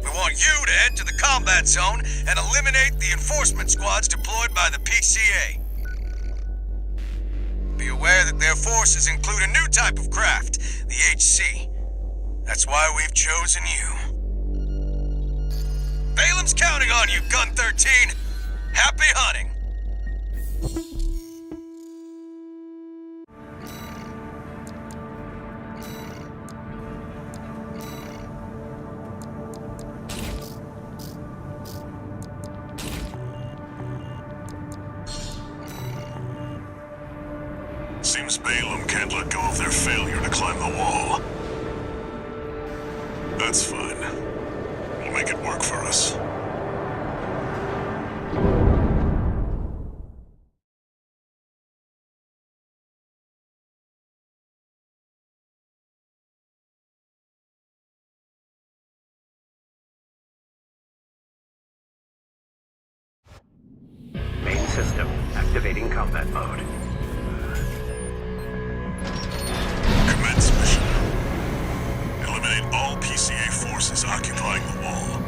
We want you to head to the combat zone and eliminate the enforcement squads deployed by the PCA. Be aware that their forces include a new type of craft, the HC. That's why we've chosen you. Balaam's counting on you, Gun 13. Happy hunting. Seems Balaam can't let go of their failure to climb the wall. That's fine. We'll make it work for us. Main system activating combat mode. Commence mission. Eliminate all PCA forces occupying the wall.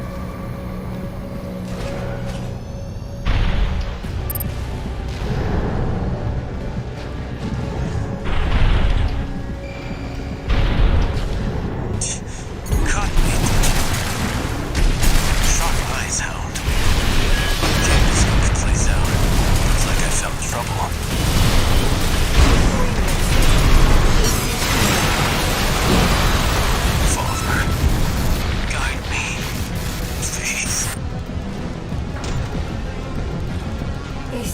Caught me. Sharp eyes, Hound. Can't escape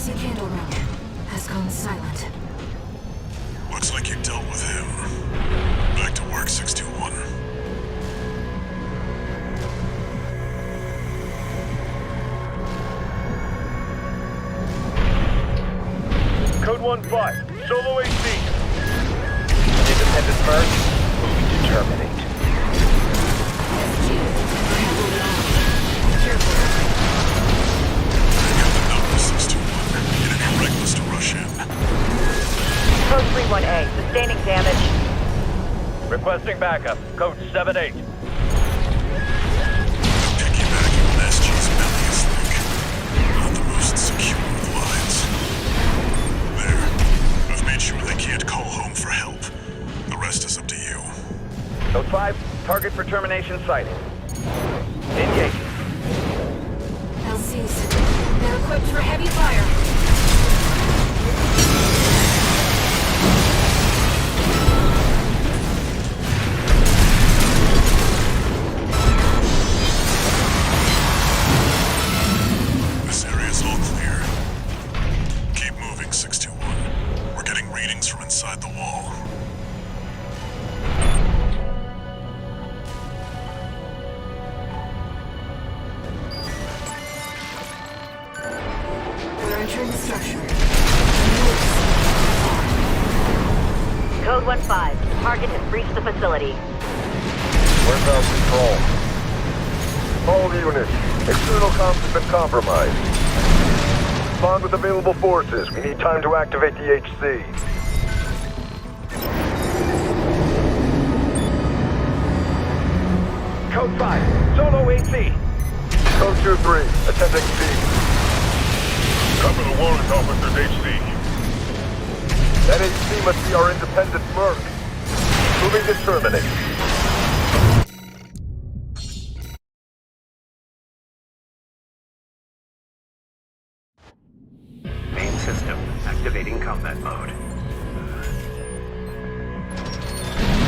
AC candle ring has gone silent. Looks like you dealt with him. Back to work, 621. Code 1-5, Solo AC. Independent merge, moving to terminate. SG, heavily armed. Careful. I got the number, 621. It'd be reckless to rush in. Code 3-1A, sustaining damage. Requesting backup, Code 7-8. Piggybacking on SG's belliest link. Not the most secure of lines. There. I've made sure they can't call home for help. The rest is up to you. Code 5, target for termination sighted. Engage. LCs, they're equipped for heavy fire. This area's all clear. Keep moving, 621. We're getting readings from inside the wall. We're entering the structure. Code 1-5, target has breached the facility. Where's our control? All units, external comms have been compromised. Respond with available forces. We need time to activate the HC. Code 5, Solo AC. Code 2-3, attending C. Cover the warrant officer's HC. That HC must be our independent merc. Moving to terminate. Main system activating combat mode.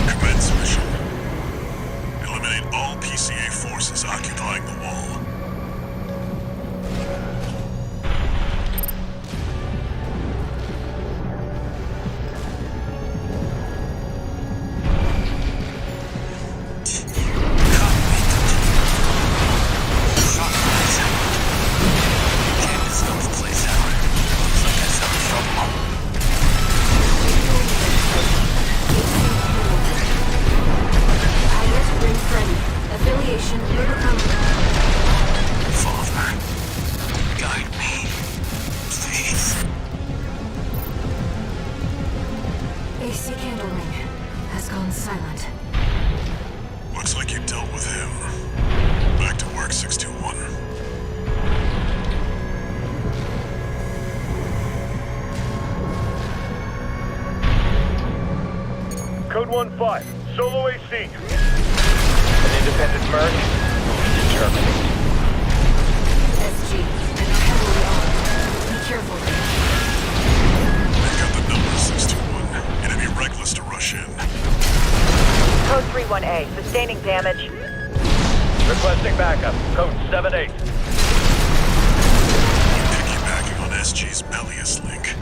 Commence mission. Eliminate all PCA forces occupying the wall. Affiliation overcome. Father, guide me, please. AC candle ring has gone silent. Looks like you dealt with him. Back to work, 621. Code 1-5, Solo AC. An independent merc, moving to terminate. SG, heavily armed. Be careful. I've got the number, 621. It'd be reckless to rush in. Code 3-1A, sustaining damage. Requesting backup, Code 7-8. Piggybacking on SG's belliest link.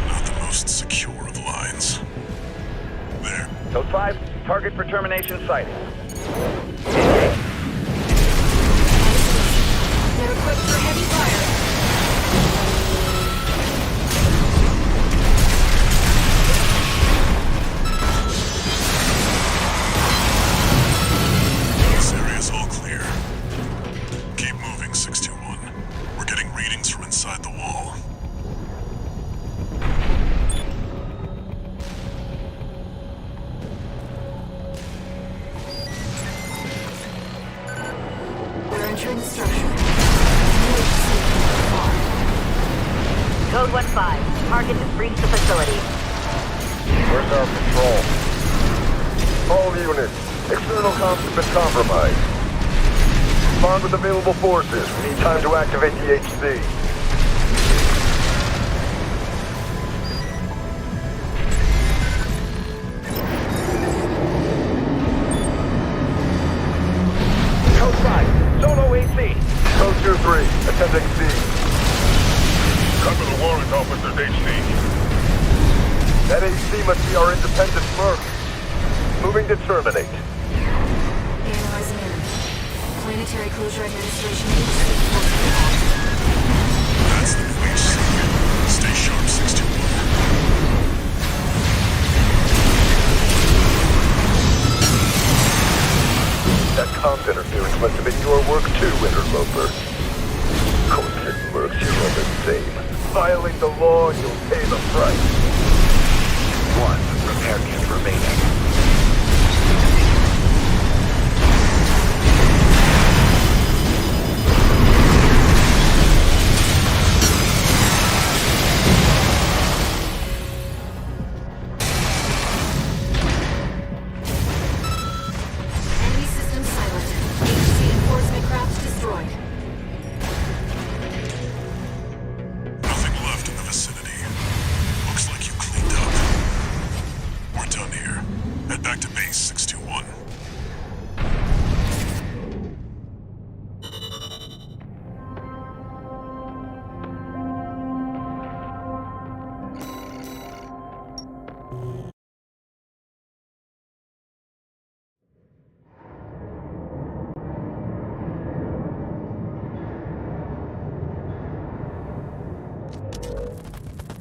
Not the most secure of lines. There. Code 5, target for termination sighted. They're equipped for heavy fire. This area's all clear. Keep moving, 621. We're getting readings from inside the wall. We're entering the structure. Code 1-5, target has breached the facility. Where's our control? All units, external comms have been compromised. Respond with available forces. We need time to activate the HC. Code 5, Solo AC. Code 2-3, attending C. Cover the warrant officer's HC. That AC must be our independent merc. Moving to terminate. Analyzing enemy. Planetary Closure Administration HC. That's the new HC. Stay sharp, 621. That comms interference must have been your work too, interloper. Corporate mercs, you're all the same. Violate the law and you'll pay the price. 1 repair kit remaining. Enemy system silent. HC enforcement craft destroyed. Nothing left in the vicinity. Looks like you cleaned up. We're done here. Head back to base 621.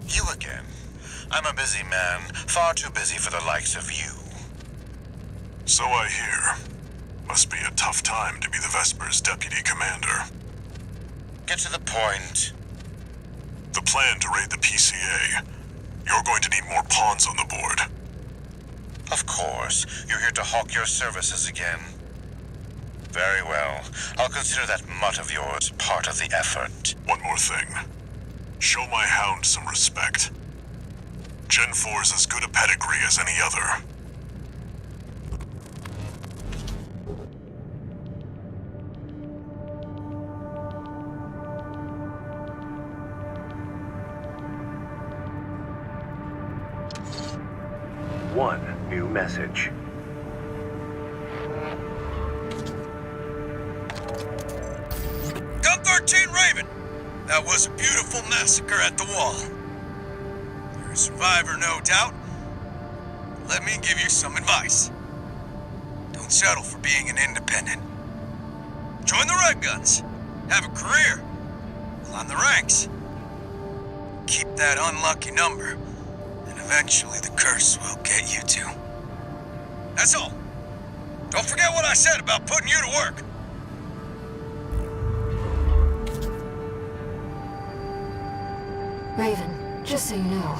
You again. I'm a busy man, far too busy for the likes of you. So I hear. Must be a tough time to be the Vesper's deputy commander. Get to the point. The plan to raid the PCA. You're going to need more pawns on the board. Of course, you're here to hawk your services again. Very well. I'll consider that mutt of yours part of the effort. One more thing. Show my hound some respect. Gen 4's as good a pedigree as any other. One new message. Gun 13 Raven! That was a beautiful massacre at the wall. You're a survivor, no doubt. Let me give you some advice. Don't settle for being an independent. Join the Red Guns. Have a career. Climb the ranks. Keep that unlucky number, and eventually the curse will get you too. That's all. Don't forget what I said about putting you to work. Raven, just so you know,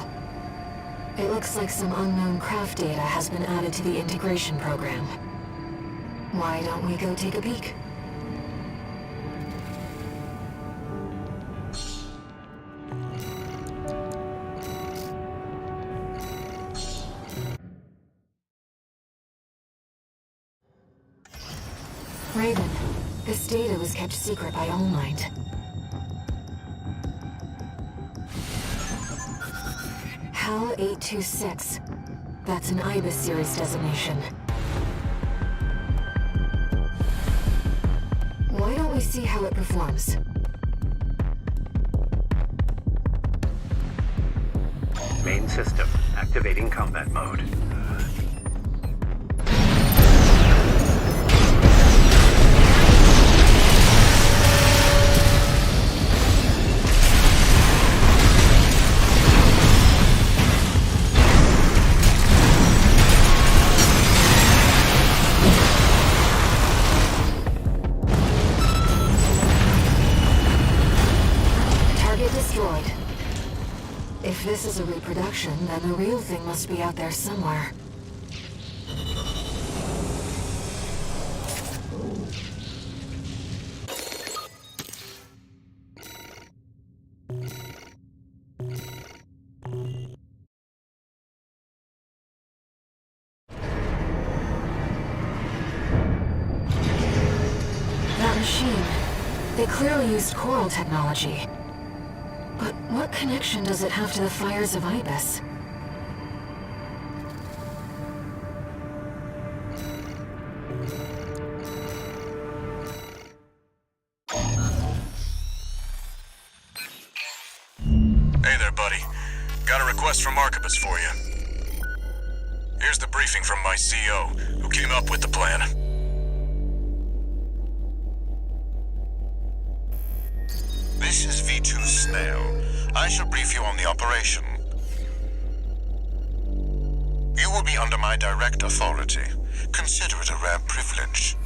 it looks like some unknown craft data has been added to the integration program. Why don't we go take a peek? Raven, this data was kept secret by All Might. HAL 826. That's an IBIS series designation. Why don't we see how it performs? Main system activating combat mode. Destroyed. If this is a reproduction, then the real thing must be out there somewhere. That machine, they clearly used coral technology. But what connection does it have to the fires of Ibis? Got a request from Archibus for you. Here's the briefing from my CO, who came up with the plan. This is V2 Snail. I shall brief you on the operation. You will be under my direct authority. Consider it a rare privilege.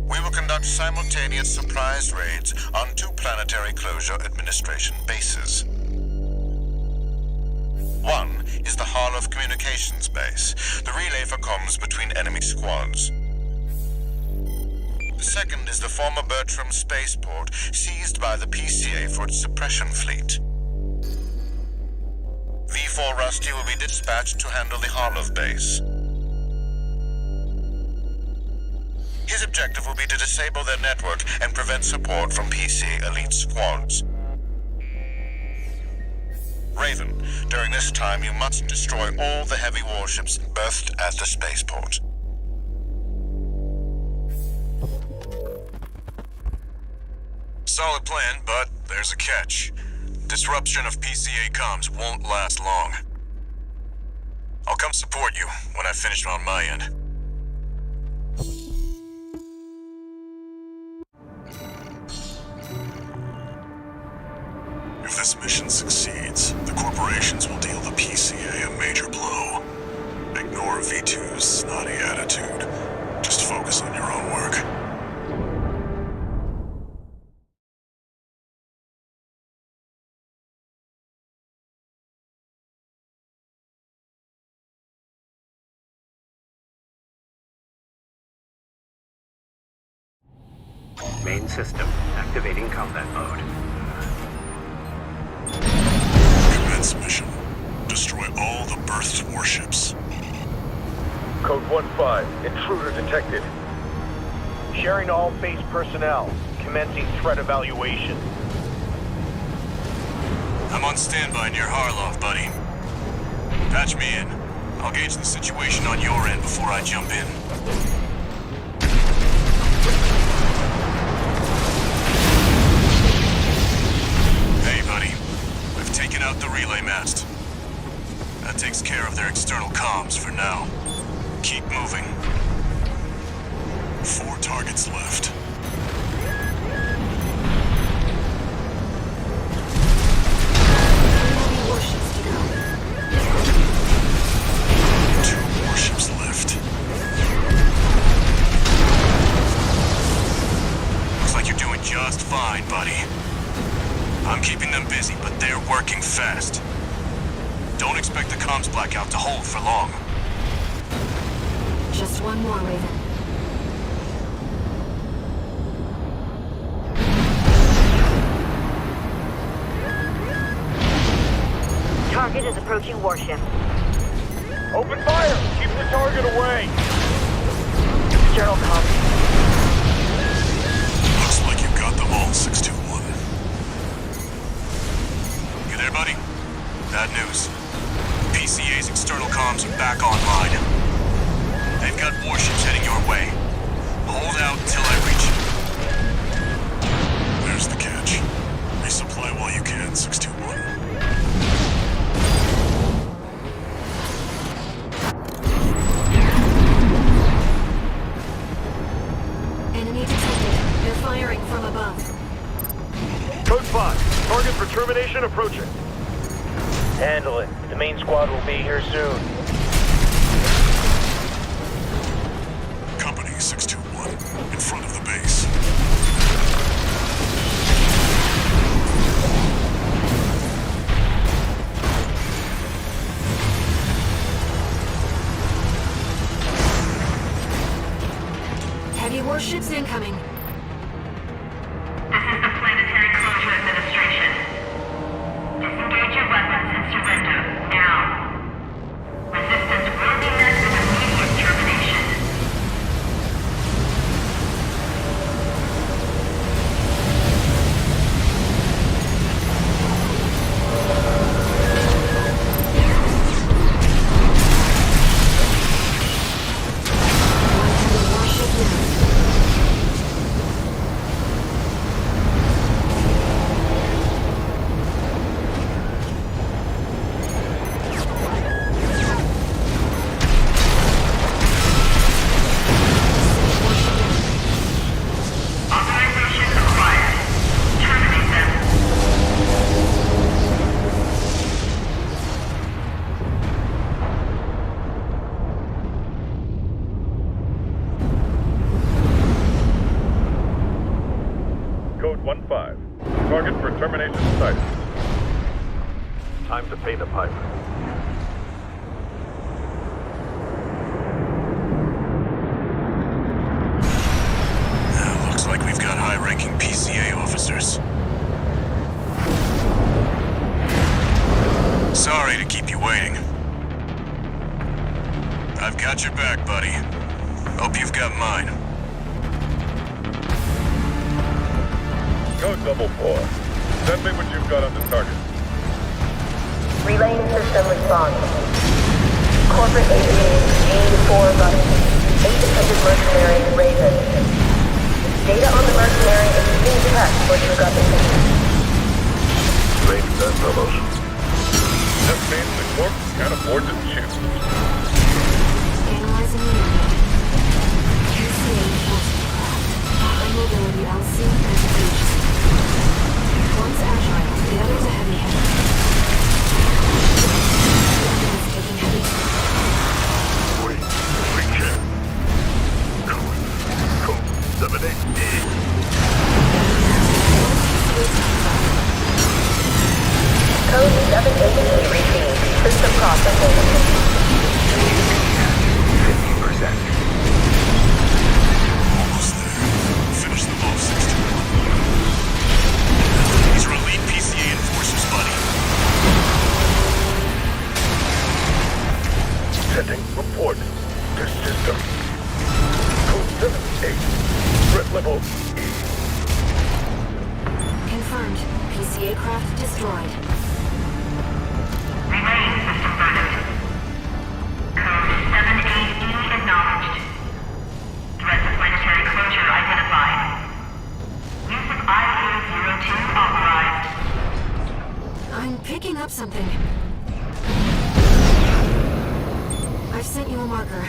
We will conduct simultaneous surprise raids on 2 Planetary Closure Administration bases. One is the Hall of Communications base, the relay for comms between enemy squads. The second is the former Bertram spaceport, seized by the PCA for its suppression fleet. V4 Rusty will be dispatched to handle the Hollow base. His objective will be to disable their network and prevent support from PC elite squads. Raven, during this time you must destroy all the heavy warships berthed at the spaceport. Solid plan, but there's a catch. Disruption of PCA comms won't last long. I'll come support you when I finish on my end. If this mission succeeds, the corporations will deal the PCA a major blow. Ignore V2's snotty attitude. Just focus on your own work. Main system activating combat mode. Commence mission. Destroy all the berthed warships. Code 1-5, intruder detected. Sharing to all base personnel. Commencing threat evaluation. I'm on standby near Harlov, buddy. Patch me in. I'll gauge the situation on your end before I jump in. Hey, buddy. I've taken out the relay mast. That takes care of their external comms for now. Keep moving. 4 targets left. Warships to go. 2 warships left. Looks like you're doing just fine, buddy. I'm keeping them busy, but they're working fast. Don't expect the comms blackout to hold for long. Just one more, Raven. Target is approaching warship. Open fire! Keep the target away! External comms. Looks like you got them all, 621. You there, buddy? Bad news. PCA's external comms are back online. They've got warships heading your way. Hold out until I reach you. There's the catch. Resupply while you can, 621. Enemy detected. They're firing from above. Code 5, target for termination approaching. Handle it. The main squad will be here soon. Company 621, in front of the base. Heavy warships incoming. This is the Planetary Closure Administration. Disengage your weapons and surrender, now. Resistance will be met with immediate termination. Code 1-5. Target for termination sighted. Time to pay the piper. Looks like we've got high-ranking PCA officers. Sorry to keep you waiting. I've got your back, buddy. Hope you've got mine. Code 4. Send me what you've got on the target. Relaying system response. Corporate agency G4 button. Independent mercenary Raven. Data on the mercenary is being tracked for you got the signal. Range that, fellows. That means the corp can't afford to choose. Analyzing the area. PCA forcing craft. High mobility LC and H. One's agile, the other's a heavy hitter. One's taking heavy. We can't. Code 7-8. Code 7-8 received. System processing. 50%. Almost there. Finish them off, 61. These are elite PCA enforcers, buddy. Sending report to system. Code 7-8. Threat level E. Confirmed. PCA craft destroyed. Relaying system verdict. Code 7-8E acknowledged. Threat to planetary closure identified. Use of IA-02 authorized. I'm picking up something. I've sent you a marker.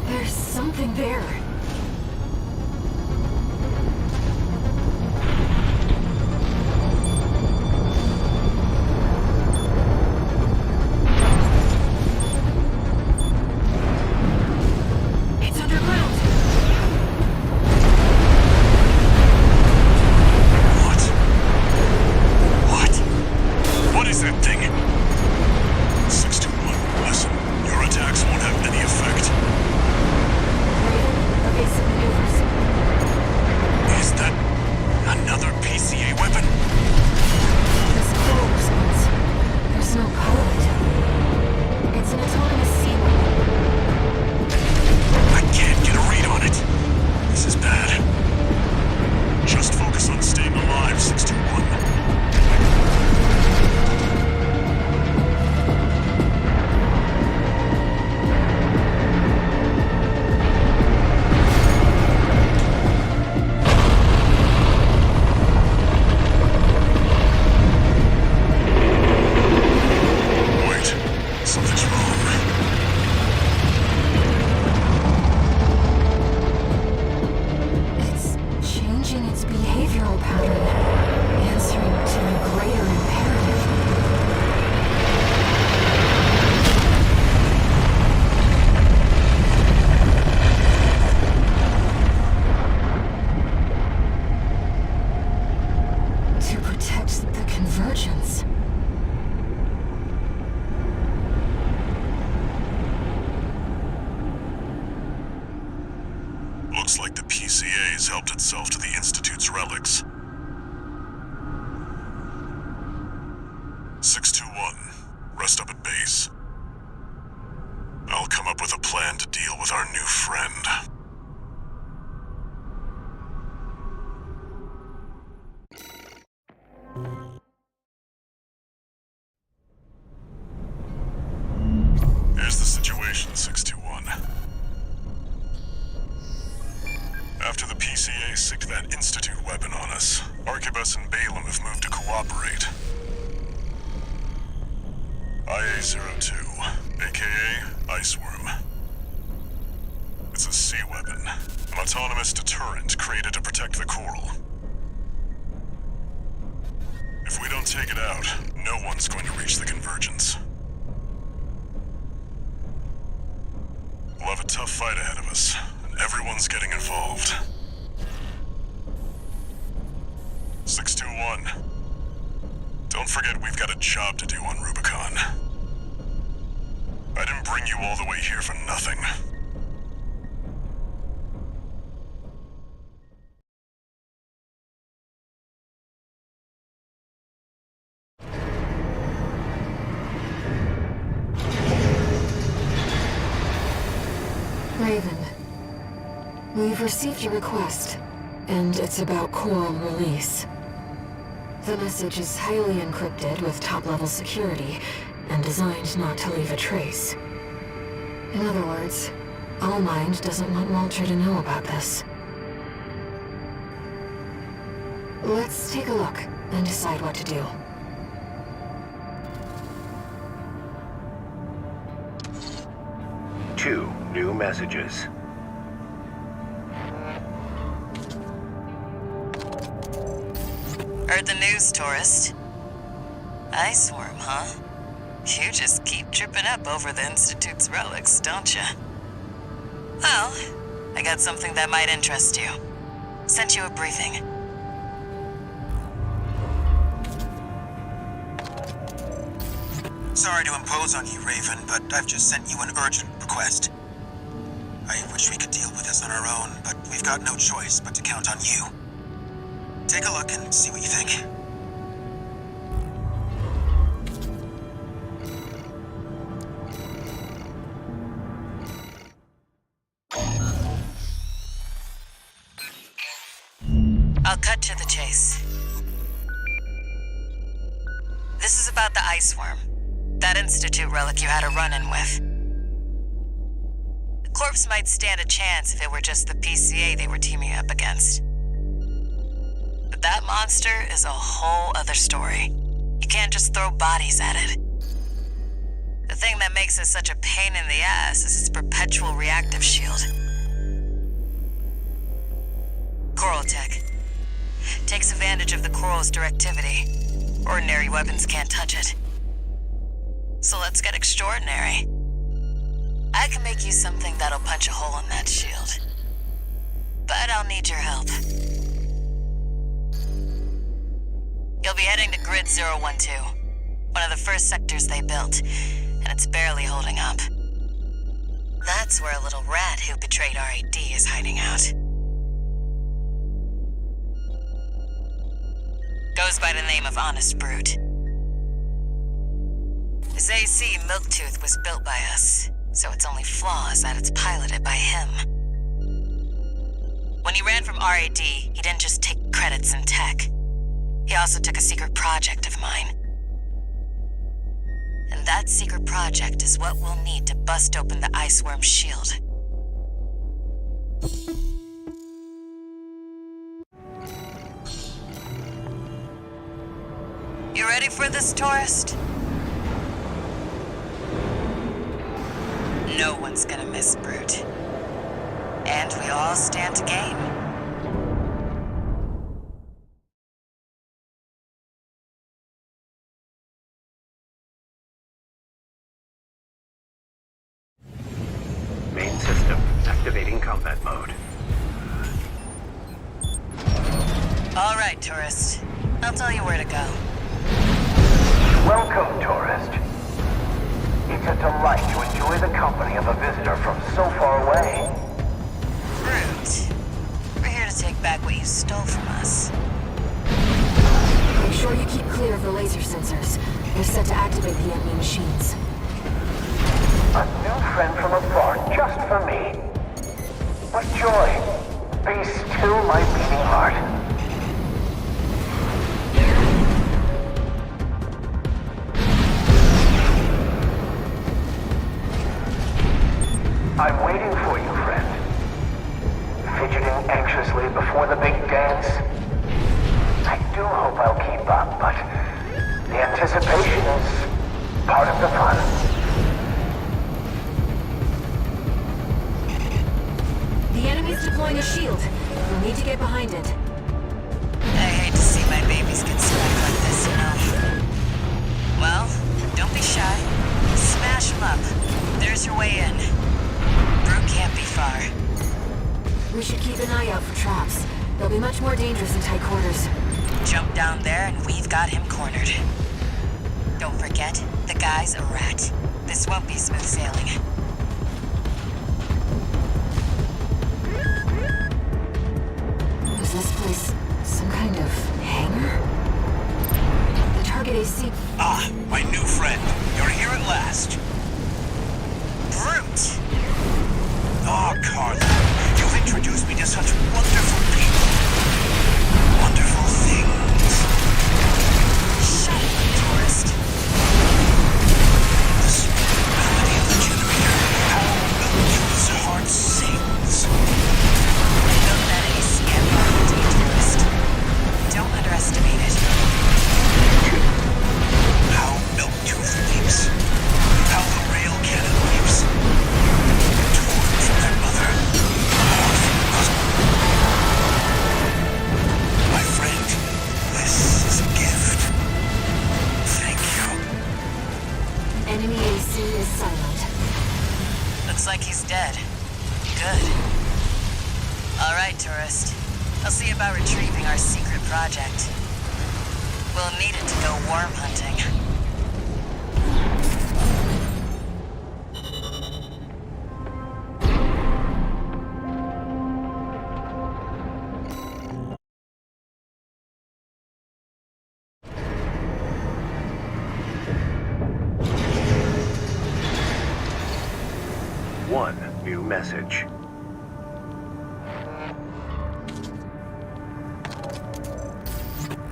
There's something there. It's underground. What is that thing? 621, listen. Your attacks won't have any effect. Evasive maneuvers. Is that another PCA weapon? This coral response. There's no pilot. It's an autonomous sea weapon. I can't get a read on it. This is bad. Just focus on staying alive, 621. Wait, something's wrong. It's changing its behavioral pattern, answering to a greater imperative. To protect the convergence. Looks like the PCA has helped itself to the Institute's relics. 621, rest up at base. I'll come up with a plan to deal with our new friend. Here's the situation, 621. After the PCA sicked that Institute weapon on us, Arquebus and Balaam have moved to cooperate. IA-02, aka Iceworm. It's a sea weapon, an autonomous deterrent created to protect the coral. If we don't take it out, no one's going to reach the convergence. We'll have a tough fight ahead of us, and everyone's getting involved. 621. Don't forget we've got a job to do on Rubicon. I didn't bring you all the way here for nothing. Raven, we've received your request, and it's about Coral release. The message is highly encrypted with top-level security, and designed not to leave a trace. In other words, Allmind doesn't want Walter to know about this. Let's take a look and decide what to do. Two new messages. Heard the news, tourist. Ice worm, huh? You just keep tripping up over the Institute's relics, don't you? Well, I got something that might interest you. Sent you a briefing. Sorry to impose on you, Raven, but I've just sent you an urgent request. I wish we could deal with this on our own, but we've got no choice but to count on you. Take a look and see what you think. I'll cut to the chase. This is about the ice worm. That Institute relic you had a run-in with. The corpse might stand a chance if it were just the PCA they were teaming up against. But that monster is a whole other story. You can't just throw bodies at it. The thing that makes it such a pain in the ass is its perpetual reactive shield. Coral tech. Takes advantage of the coral's directivity. Ordinary weapons can't touch it. So let's get extraordinary. I can make you something that'll punch a hole in that shield. But I'll need your help. You'll be heading to Grid 012, one of the first sectors they built, and it's barely holding up. That's where a little rat who betrayed RAD is hiding out. Goes by the name of Honest Brute. His AC Milktooth was built by us, so its only flaw is that it's piloted by him. When he ran from RAD, he didn't just take credits in tech. He also took a secret project of mine. And that secret project is what we'll need to bust open the Iceworm's shield. You ready for this, tourist? No one's gonna miss Brute. And we all stand to gain. Main system activating combat mode. All right, tourist. I'll tell you where to go. Welcome, tourist. It's a delight to enjoy the company of a visitor from so far away. Brute. We're here to take back what you stole from us. Make sure you keep clear of the laser sensors. They're set to activate the enemy machines. A new friend from afar, just for me. What joy. Be still my beating heart. I'm waiting for you, friend. Fidgeting anxiously before the big dance. I do hope I'll keep up, but the anticipation is part of the fun. The enemy's deploying a shield. We'll need to get behind it. I hate to see my babies get smacked like this, you know. Well, don't be shy. Smash them up. There's your way in. Brute can't be far. We should keep an eye out for traps. They'll be much more dangerous in tight quarters. Jump down there and we've got him cornered. Don't forget, the guy's a rat. This won't be smooth sailing. Is this place some kind of hangar? The target AC... Ah, my new friend. You're here at last. Brute! Oh, Carla, you've introduced me to such wonderful people. Wonderful things. Shut up, tourist. The sweet melody of the generator. How Milton's heart sings. Build that AC environment, you tourist. Don't underestimate it. How Milktooth leaps. How the rail cannon leaps. Torn from their mother. Torn from her husband. My friend, this is a gift. Thank you. Enemy AC is silent. Looks like he's dead. Good. All right, tourist. I'll see about retrieving our secret project. We'll need it to go worm hunting. One new message.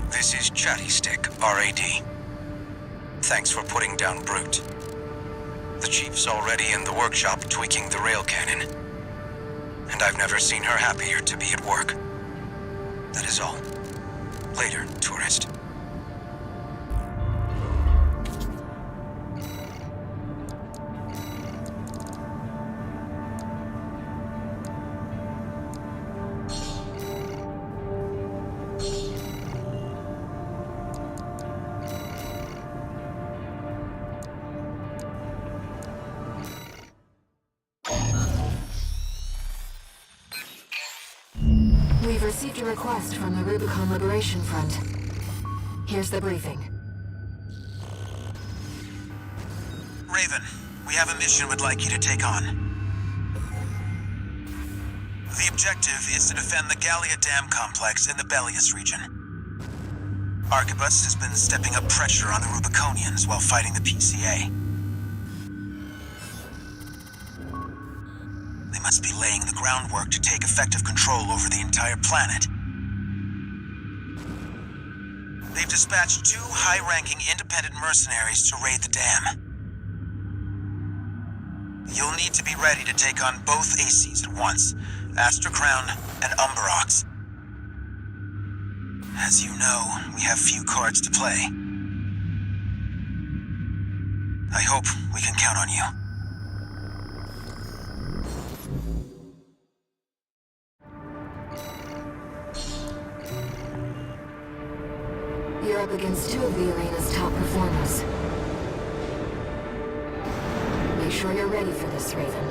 This is Chatty Stick, RAD. Thanks for putting down Brute. The Chief's already in the workshop tweaking the rail cannon. And I've never seen her happier to be at work. That is all. Later, tourist. We've received a request from the Rubicon Liberation Front. Here's the briefing. Raven, we have a mission we'd like you to take on. The objective is to defend the Gallia Dam complex in the Bellius region. Arquebus has been stepping up pressure on the Rubiconians while fighting the PCA. They must be laying the groundwork to take effective control over the entire planet. They've dispatched 2 high-ranking independent mercenaries to raid the dam. You'll need to be ready to take on both ACs at once, Astra Crown and Umberox. As you know, we have few cards to play. I hope we can count on you. You're up against 2 of the arena's top performers. Make sure you're ready for this, Raven.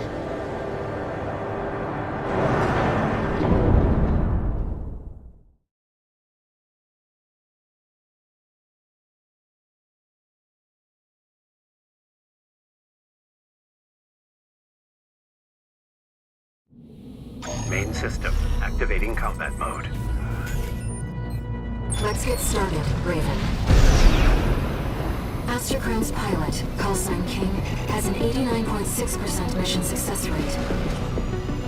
Main system activating combat mode. Let's get started, Raven. Astra Crown's pilot, callsign King, has an 89.6% mission success rate.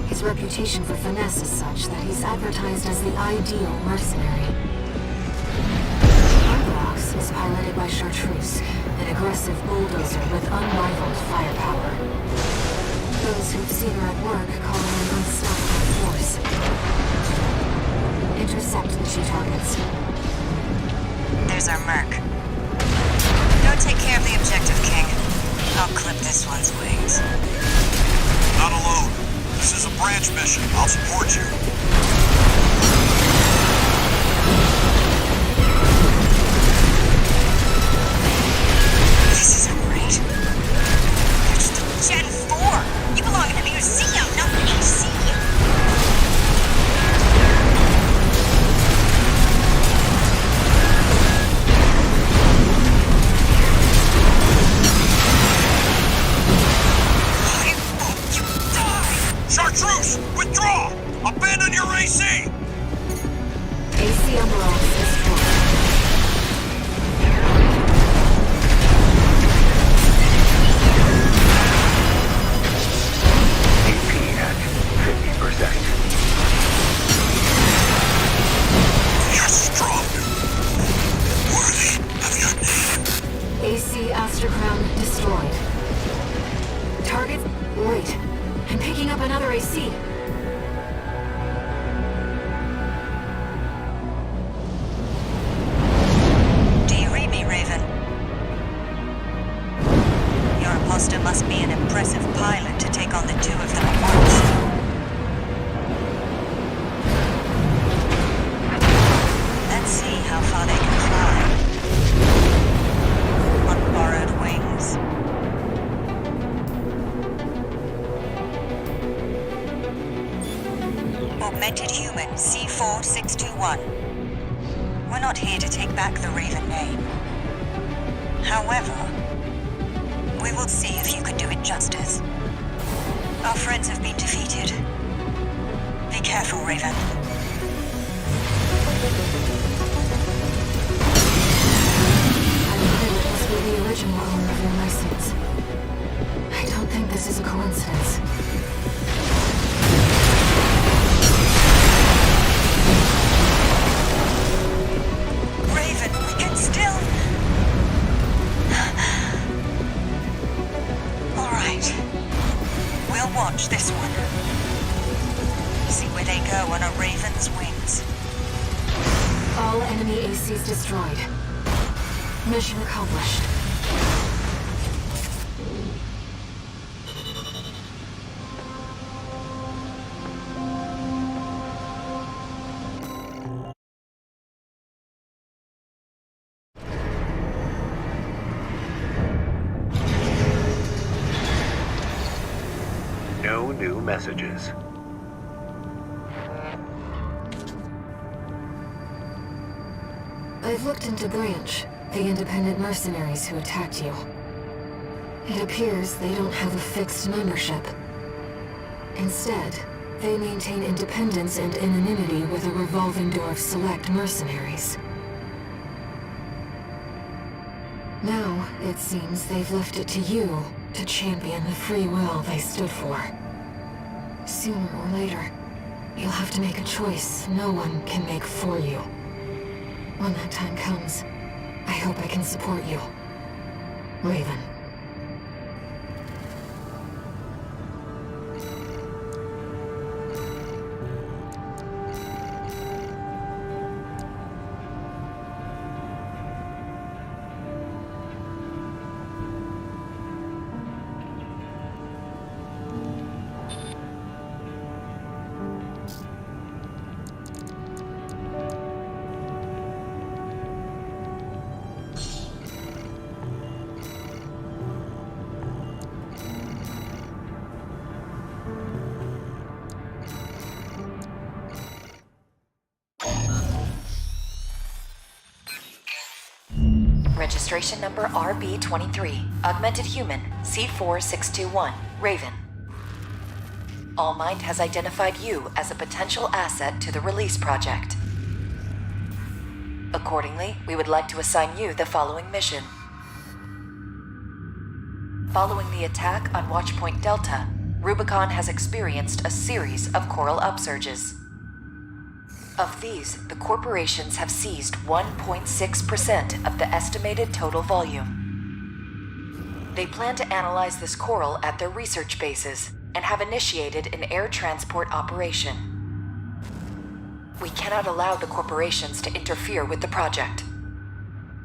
His reputation for finesse is such that he's advertised as the ideal mercenary. Umberox is piloted by Chartreuse, an aggressive bulldozer with unrivaled firepower. Those who've seen her at work call her an unstoppable force. Intercept the 2 targets. There's our merc. Go take care of the objective, King. I'll clip this one's wings. Not alone. This is a branch mission. I'll support you. This isn't right. You're just a Gen 4. You belong in a museum, not an AC. how far they can fly. On borrowed wings. Augmented human C4621. We're not here to take back the Raven name. However, we will see if you can do it justice. Our friends have been defeated. Be careful, Raven. I'm here must be the original owner of your license. I don't think this is a coincidence. Raven, we can still... All right. We'll watch this one. See where they go on a Raven's wings. All enemy ACs destroyed. Mission accomplished. No new messages. I've looked into Branch, the independent mercenaries who attacked you. It appears they don't have a fixed membership. Instead, they maintain independence and anonymity with a revolving door of select mercenaries. Now, it seems they've left it to you to champion the free will they stood for. Sooner or later, you'll have to make a choice no one can make for you. When that time comes, I hope I can support you. Raven. Registration number RB23, Augmented Human, C4621, Raven. Allmind has identified you as a potential asset to the release project. Accordingly, we would like to assign you the following mission. Following the attack on Watchpoint Delta, Rubicon has experienced a series of coral upsurges. Of these, the corporations have seized 1.6% of the estimated total volume. They plan to analyze this coral at their research bases and have initiated an air transport operation. We cannot allow the corporations to interfere with the project.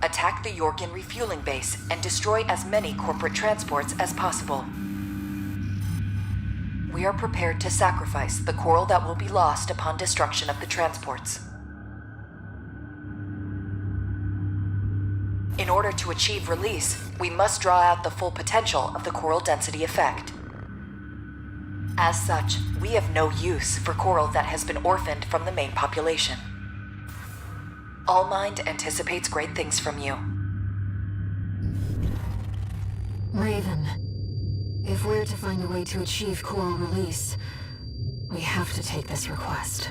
Attack the Yorkin refueling base and destroy as many corporate transports as possible. We are prepared to sacrifice the coral that will be lost upon destruction of the transports. In order to achieve release, we must draw out the full potential of the coral density effect. As such, we have no use for coral that has been orphaned from the main population. Allmind anticipates great things from you. Raven. If we're to find a way to achieve coral release, we have to take this request.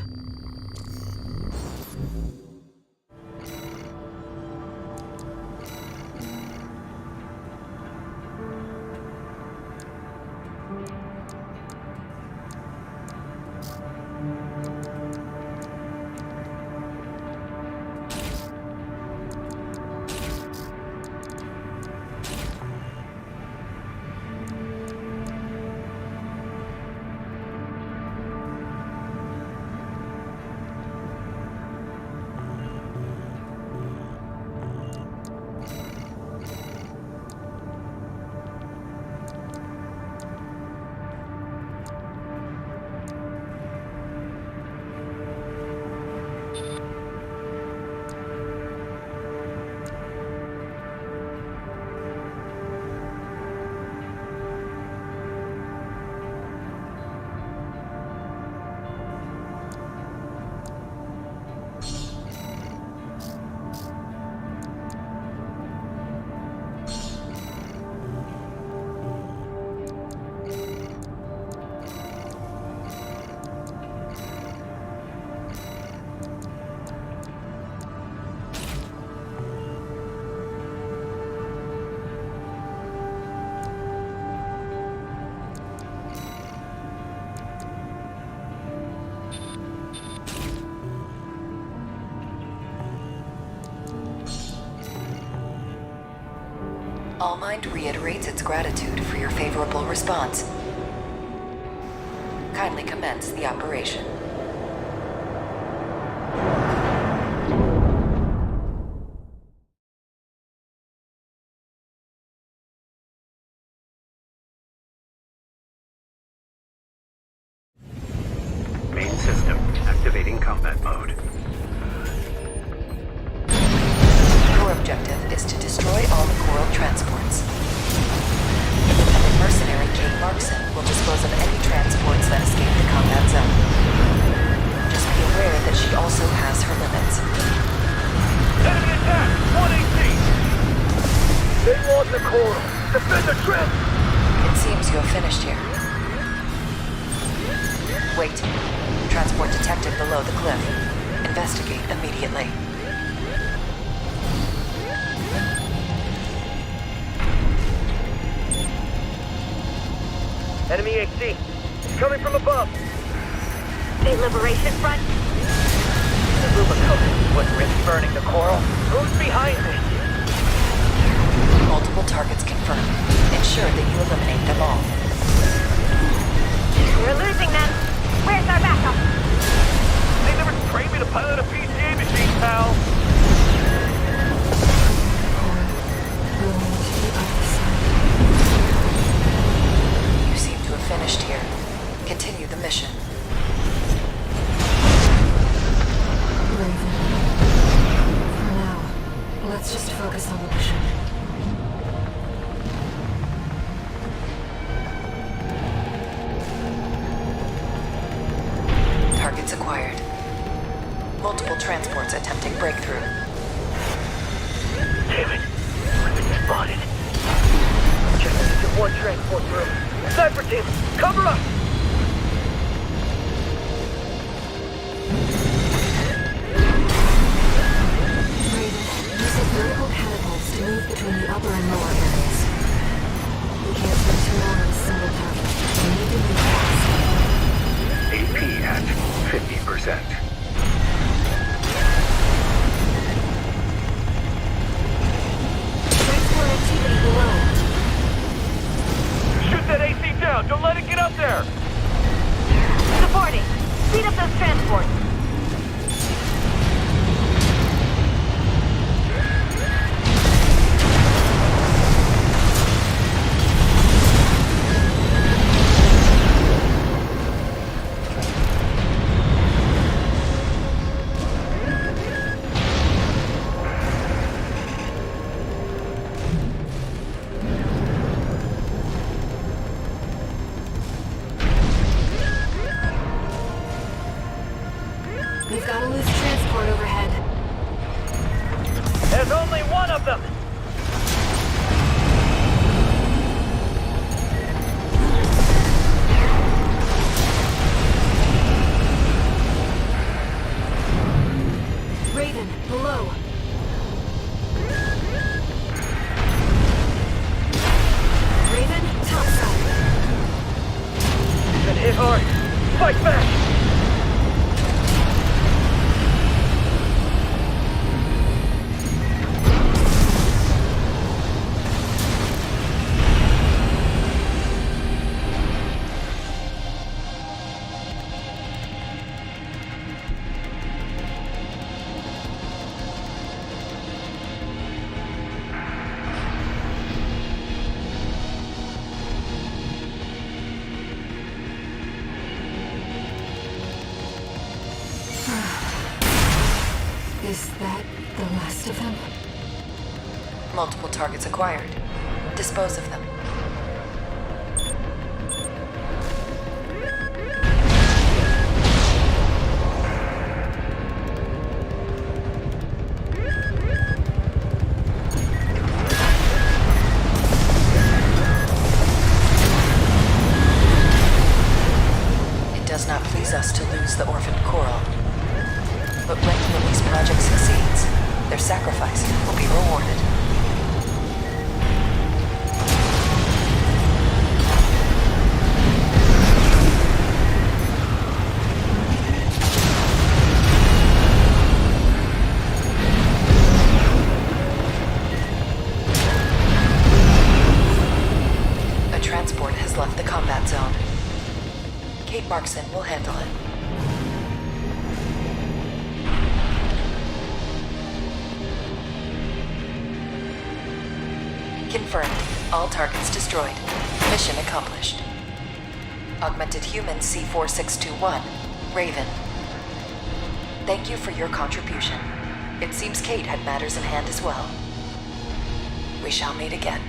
Allmind reiterates its gratitude for your favorable response. Kindly commence the operation. Main system activating combat mode. Your objective is to destroy all the Coral transports. Independent mercenary Kate Markson will dispose of any transports that escape the combat zone. Just be aware that she also has her limits. Enemy attack! 118! They lost the Coral! Defend the trip! It seems you have finished here. Wait. Transport detected below the cliff. Investigate immediately. Enemy AC! It's coming from above! The Liberation Front? The Rubicon was really burning the Coral. Who's behind this? Multiple targets confirmed. Ensure that you eliminate them all. We're losing them. Where's our backup? They never trained me to pilot a PCA machine, pal! You seem to have finished here. Continue the mission. Raven. For now, let's just focus on the mission. Targets acquired. Multiple transports attempting breakthrough. Damn it. We've been spotted. Just into one transport room. Sniper team, cover up! Raven, use the vertical catapults to move between the upper and lower areas. We can't spend too long on a single target. We need to move fast. AP at 50%. Transport activity below. Shoot that AC down! Don't let it get up there! Supporting. Speed up those transports. We've got a loose transport overhead. There's only one of them! Raven, below. Raven, topside. Been hit hard. Fight back! Is that the last of them? Multiple targets acquired. Dispose of them. It does not please us to lose the orphaned Coral. But when the release project succeeds, their sacrifice will be rewarded. combat zone. Kate Markson will handle it. Confirmed. All targets destroyed. Mission accomplished. Augmented Human C4621, Raven. Thank you for your contribution. It seems Kate had matters in hand as well. We shall meet again.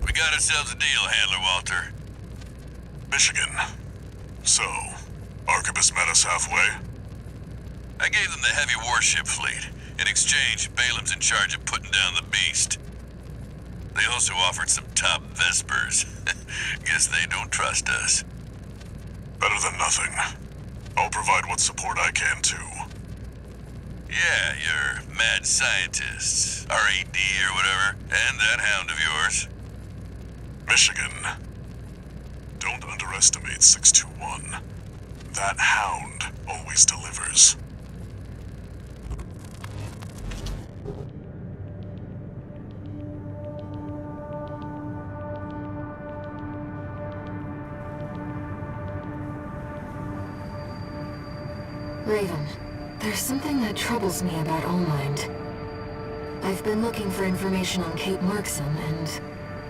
We got ourselves a deal, Handler Walter. Michigan. So, Arquebus met us halfway? I gave them the heavy warship fleet. In exchange, Balaam's in charge of putting down the beast. They also offered some top Vespers. Guess they don't trust us. Better than nothing. I'll provide what support I can, too. Yeah, your mad scientists, RAD or whatever, and that hound of yours. Michigan. Don't underestimate 621. That hound always delivers. Raven, there's something that troubles me about Allmind. I've been looking for information on Kate Markson, and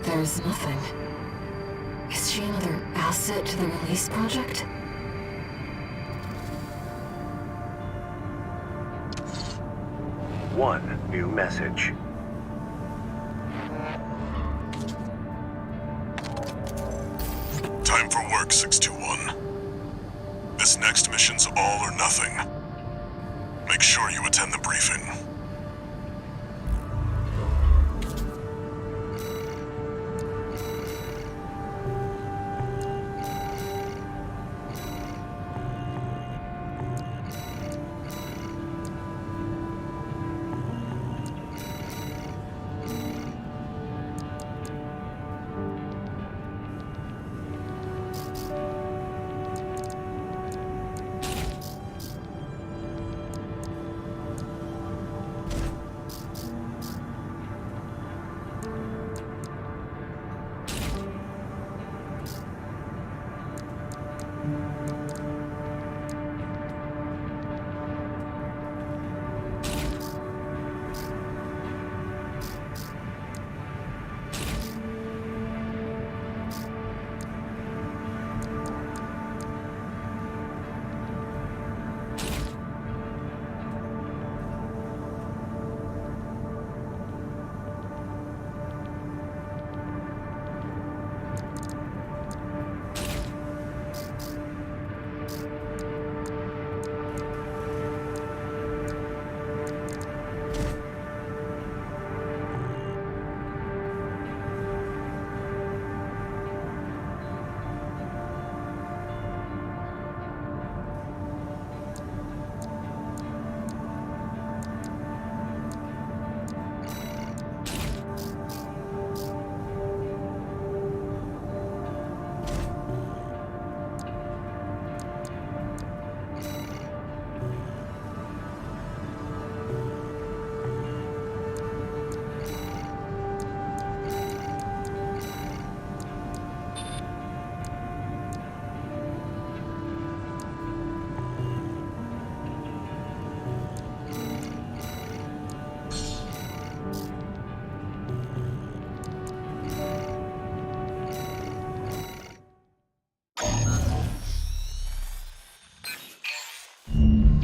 there's nothing. Is she another asset to the release project? One new message. Time for work, 621. This next mission's all or nothing. Make sure you attend the briefing.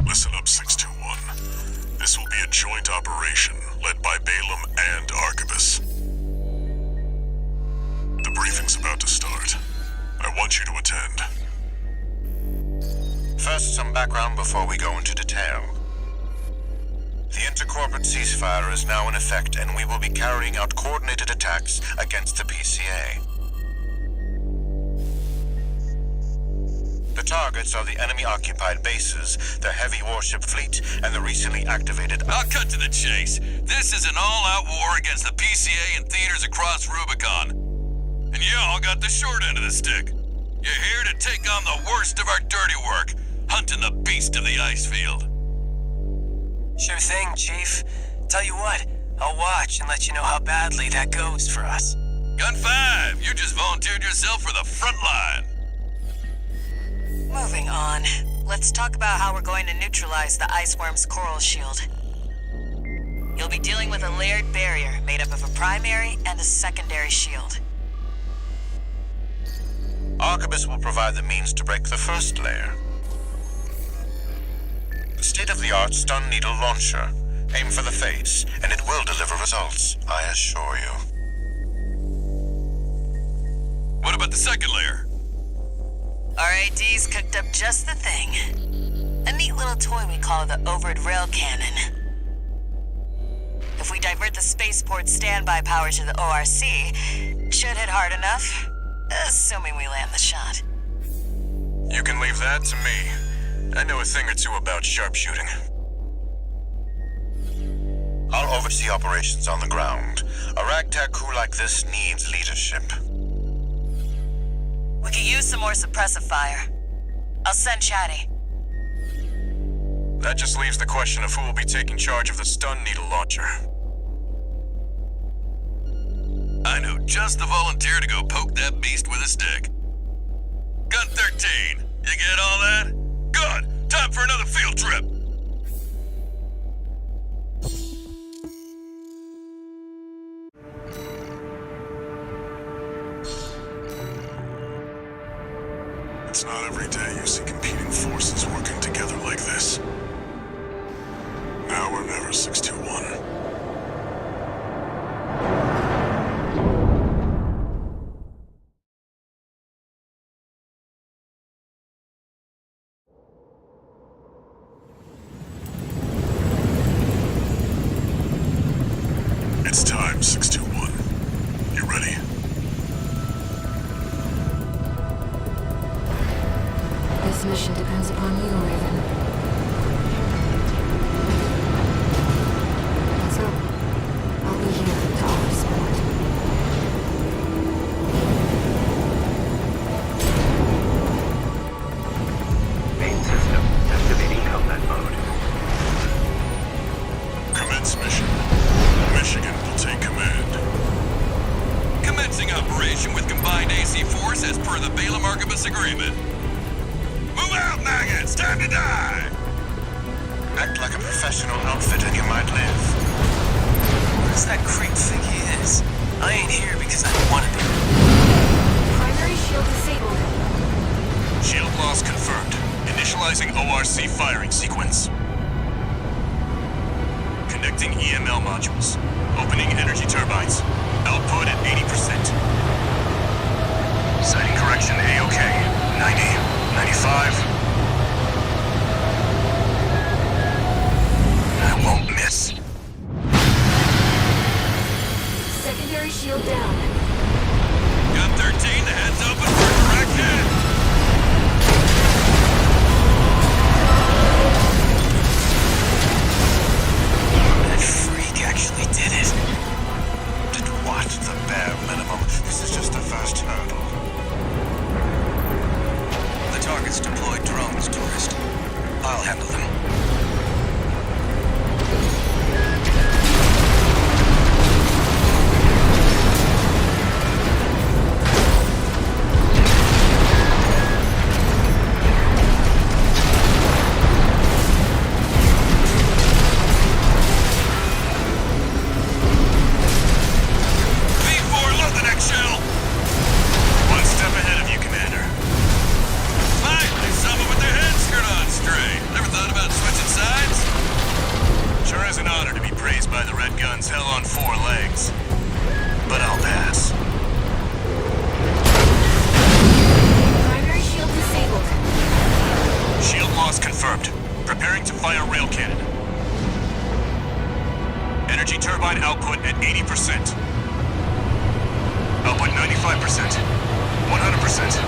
Listen up, 621. This will be a joint operation led by Balaam and Arquebus. The briefing's about to start. I want you to attend. First, some background before we go into detail. The intercorporate ceasefire is now in effect, and we will be carrying out coordinated attacks against the PCA. The targets are the enemy-occupied bases, the heavy warship fleet, and the recently activated... I'll cut to the chase. This is an all-out war against the PCA and theaters across Rubicon. And y'all got the short end of the stick. You're here to take on the worst of our dirty work, hunting the beast of the ice field. Sure thing, Chief. Tell you what, I'll watch and let you know how badly that goes for us. Gun 5, you just volunteered yourself for the front line. Moving on. Let's talk about how we're going to neutralize the Iceworm's coral shield. You'll be dealing with a layered barrier made up of a primary and a secondary shield. Arquebus will provide the means to break the first layer. The state-of-the-art stun needle launcher. Aim for the face, and it will deliver results, I assure you. What about the second layer? RAD's cooked up just the thing. A neat little toy we call the Overed Rail Cannon. If we divert the spaceport standby power to the ORC, it should hit hard enough, assuming we land the shot. You can leave that to me. I know a thing or two about sharpshooting. I'll oversee operations on the ground. A ragtag crew like this needs leadership. We could use some more suppressive fire. I'll send Chatty. That just leaves the question of who will be taking charge of the stun needle launcher. I know just the volunteer to go poke that beast with a stick. Gun 13, you get all that? Good! Time for another field trip! It's not every day you see competing forces working together like this. Now or never, 621. It's time, 621. You ready? This mission depends upon you, Raven. Let's go. I'll be here to offer support. Main system activating combat mode. Commence mission. Michigan will take command. Commencing operation with combined AC force as per the Balaam Arquebus agreement. Move out, maggots! Time to die! Act like a professional outfit and you might live. Who's that creep think he is? I ain't here because I want to be. Primary shield disabled. Shield loss confirmed. Initializing ORC firing sequence. Connecting EML modules. Opening energy turbines. Output at 80%. Sighting correction A-OK. 90. 95. I won't miss. Secondary shield down. Gun 13, the head's open for a direct hit! That freak actually did it. Did what? The bare minimum. This is just the first hurdle. The target's deployed drones, tourist. I'll handle them. V4, load the next shell! One step ahead of you, Commander. Finally, someone with their head screwed on straight. Never thought about switching sides? Sure is an honor to be praised by the Red Guns hell on 4 legs. But I'll pass. Primary shield disabled. Shield loss confirmed. Preparing to fire rail cannon. Energy turbine output at 80%. Output 95%. 100%.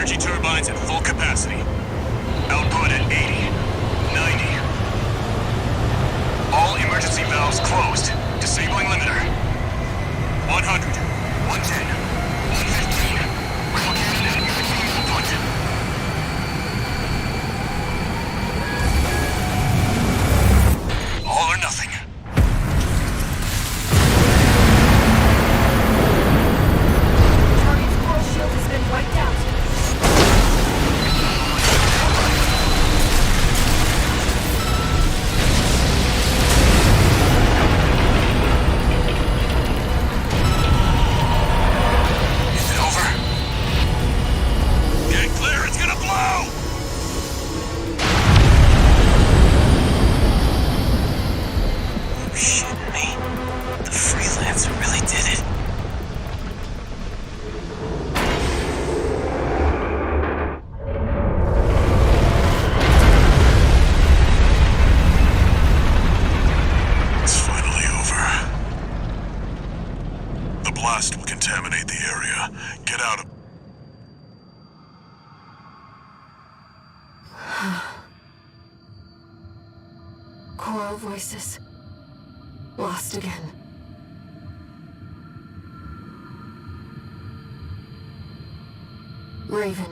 Energy turbines at full capacity. Output at 80, 90. All emergency valves closed. Disabling limiter. 100, 110, 115. Rifle cannon at infantry output. All or nothing. Target's coral shield has been wiped out. Choral voices. Lost again. Raven.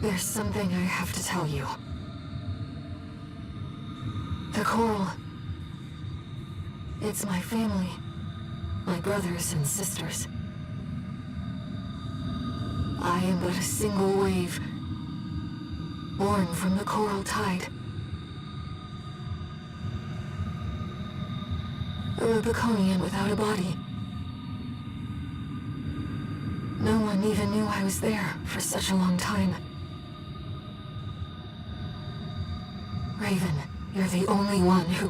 There's something I have to tell you. The Coral. It's my family. My brothers and sisters. I am but a single wave, born from the Coral Tide. A Rubiconian without a body. No one even knew I was there for such a long time. Raven, you're the only one who...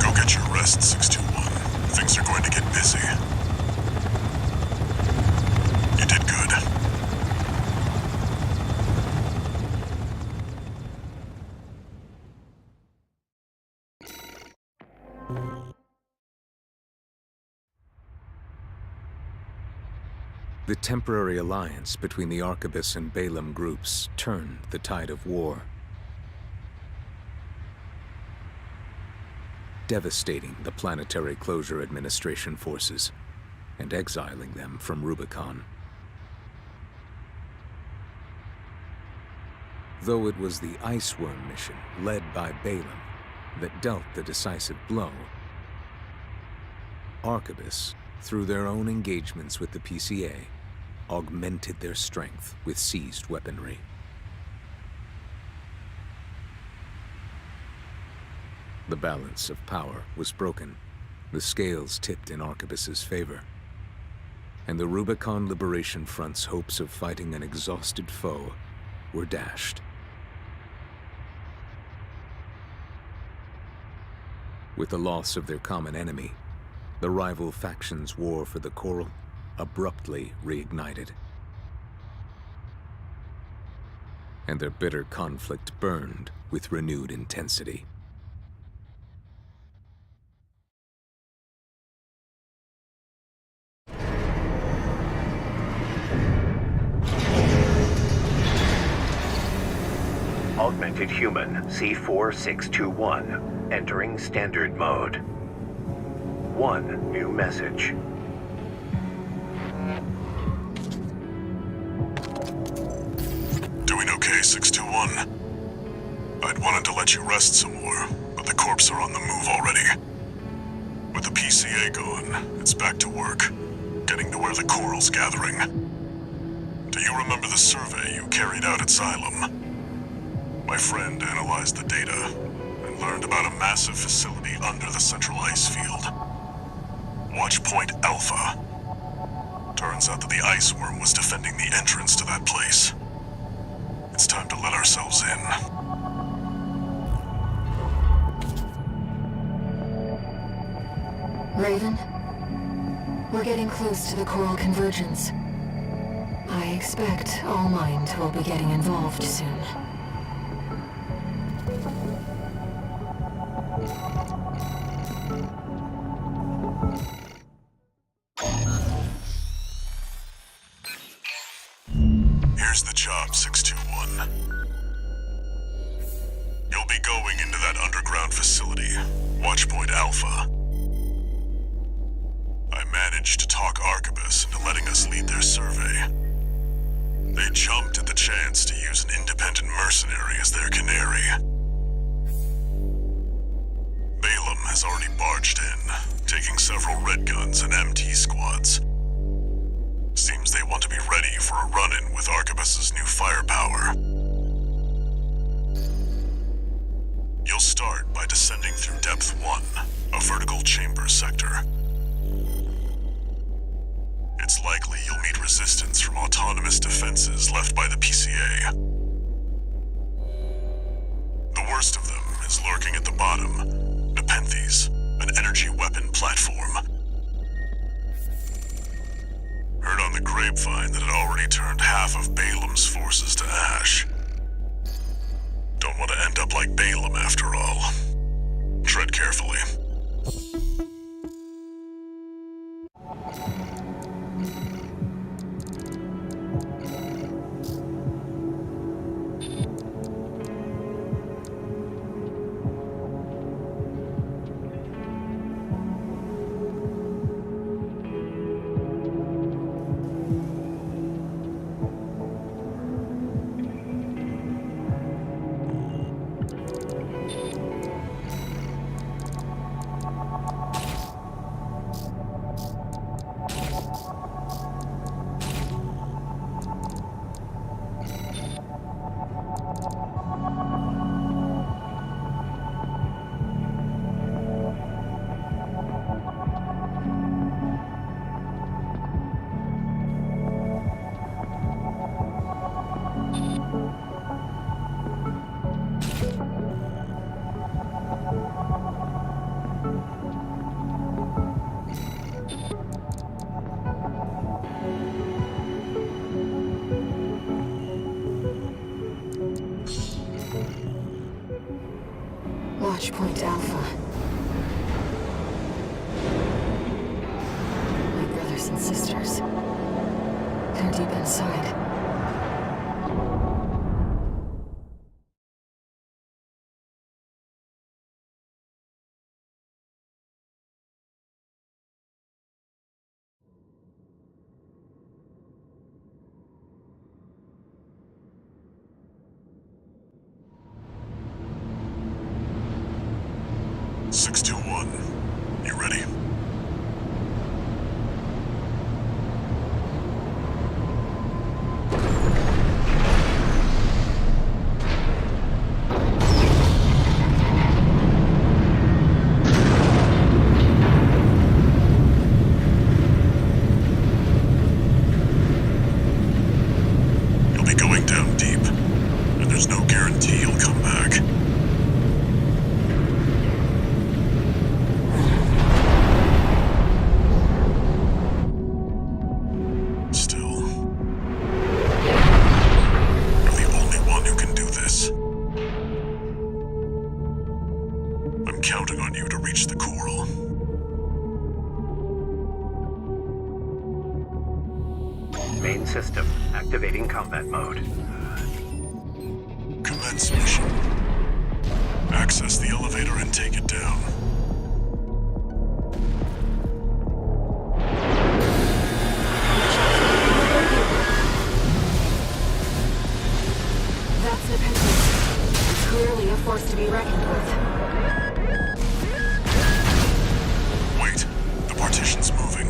Go get your rest, 621. Things are going to get busy. You did good. The temporary alliance between the Arquebus and Balaam groups turned the tide of war, devastating the Planetary Closure Administration forces and exiling them from Rubicon. Though it was the Iceworm mission led by Balaam that dealt the decisive blow, Arquebus, through their own engagements with the PCA, augmented their strength with seized weaponry. The balance of power was broken, the scales tipped in Arquebus's favor, and the Rubicon Liberation Front's hopes of fighting an exhausted foe were dashed. With the loss of their common enemy, the rival factions' war for the Coral abruptly reignited. And their bitter conflict burned with renewed intensity. Augmented Human C4621, entering standard mode. One new message. Doing okay, 621? I'd wanted to let you rest some more, but the corps are on the move already. With the PCA gone, it's back to work, getting to where the Coral's gathering. Do you remember the survey you carried out at Xylem? My friend analyzed the data and learned about a massive facility under the central ice field. Watch Point Alpha. Turns out that the Iceworm was defending the entrance to that place. It's time to let ourselves in. Raven, we're getting close to the Coral Convergence. I expect All Mind will be getting involved soon. Here's the job, 621. You'll be going into that underground facility, Watchpoint Alpha. I managed to talk Arquebus into letting us lead their survey. They jumped at the chance to use an independent mercenary as their canary. Balaam has already barged in, taking several red guns and MT squads. Seems they want to be ready for a run-in with Arquebus's new firepower. You'll start by descending through Depth 1, a vertical chamber sector. It's likely you'll meet resistance from autonomous defenses left by the PCA. The worst of them is lurking at the bottom, Nepenthes, an energy weapon platform. Heard on the grapevine that it already turned half of Balaam's forces to ash. Don't want to end up like Balaam after all. Tread carefully. Watchpoint Alpha. My brothers and sisters. They're deep inside. You ready? You'll be going down deep, and there's no guarantee you'll come back. Counting on you to reach the coral. Main system activating combat mode. Commence mission. Access the elevator and take it down. That's Nepenthes. Clearly a force to be reckoned with. Wait, the partition's moving.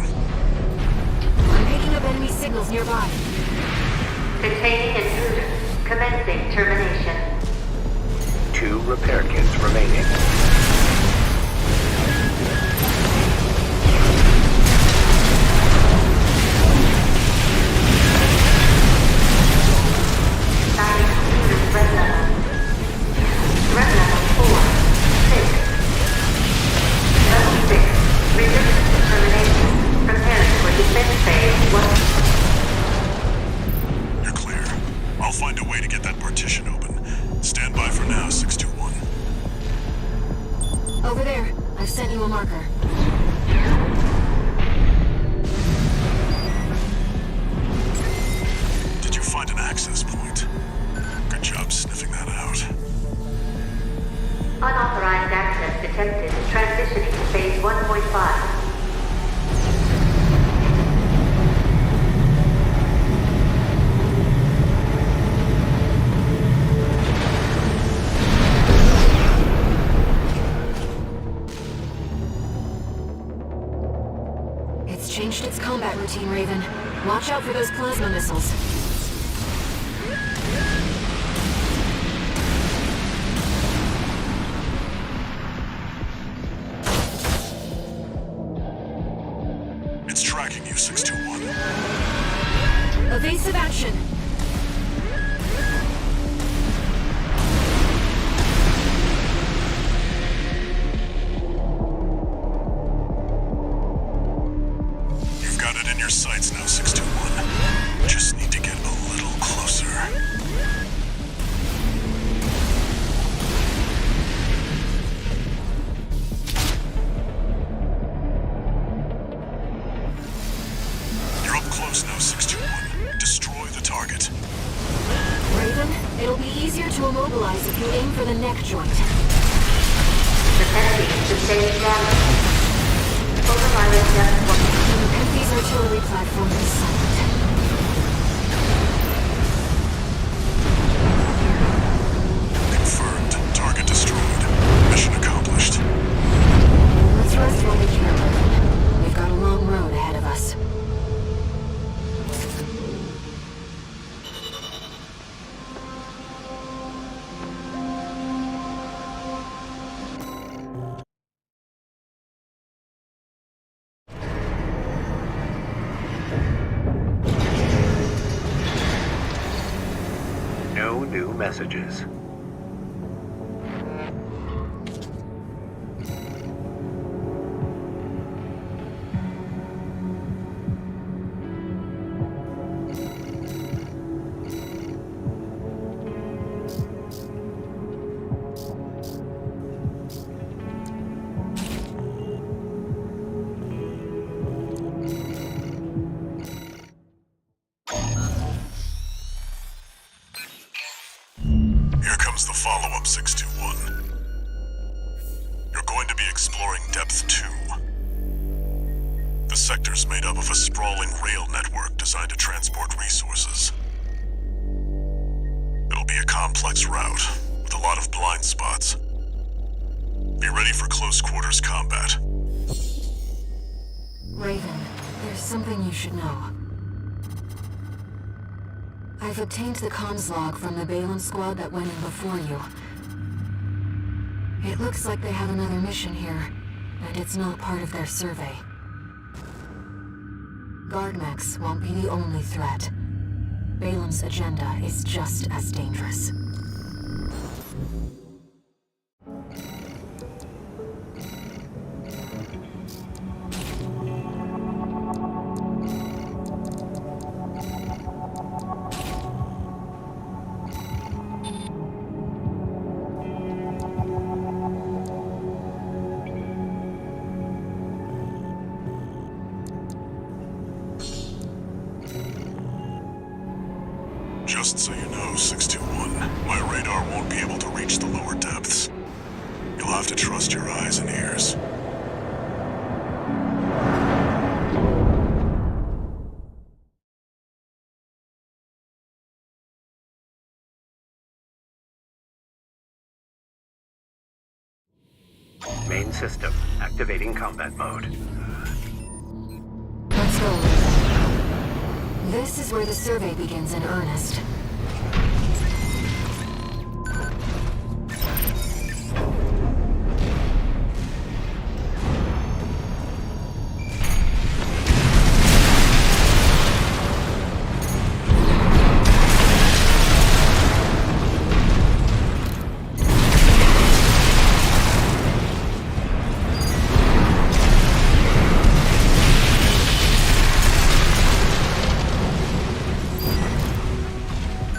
I'm picking up enemy signals nearby. Containing intruder. Commencing termination. 2 repair kits remaining. You're clear. I'll find a way to get that partition open. Stand by for now, 621. find an access point. Good job sniffing that out. Unauthorized access detected. Transitioning to phase 1.5. Changed its combat routine, Raven. Watch out for those plasma missiles. It's tracking you, 621. Evasive action. Your sights now, 621. Just need to get a little closer. You're up close now, 621. Destroy the target. Raven, it'll be easier to immobilize if you aim for the neck joint. Detecting sustained damage. Ultraviolet depth 1. These artillery platform is silent. Confirmed. Target destroyed. Mission accomplished. Let's rest while we can. We've got a long road ahead of us. No new messages. Here comes the follow-up, 621. You're going to be exploring Depth 2. The sector's made up of a sprawling rail network designed to transport resources. It'll be a complex route, with a lot of blind spots. Be ready for close quarters combat. Raven, there's something you should know. I've obtained the comms log from the Balin squad that went in before you. It looks like they have another mission here, and it's not part of their survey. Guard mechs won't be the only threat. Balin's agenda is just as dangerous. Just so you know, 621, my radar won't be able to reach the lower depths. You'll have to trust your eyes and ears. Main system activating combat mode. Let's go. This is where the survey begins in earnest.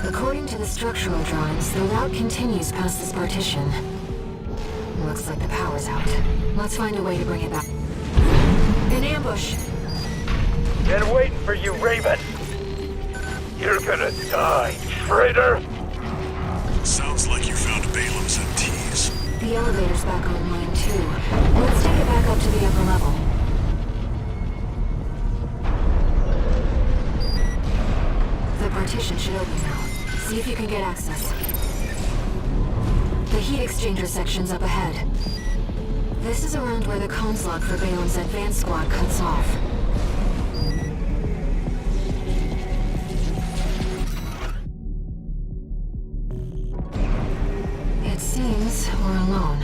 According to the structural drawings, the route continues past this partition. Looks like the power's out. Let's find a way to bring it back. In ambush! Been waiting for you, Raven! You're gonna die, traitor! Sounds like you found Balaam's MTs. The elevator's back online too. Let's take it back up to the upper level. The partition should open now. See if you can get access. The heat exchanger section's up ahead. This is around where the comms log for Balaam's advanced squad cuts off. It seems we're alone.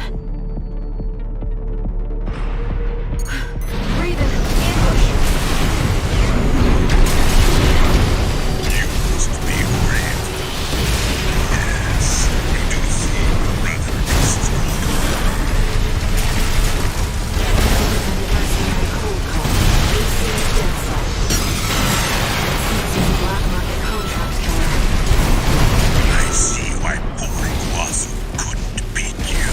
Raven, ambush! Used to be brave. Yes, you do seem rather destroyed. Independent mercenary cold call. AC's dead slot. Seems he's a black market contract killer. I see why boring Wasu couldn't beat you.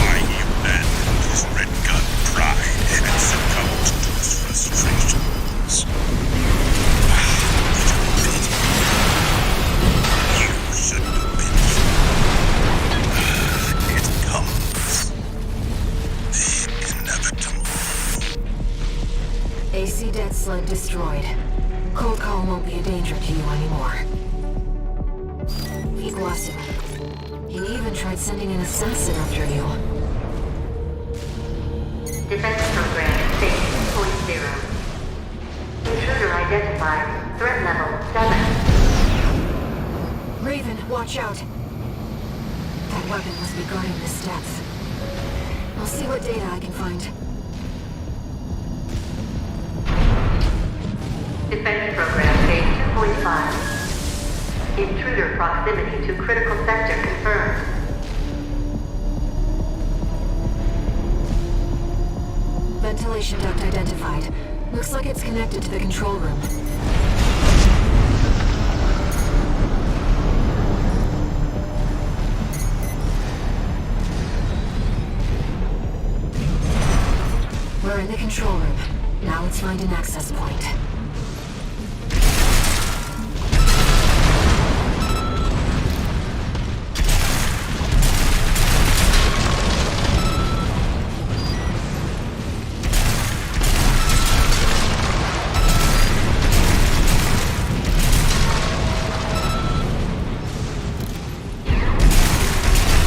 Why he abandoned his red gun pride and succumbed to his frustrations. You shouldn't have been here. It comes. The inevitable. AC dead sled destroyed. Cold call won't be a danger to you anymore. Iguazu. He even tried sending an assassin after you. Defense program phase 2.0. Intruder identified. Threat level 7. Raven, watch out! That weapon must be guarding this depth. I'll see what data I can find. Defense program phase 2.5. Intruder proximity to critical sector confirmed. Ventilation duct identified. Looks like it's connected to the control room. We're in the control room. Now let's find an access point.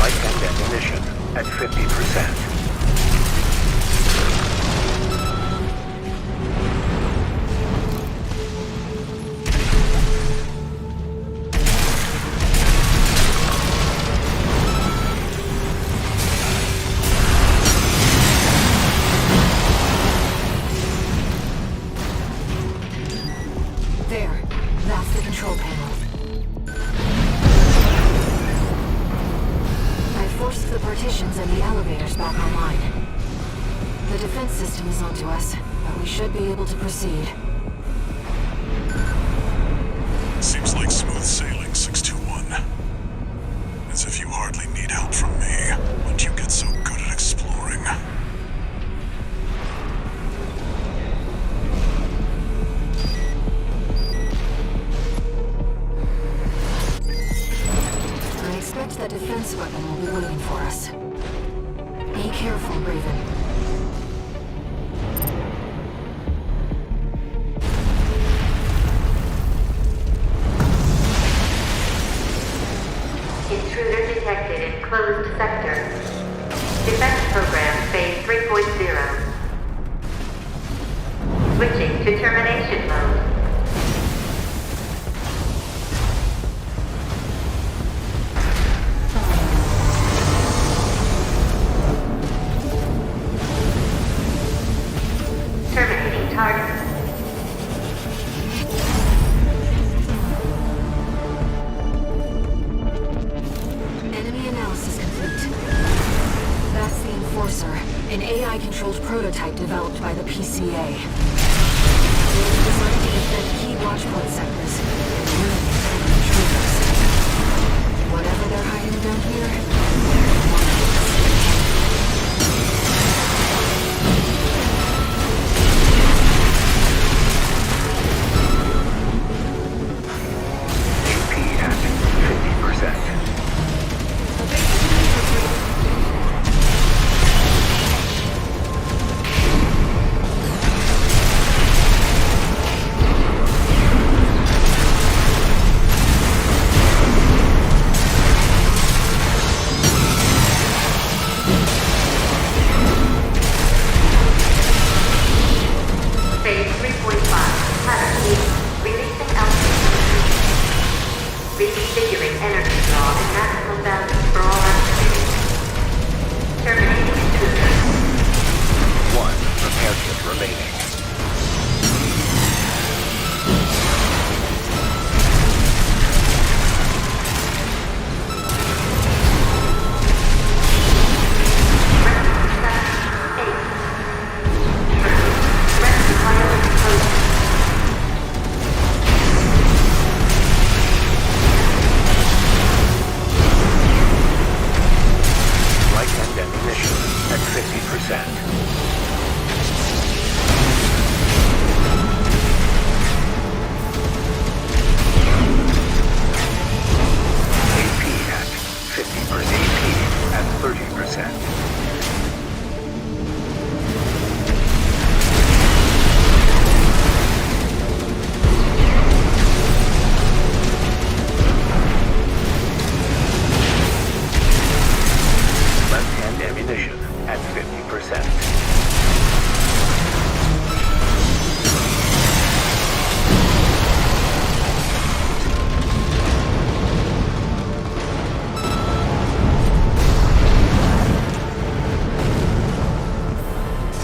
Light and ammunition at 50%. There. That's the control panel. I forced the partitions and the elevators back online. The defense system is onto us, but we should be able to proceed. Seems like smooth sailing, 621. As if you hardly need help from me. When do you get so good at exploring? I expect that defense weapon will be waiting for us. Be careful, Raven. Intruder detected in closed sector. Defense program phase 3.0. Switching to termination mode. Terminating target. Enemy analysis complete. That's the Enforcer, an AI-controlled prototype developed by the PCA. It was designed to defend key watchpoint sectors and eliminate enemy intruders. Whatever they're hiding down here, they're one of us. contact.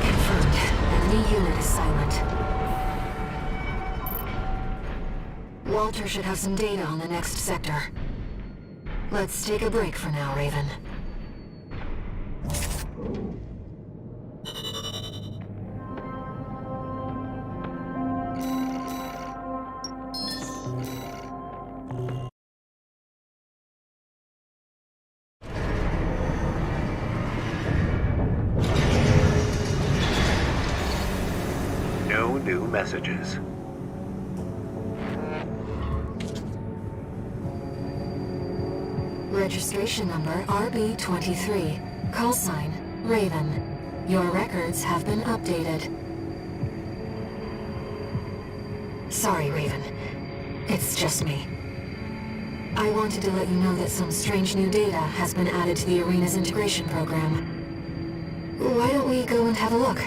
Confirmed. Enemy unit is silent. Walter should have some data on the next sector. Let's take a break for now, Raven. No new messages. Registration number RB23. Call sign Raven. Your records have been updated. Sorry, Raven. It's just me. I wanted to let you know that some strange new data has been added to the arena's integration program. Why don't we go and have a look?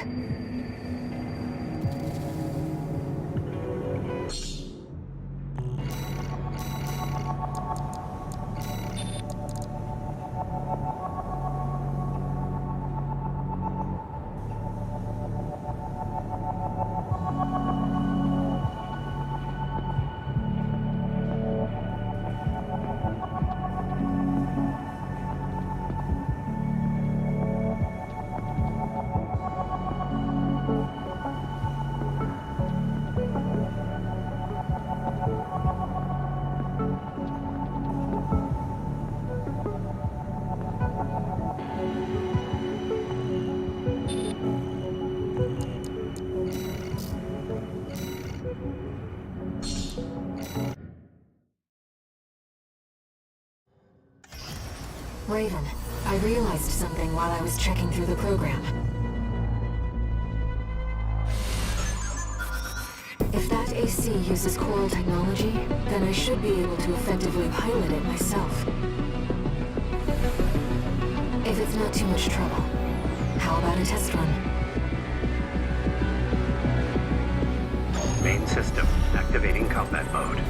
Raven, I realized something while I was checking through the program. If that AC uses coral technology, then I should be able to effectively pilot it myself. If it's not too much trouble, how about a test run? Main system activating combat mode.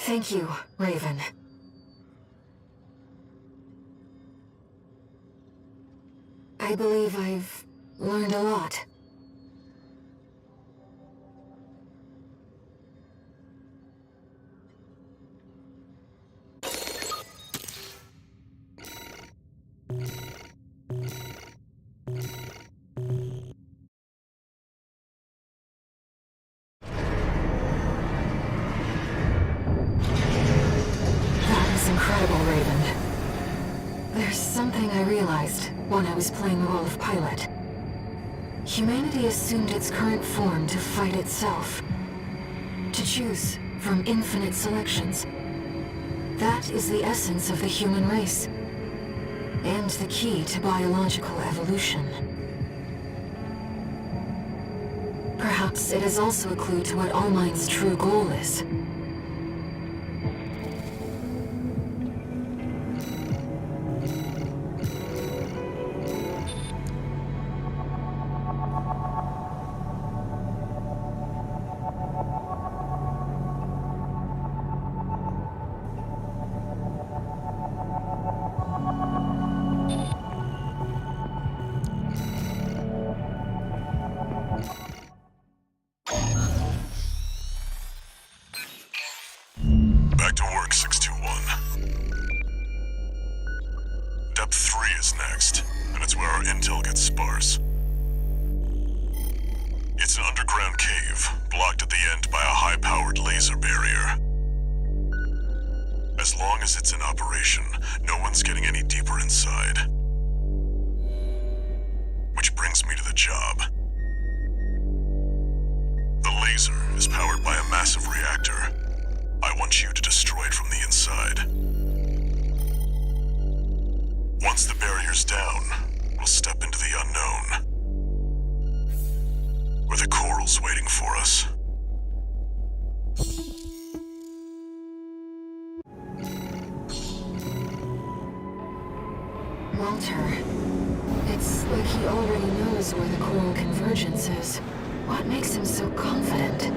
Thank you, Raven. I believe I've learned a lot. Incredible, Raven. There's something I realized when I was playing the role of pilot. Humanity assumed its current form to fight itself. To choose from infinite selections. That is the essence of the human race. And the key to biological evolution. Perhaps it is also a clue to what Allmind's true goal is. Back to work, 621. Depth 3 is next, and it's where our intel gets sparse. It's an underground cave, blocked at the end by a high-powered laser barrier. As long as it's in operation, no one's getting any deeper inside. Which brings me to the job. The laser is powered by a massive reactor. I want you to destroy it from the inside. Once the barrier's down, we'll step into the unknown. Where the coral's waiting for us. Walter, it's like he already knows where the coral convergence is. What makes him so confident?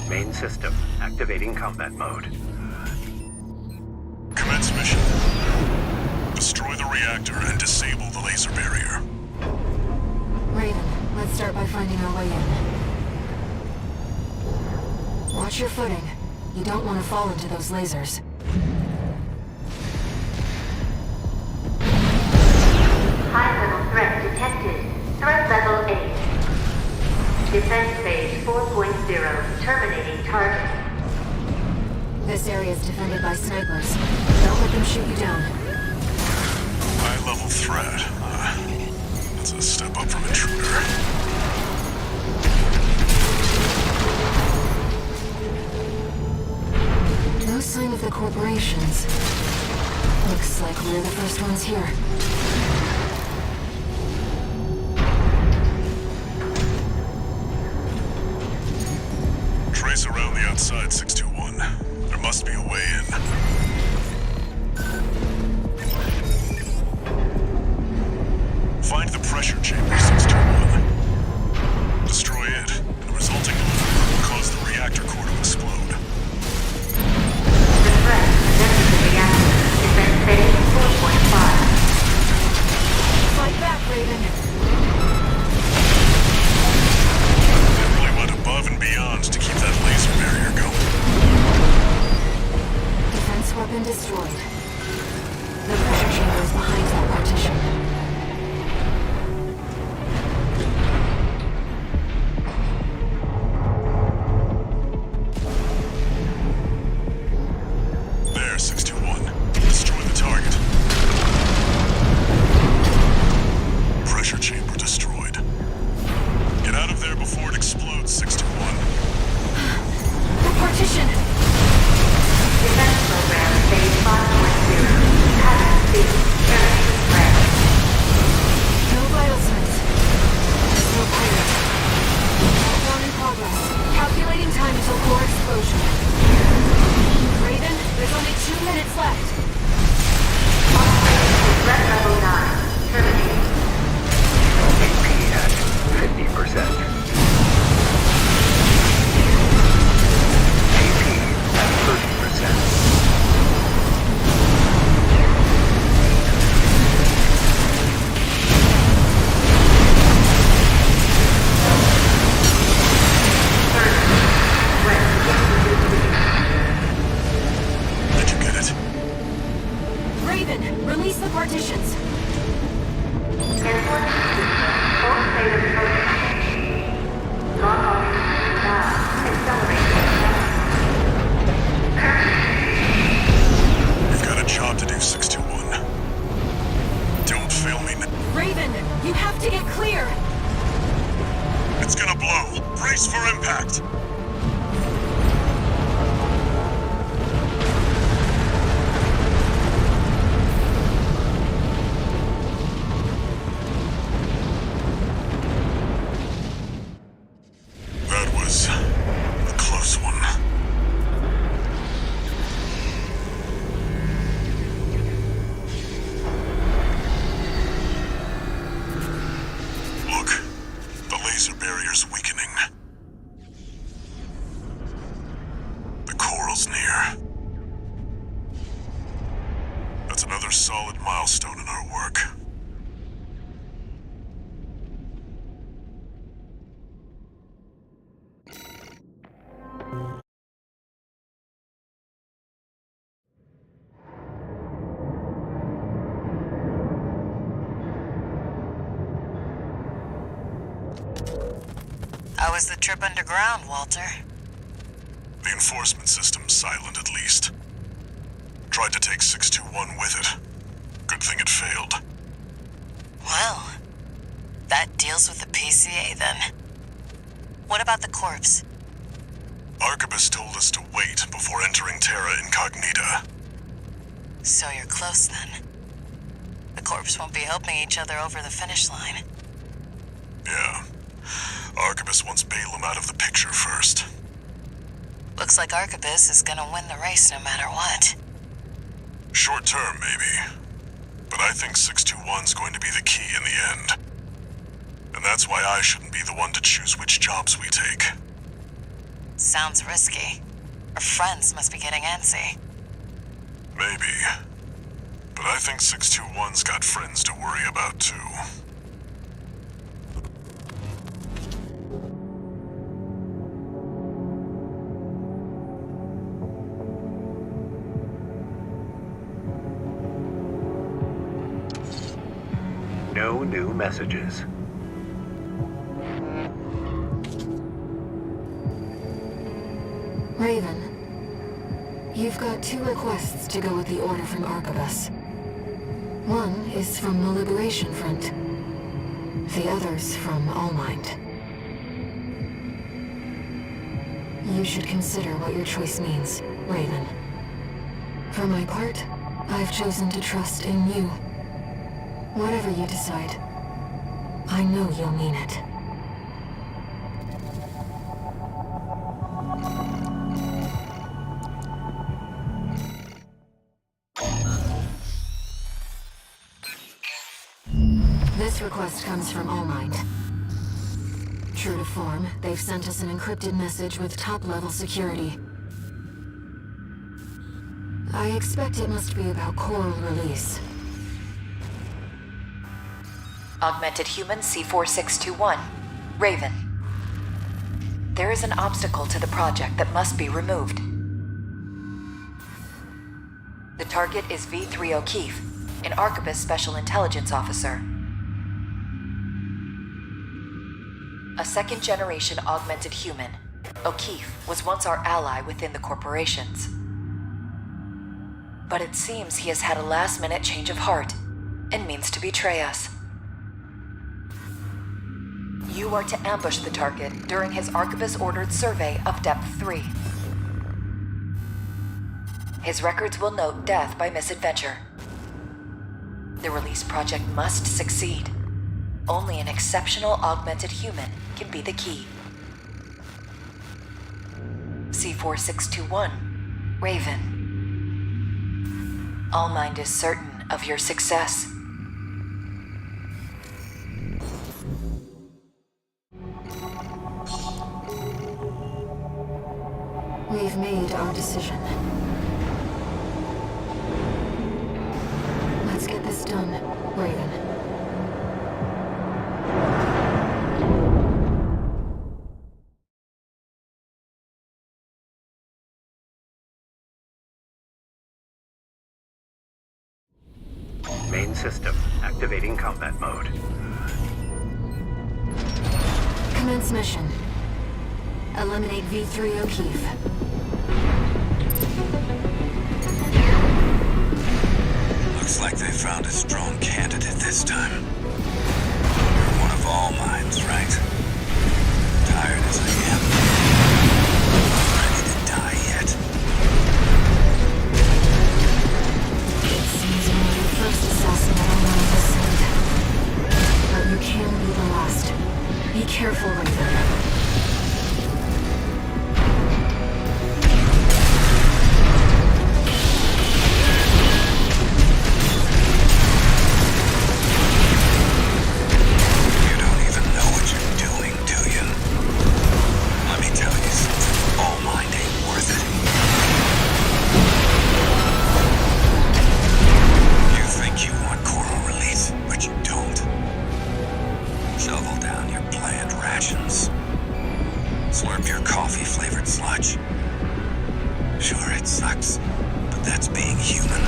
Main system activating combat mode. Commence mission. Destroy the reactor and disable the laser barrier. Raven, let's start by finding our way in. Watch your footing. You don't want to fall into those lasers. High-level threat detected. Threat level 8. Defense phase 4.0. Terminating target. This area is defended by snipers. Don't let them shoot you down. High-level threat. That's a step up from intruder. No sign of the corporations. Looks like we're the first ones here. Trace around the outside, 621. There must be a way in. Find the pressure chamber, 621. Destroy it, and the resulting overload will cause the reactor core to explode. The threat presented to the reactor. Defense phase 4.5. Fight back, Raven. They really went above and beyond to keep that laser barrier going. Defense weapon destroyed. The pressure chamber is behind that partition. There, 621. Destroy the target. Pressure chamber destroyed. Get out of there before it explodes, 621. The partition! Defense program phase 5.0. Hazard C. Terminating threat. No vital signs. No pirate. Countdown in progress. Calculating time until core explosion. Raven, there's only 2 minutes left. Threat level 9. Terminating. AP at 50%. AP at 30%. Did you get it? Raven, release the partitions. Airport system. Full state of program. Log on. Now. Accelerating. We've got a job to do, 621. Don't fail me now. Raven, you have to get clear. It's gonna blow. Brace for impact. That was a close one. Look, the laser barrier's weakening. The coral's near. That's another solid milestone in our work. How was the trip underground, Walter? The enforcement system's silent, at least. Tried to take 621 with it. Good thing it failed. Well, that deals with the PCA then. What about the corpse? Arquebus told us to wait before entering Terra Incognita. So you're close then. The corpse won't be helping each other over the finish line. Yeah. Arquebus wants Balaam out of the picture first. Looks like Arquebus is gonna win the race no matter what. Short term, maybe. But I think 621's going to be the key in the end. And that's why I shouldn't be the one to choose which jobs we take. Sounds risky. Our friends must be getting antsy. Maybe. But I think 621's got friends to worry about too. No new messages. Raven, you've got 2 requests to go with the order from Arquebus. One is from the Liberation Front. The other's from Allmind. You should consider what your choice means, Raven. For my part, I've chosen to trust in you. Whatever you decide, I know you'll mean it. This request comes from Allmind. True to form, they've sent us an encrypted message with top-level security. I expect it must be about Coral release. Augmented Human C4621. Raven. There is an obstacle to the project that must be removed. The target is V3 O'Keefe, an Arquebus Special Intelligence Officer. A second-generation augmented human, O'Keefe was once our ally within the corporations. But it seems he has had a last-minute change of heart and means to betray us. You are to ambush the target during his Arquebus-ordered survey of Depth 3. His records will note death by misadventure. The release project must succeed. Only an exceptional augmented human can be the key. C4621, Raven. Allmind is certain of your success. We've made our decision. Let's get this done, Raven. Main system activating combat mode. Commence mission. Eliminate V3 O'Keefe. Looks like they found a strong candidate this time. You're one of Allmind's, right? Tired as I am. Not ready to die yet. It seems you're the first assassin that Allmind has sent. But you can be the last. Be careful, Raven. Slurp your coffee-flavored sludge. Sure, it sucks, but that's being human.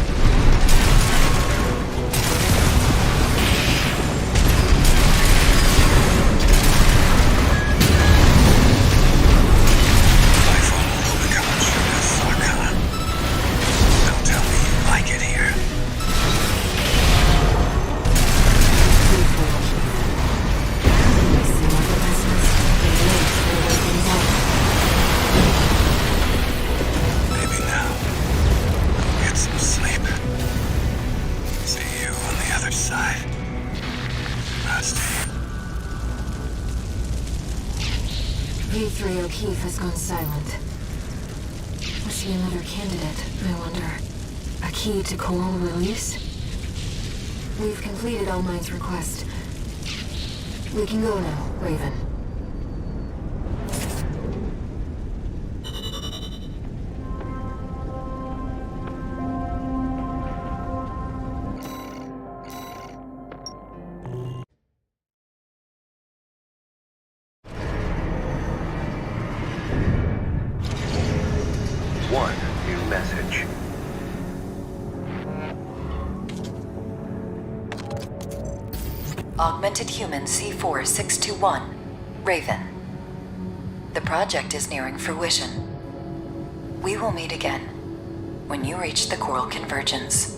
P3 O'Keefe has gone silent. Was he another candidate, I wonder? A key to coral release? We've completed All-Mine's request. We can go now, Raven. One new message. Augmented Human C4621, Raven. The project is nearing fruition. We will meet again when you reach the Coral Convergence.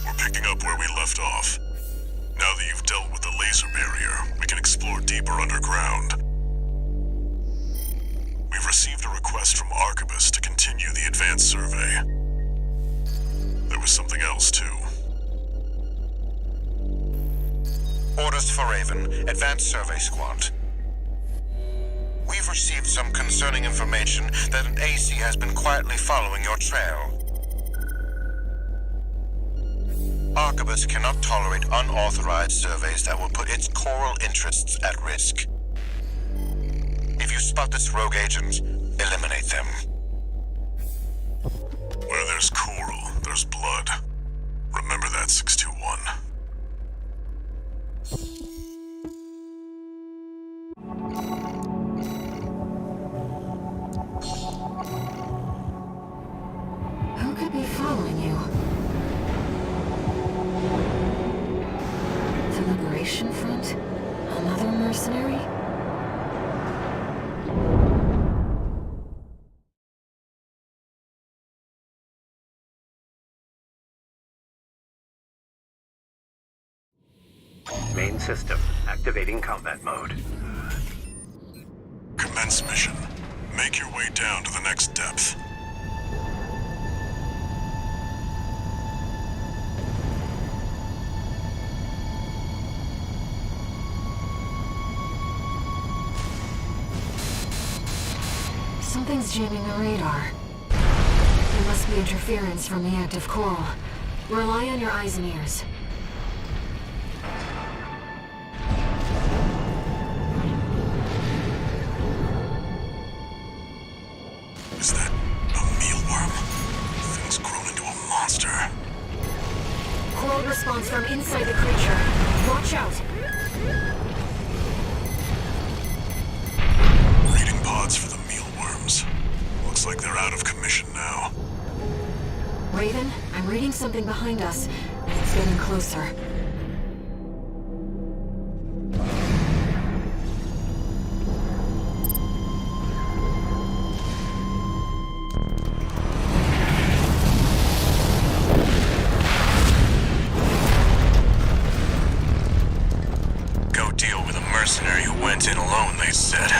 We're picking up where we left off. Now that you've dealt with the laser barrier, we can explore deeper underground. We've received a request from Arquebus to continue the advanced survey. There was something else, too. Orders for Raven, Advanced Survey Squad. We've received some concerning information that an AC has been quietly following your trail. Arquebus cannot tolerate unauthorized surveys that will put its coral interests at risk. If you spot this rogue agent, eliminate them. Where there's coral, there's blood. Remember that, 621. Who could be following you? The Liberation Front? Another mercenary? Main system activating combat mode. Commence mission. Make your way down to the next depth. Something's jamming the radar. There must be interference from the active coral. Rely on your eyes and ears. Is that a mealworm? Thing's grown into a monster. Coral response from inside the creature. Watch out! Reading pods for the mealworms. Looks like they're out of commission now. Raven, I'm reading something behind us, and it's getting closer. Go deal with a mercenary who went in alone, they said.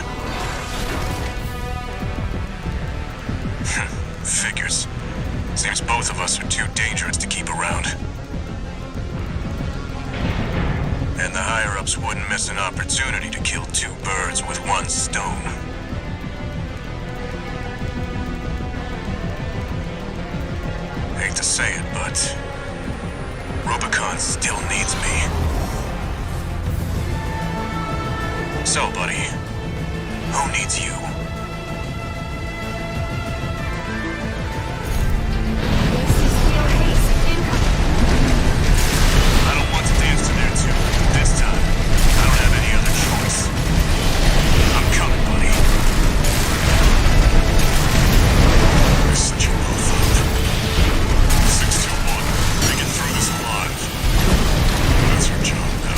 Figures. Seems both of us are too dangerous to keep around. And the higher-ups wouldn't miss an opportunity to kill two birds with one stone. Hate to say it, but Rubicon still needs me. So, buddy, who needs you? I don't want to dance to their tune. This time, I don't have any other choice. I'm coming, buddy. You're such a mofo. 621, they get through this alive. That's your job now.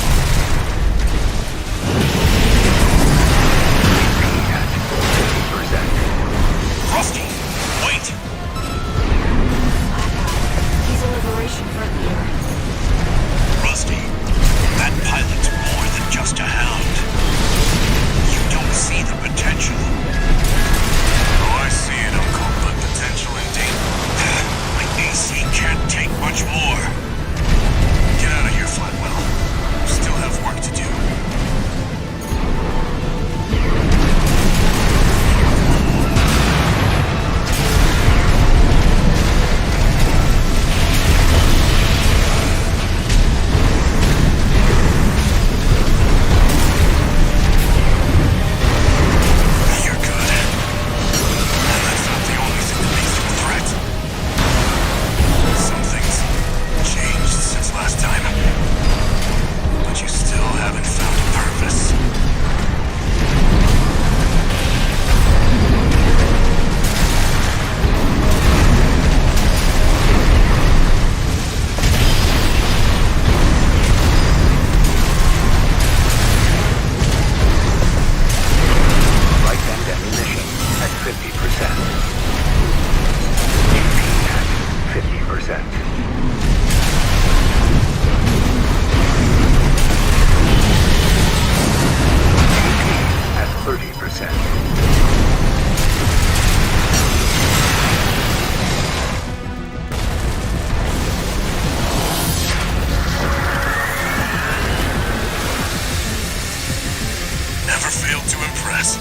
built to impress.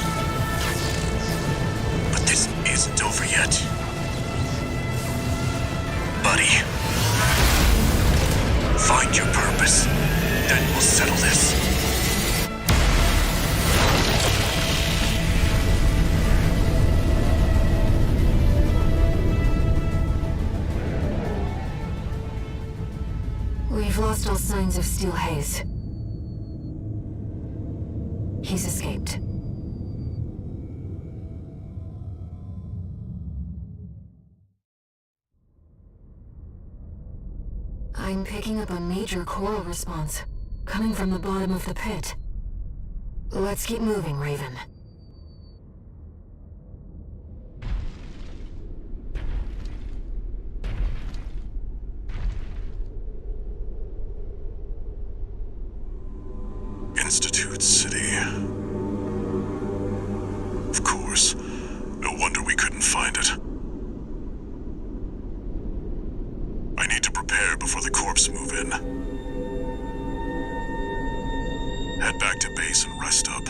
But this isn't over yet. Buddy. Find your purpose. Then we'll settle this. We've lost all signs of Steel Haze. He's escaped. I'm picking up a major coral response, coming from the bottom of the pit. Let's keep moving, Raven. Institute City. Of course. No wonder we couldn't find it. I need to prepare before the corps move in. Head back to base and rest up.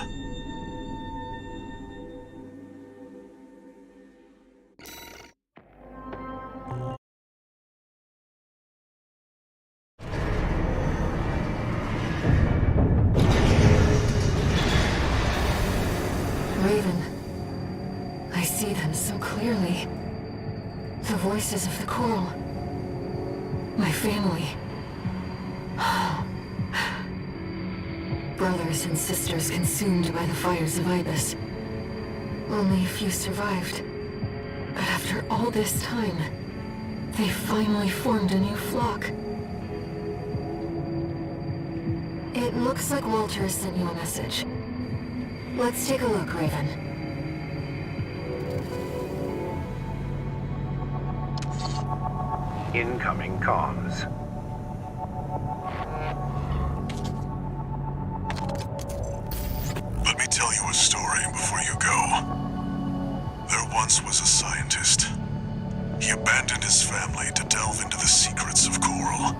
Raven, I see them so clearly. The voices of the coral. My family. Brothers and sisters consumed by the fires of Ibis. Only a few survived. But after all this time, they finally formed a new flock. It looks like Walter has sent you a message. Let's take a look, Raven. Incoming comms. Let me tell you a story before you go. There once was a scientist. He abandoned his family to delve into the secrets of coral.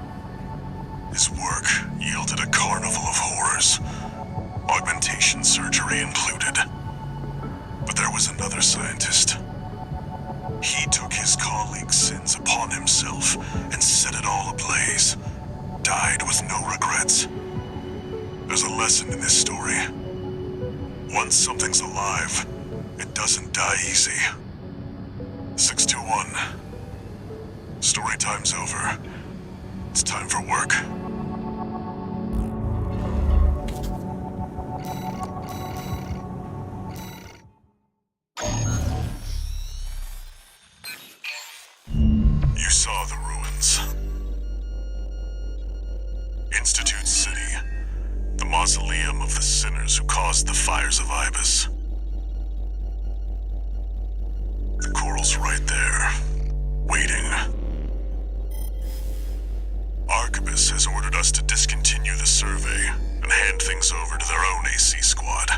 His work yielded a carnival of horrors, augmentation surgery included. But there was another scientist. He took his colleagues' sins upon himself and set it all ablaze. Died with no regrets. There's a lesson in this story. Once something's alive, it doesn't die easy. 621. Story time's over. It's time for work. You saw the ruins. Institute City. The mausoleum of the sinners who caused the fires of Ibis. The coral's right there, waiting. Arquebus has ordered us to discontinue the survey and hand things over to their own AC squad.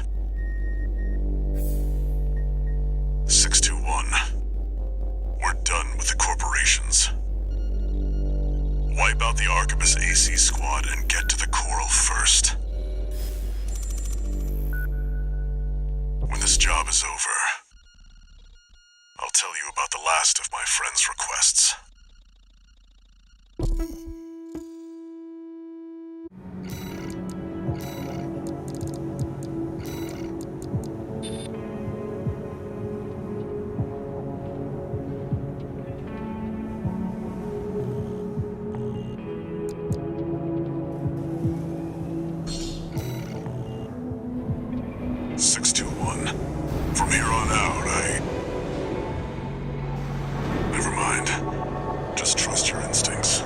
621. We're done with the corporations. Wipe out the Arquebus AC squad and get to the coral first. When this job is over, I'll tell you about the last of my friend's requests. From here on out, Never mind. Just trust your instincts.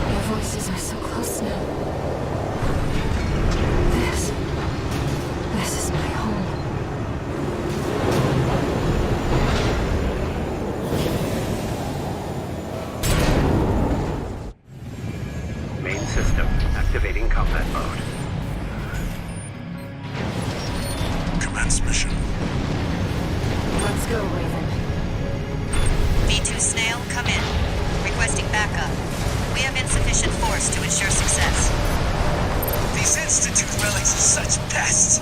Your voices are so close now. system. Activating combat mode. Commence mission. Let's go, Raven. V2 Snail, come in. Requesting backup. We have insufficient force to ensure success. These Institute relics are such pests.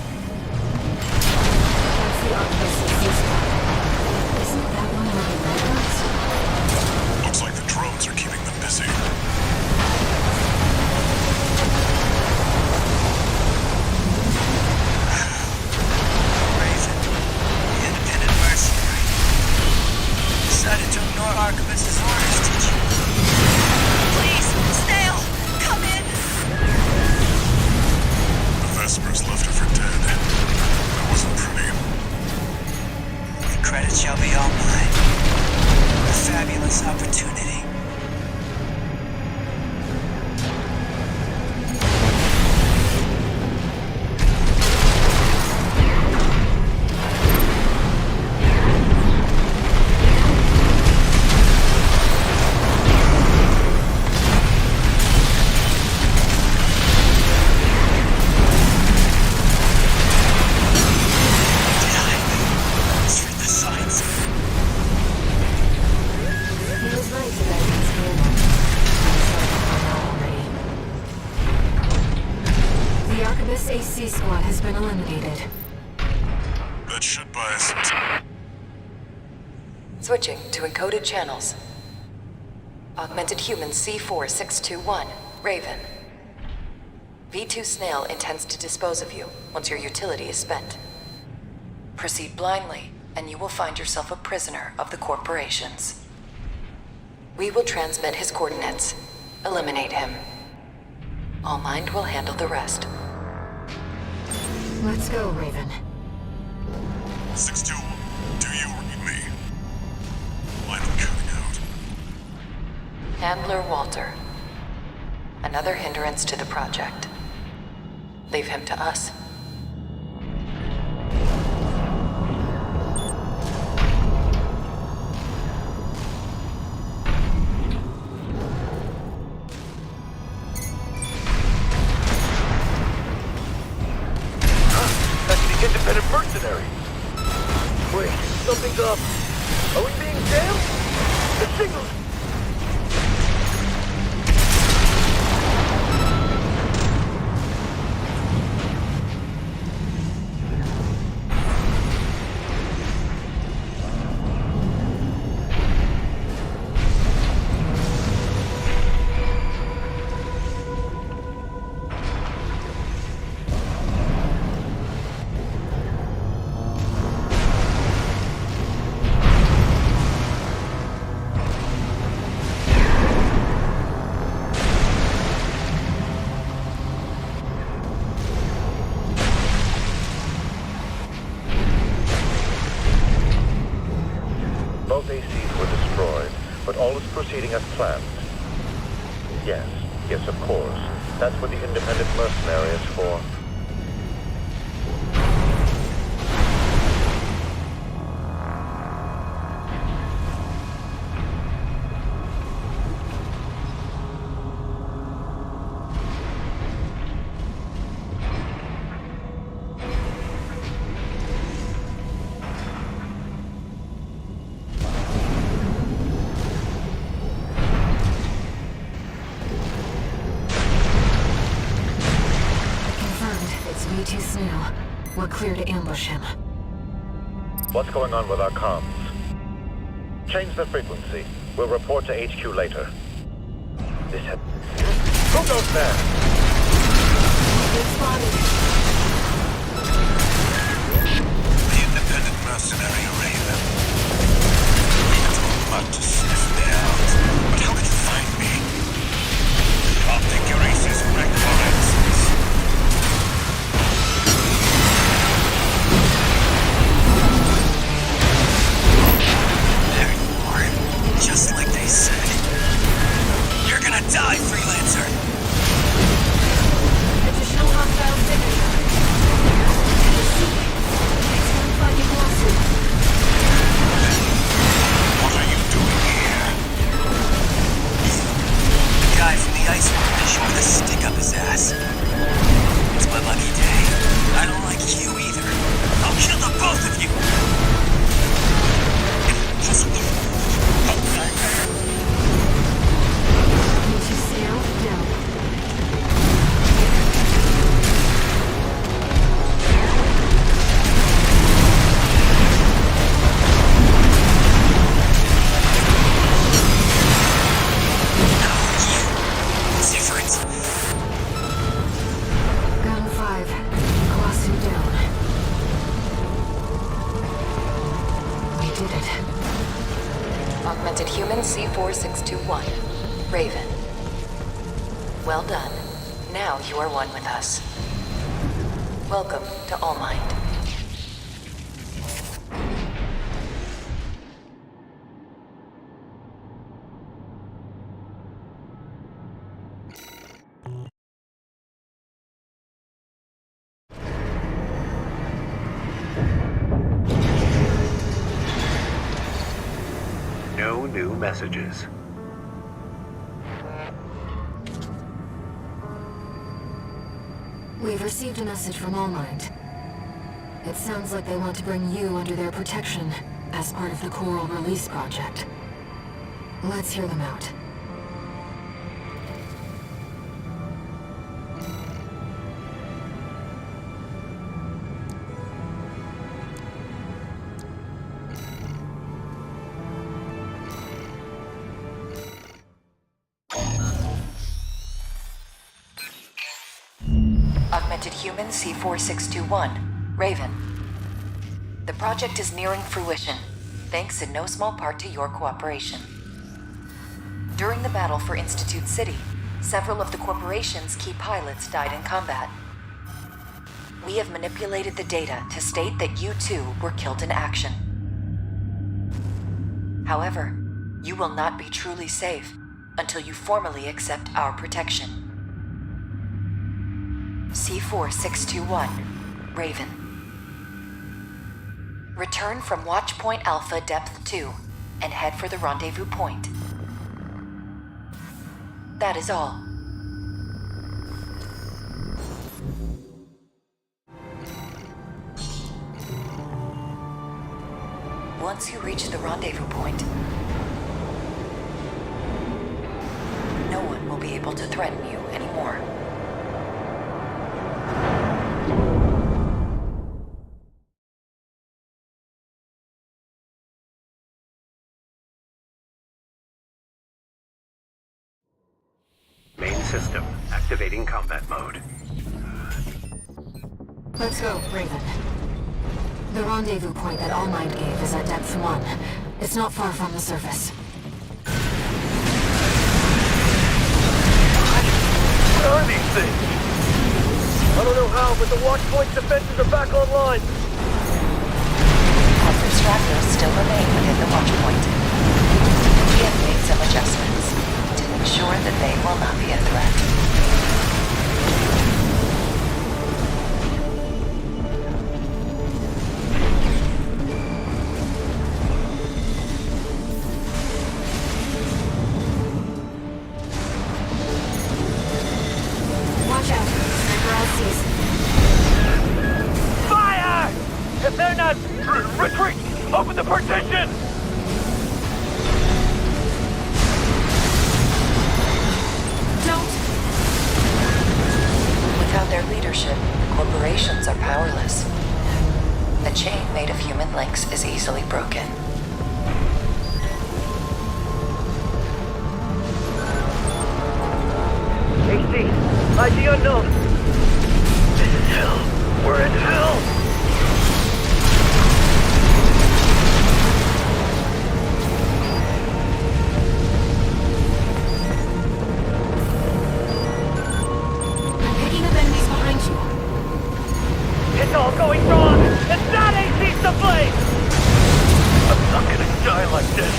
That's the Arcus squad. Isn't that one of the robots? Looks like the drones are keeping them busy. Raven, the independent mercenary. Decided to ignore Arquebus's orders, did you? Please, Snail, come in! The Vespers left her for dead. That wasn't pretty. The credit shall be all mine. A fabulous opportunity. This AC squad has been eliminated. That should buy us some time. Switching to encoded channels. Augmented Human C4621, Raven. V2 Snail intends to dispose of you once your utility is spent. Proceed blindly, and you will find yourself a prisoner of the corporations. We will transmit his coordinates. Eliminate him. All Mind will handle the rest. Let's go, Raven. 6-2, do you read me? Line cutting out. Handler Walter. Another hindrance to the project. Leave him to us. Independent mercenary. Wait, something's up. Are we being jammed? The signals. Both ACs were destroyed, but all is proceeding as planned. Yes, of course. That's what the independent mercenary is for. V2 Snail. We're clear to ambush him. What's going on with our comms? Change the frequency. We'll report to HQ later. Who goes there? Good spotted. The independent mercenary Raven. It's about to sniff me out. But how did you find me? Optic erases correct forensics. Just like they said. You're gonna die, freelancer! Additional hostile signature. What are you doing here? his ass. It's my lucky day. I don't like you either. I'll kill the both of you! Need to sail down. Gun 5. Crossing down. We did it. Augmented Human C4621, Raven. Well done. Now you are one with us. Welcome to All Mind. No new messages. We've received a message from All Mind. It sounds like they want to bring you under their protection as part of the Coral Release Project. Let's hear them out. Augmented Human C4621, Raven. The project is nearing fruition, thanks in no small part to your cooperation. During the battle for Institute City, several of the corporation's key pilots died in combat. We have manipulated the data to state that you too were killed in action. However, you will not be truly safe until you formally accept our protection. C4621, Raven. Return from Watchpoint Alpha Depth 2 and head for the rendezvous point. That is all. Once you reach the rendezvous point, no one will be able to threaten you anymore. Main system activating combat mode. Let's go, Raven. The rendezvous point that All Mind gave is at depth 1. It's not far from the surface. What are these things? I don't know how, but the Watchpoint's defenses are back online. Our distractors still remain within the Watchpoint. We have made some adjustments to ensure that they will not be a threat. Watch out. Sniper all sees. Fire! If they're not... retreat! Open the partition! Without their leadership, corporations are powerless. A chain made of human links is easily broken. AC, ID unknown. This is hell. We're in hell! I'm picking up enemies behind you. It's all going wrong! It's not AC's to blame! I'm not gonna die like this!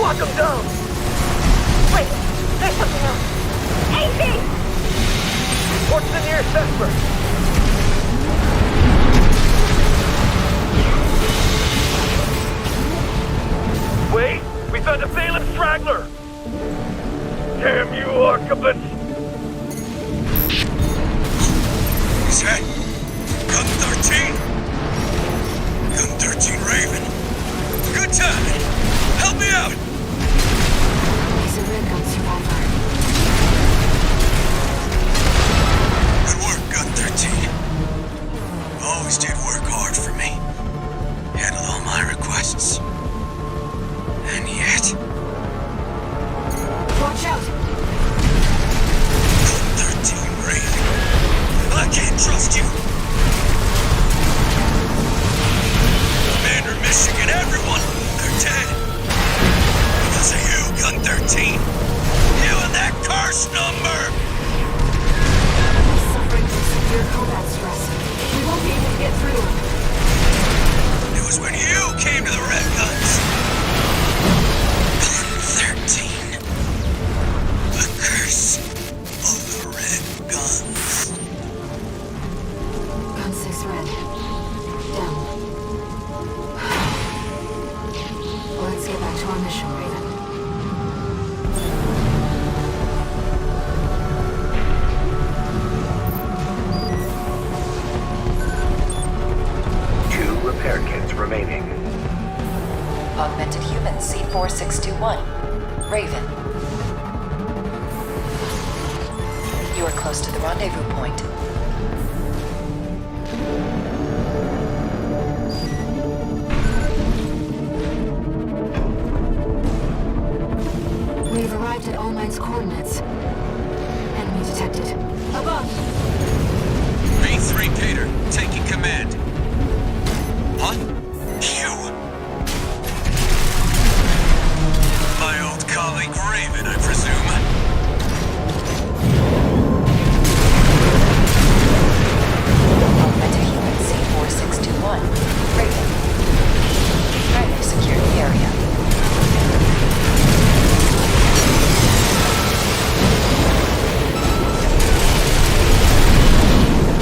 Lock them down! Wait, there's something else. AC! What's the nearest expert? Wait! We found a Phelan straggler! Damn you, Arquebus! Is that Gun 13? Gun 13 Raven. Good timing. Help me out! He's a red gun survivor. Good work, Gun 13. Always did work hard for me. Handled all my requests. And yet... Watch out! Gun 13 Raven. I can't trust you! Commander, Michigan, everyone! They're dead! Because of you, Gun 13! You and that curse number! He's suffering from severe combat stress. We won't be able to get through. It was when you came to the Red Guns! Gun 13. The curse of the Red Guns. Gun 6 red. Down. Let's get back to our mission, Raven. Two repair kits remaining. Augmented human C4621. Raven. You are close to the rendezvous point. We've arrived at All Might's coordinates. Enemy detected. Above! B3 Peter, taking command. What? You? My old colleague Raven, I presume. Augmented human C4621. Raven. Kindly secure the area.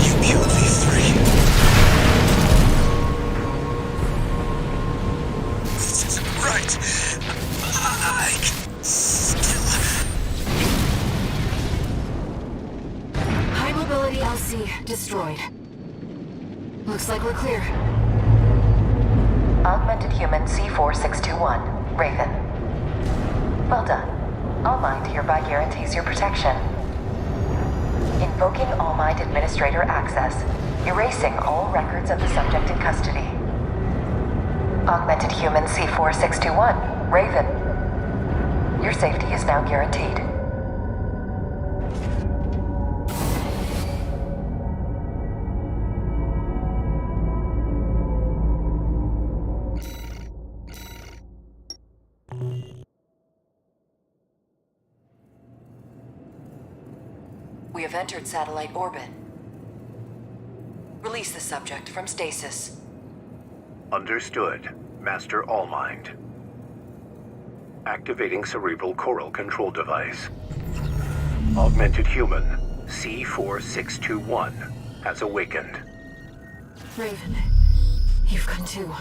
You killed V3. This isn't right. I can still... High mobility LC destroyed. Looks like we're clear. Augmented human C4621. Raven. Well done. All Mind hereby guarantees your protection. Invoking All Mind Administrator access. Erasing all records of the subject in custody. Augmented human C4621. Raven. Your safety is now guaranteed. We have entered satellite orbit. Release the subject from stasis. Understood, Master Allmind. Activating cerebral coral control device. Augmented human C4621 has awakened. Raven, you've come too.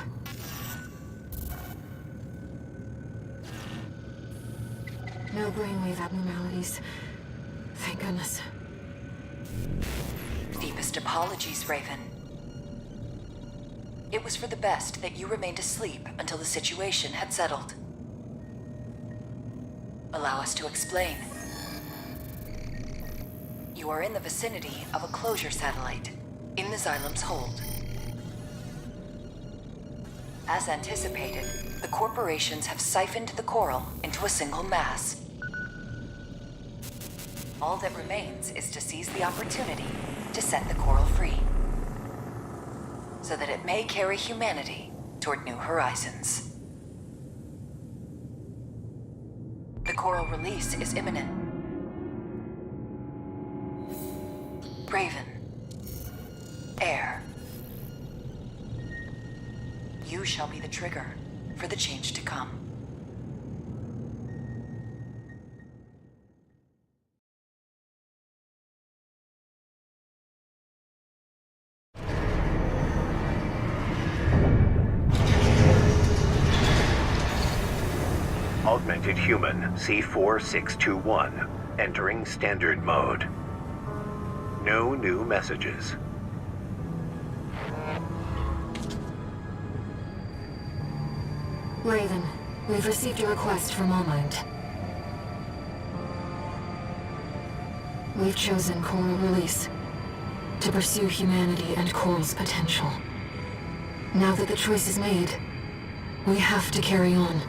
No brainwave abnormalities. Thank goodness. Deepest apologies, Raven. It was for the best that you remained asleep until the situation had settled. Allow us to explain. You are in the vicinity of a closure satellite, in the Xylem's hold. As anticipated, the corporations have siphoned the coral into a single mass. All that remains is to seize the opportunity to set the coral free, so that it may carry humanity toward new horizons. The coral release is imminent. Raven. Air. You shall be the trigger for the change to come. Augmented human C4621, entering standard mode. No new messages. Raven, we've received a request from Allmind. We've chosen Coral Release to pursue humanity and Coral's potential. Now that the choice is made, we have to carry on,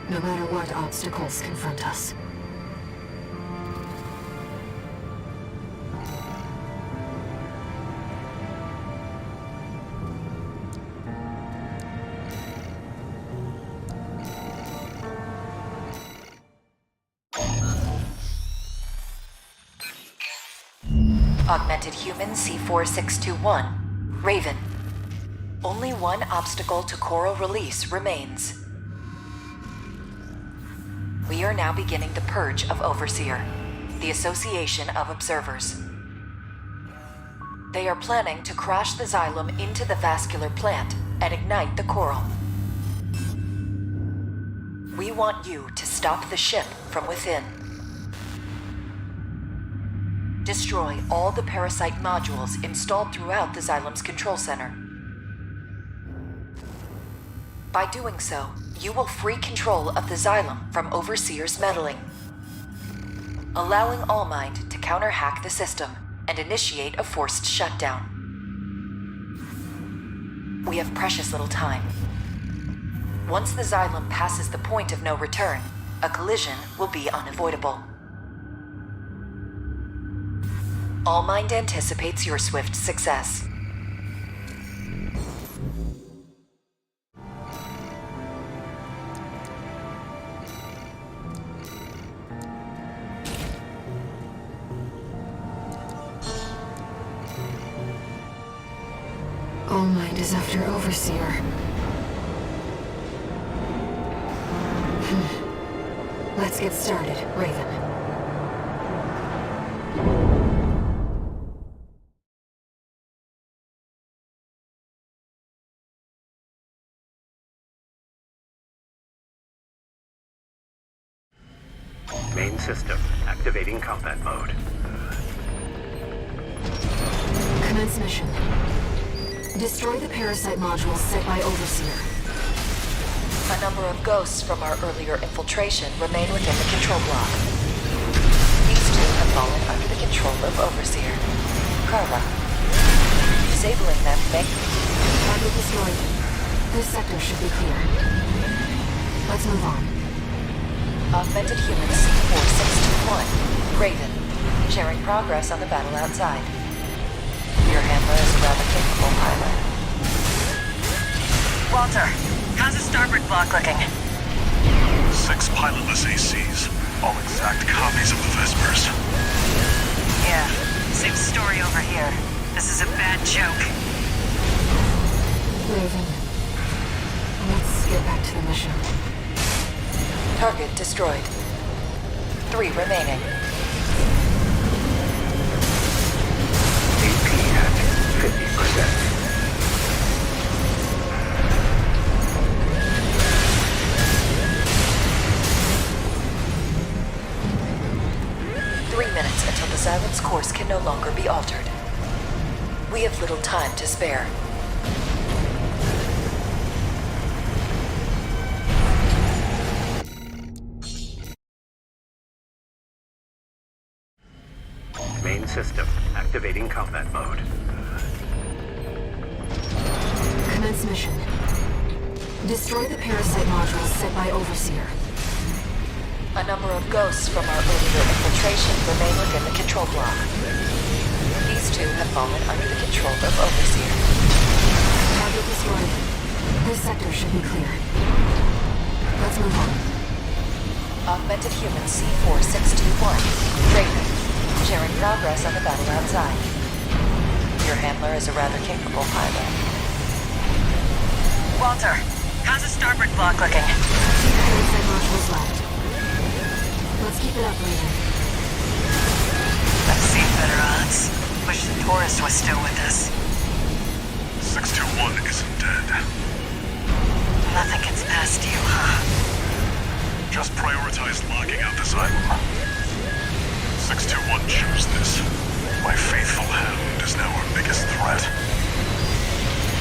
no matter what obstacles confront us. Augmented human C4621, Raven. Only one obstacle to Coral Release remains. We are now beginning the purge of Overseer, the Association of Observers. They are planning to crash the Xylem into the vascular plant and ignite the Coral. We want you to stop the ship from within. Destroy all the parasite modules installed throughout the Xylem's control center. By doing so, you will free control of the Xylem from Overseer's meddling, allowing Allmind to counter-hack the system and initiate a forced shutdown. We have precious little time. Once the Xylem passes the point of no return, a collision will be unavoidable. Allmind anticipates your swift success. Allmind is after Overseer. Let's get started, Raven. Main system, activating combat mode. Commence mission. Destroy the parasite modules set by Overseer. A number of ghosts from our earlier infiltration remain within the control block. These two have fallen under the control of Overseer, Carla. Disabling them may... Target destroyed. This sector should be clear. Let's move on. Augmented human C4621, Raven. Sharing progress on the battle outside. Your handler is a rather capable pilot. Walter, how's the starboard block looking? 6 pilotless ACs, all exact copies of the Vespers. Yeah, same story over here. This is a bad joke. Raven, let's get back to the mission. Target destroyed. 3 remaining. AP at 50%. Until the Xylem's course can no longer be altered. We have little time to spare. Main system, activating combat mode. Commence mission. Destroy the parasite modules set by Overseer. A number of ghosts from our earlier infiltration remain within the control block. These two have fallen under the control of Overseer. Target destroyed. This sector should be clear. Let's move on. Augmented human C4621, Raven. Sharing progress on the battle outside. Your handler is a rather capable pilot. Walter, how's the starboard block looking? 2 parasite modules left. Let's keep it up, Raven. I've seen better odds. Wish the tourist was still with us. 621 isn't dead. Nothing gets past you, huh? choose this. My faithful hound is now our biggest threat.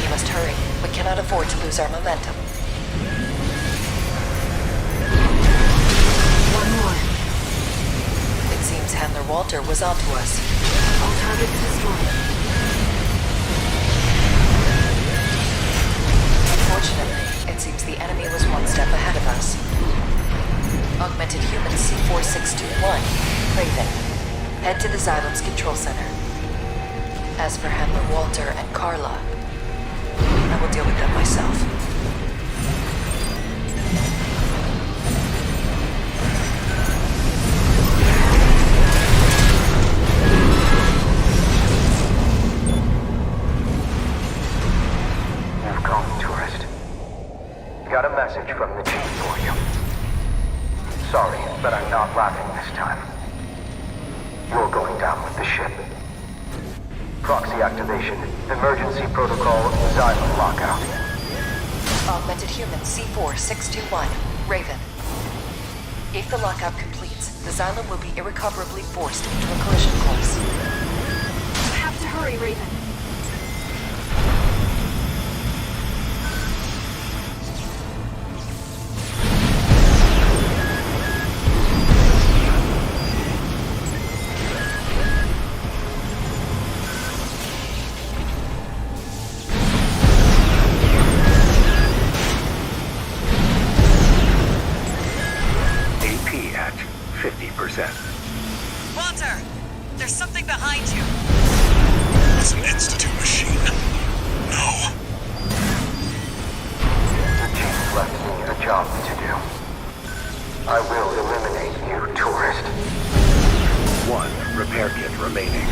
You must hurry. We cannot afford to lose our momentum. One more. It seems Handler Walter was onto us. All targets destroyed. Unfortunately, it seems the enemy was one step ahead of us. Augmented Human C4621, Raven. Head to the Xylem's control center. As for Handler Walter and Carla, I will deal with them myself. You've come, tourist. Got a message from the chief for you. Sorry, but I'm not laughing this time. You're going down with the ship. Proxy activation, emergency protocol, Xylem lockout. Augmented Human C4621, Raven. If the lockout completes, the Xylem will be irrecoverably forced into a collision course. You have to hurry, Raven. AP at 50%. Walter! There's something behind you. It's an Institute machine. No. The chief left me a job to do. I will eliminate you, tourist. One repair kit remaining.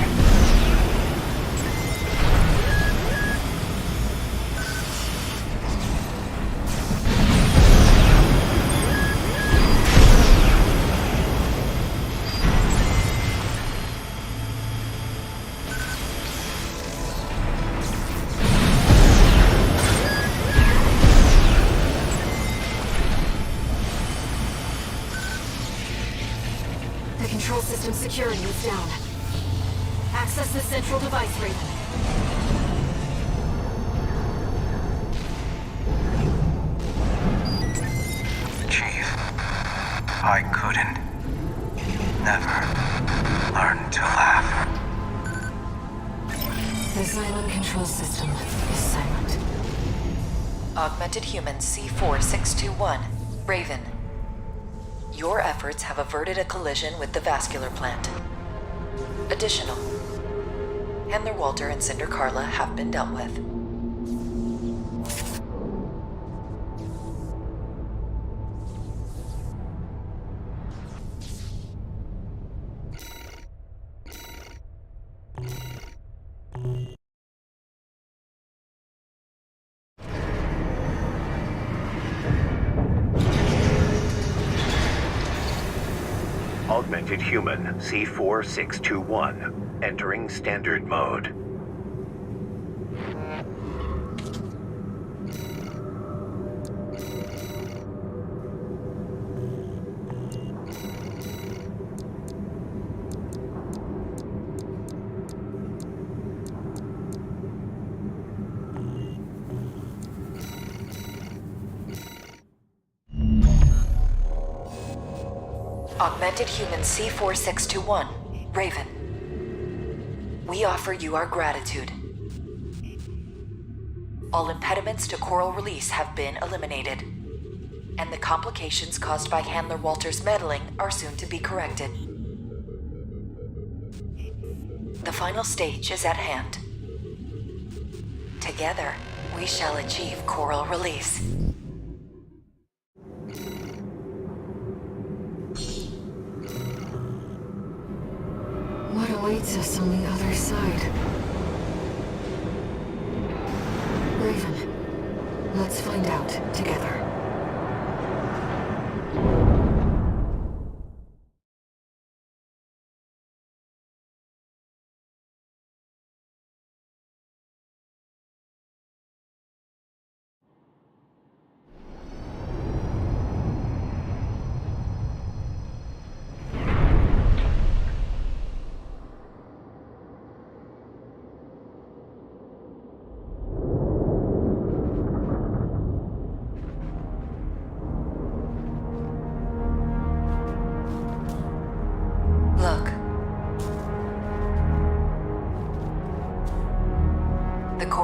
The control system security is down. Access the central device, Raven. Chief, I couldn't. Never learn to laugh. The Xylem control system is silent. Augmented Human C4621, Raven. Your efforts have averted a collision with the vascular plant. Additional. Handler Walter and Cinder Carla have been dealt with. Augmented Human C4621. Entering standard mode. Augmented Human C4621, Raven. We offer you our gratitude. All impediments to coral release have been eliminated, and the complications caused by Handler Walter's meddling are soon to be corrected. The final stage is at hand. Together, we shall achieve coral release. What awaits us on the other side? Raven, let's find out together.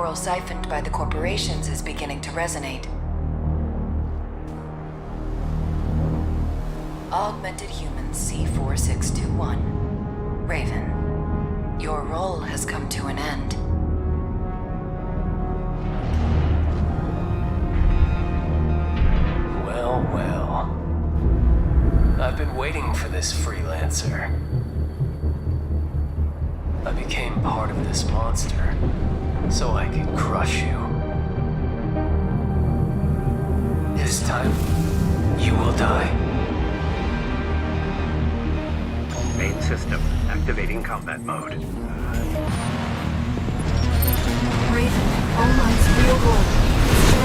coral siphoned by the corporations is beginning to resonate. Augmented Human C4621. Raven, your role has come to an end. Well, well. I've been waiting for this freelancer. I became part of this monster, so I could crush you. This time, you will die. Main system, activating combat mode. Raven, all mines real gold.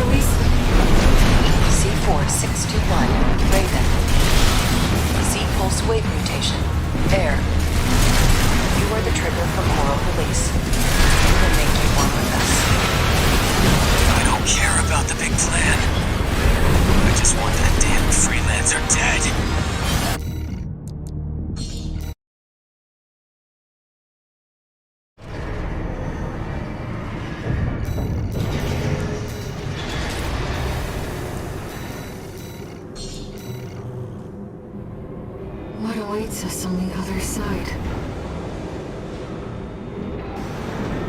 Release. C4621. Raven. Z-pulse wave mutation. Air. You are the trigger for coral release. We will make you one with us. I don't care about the big plan. I just want that damn freelancer dead. What awaits us on the other side?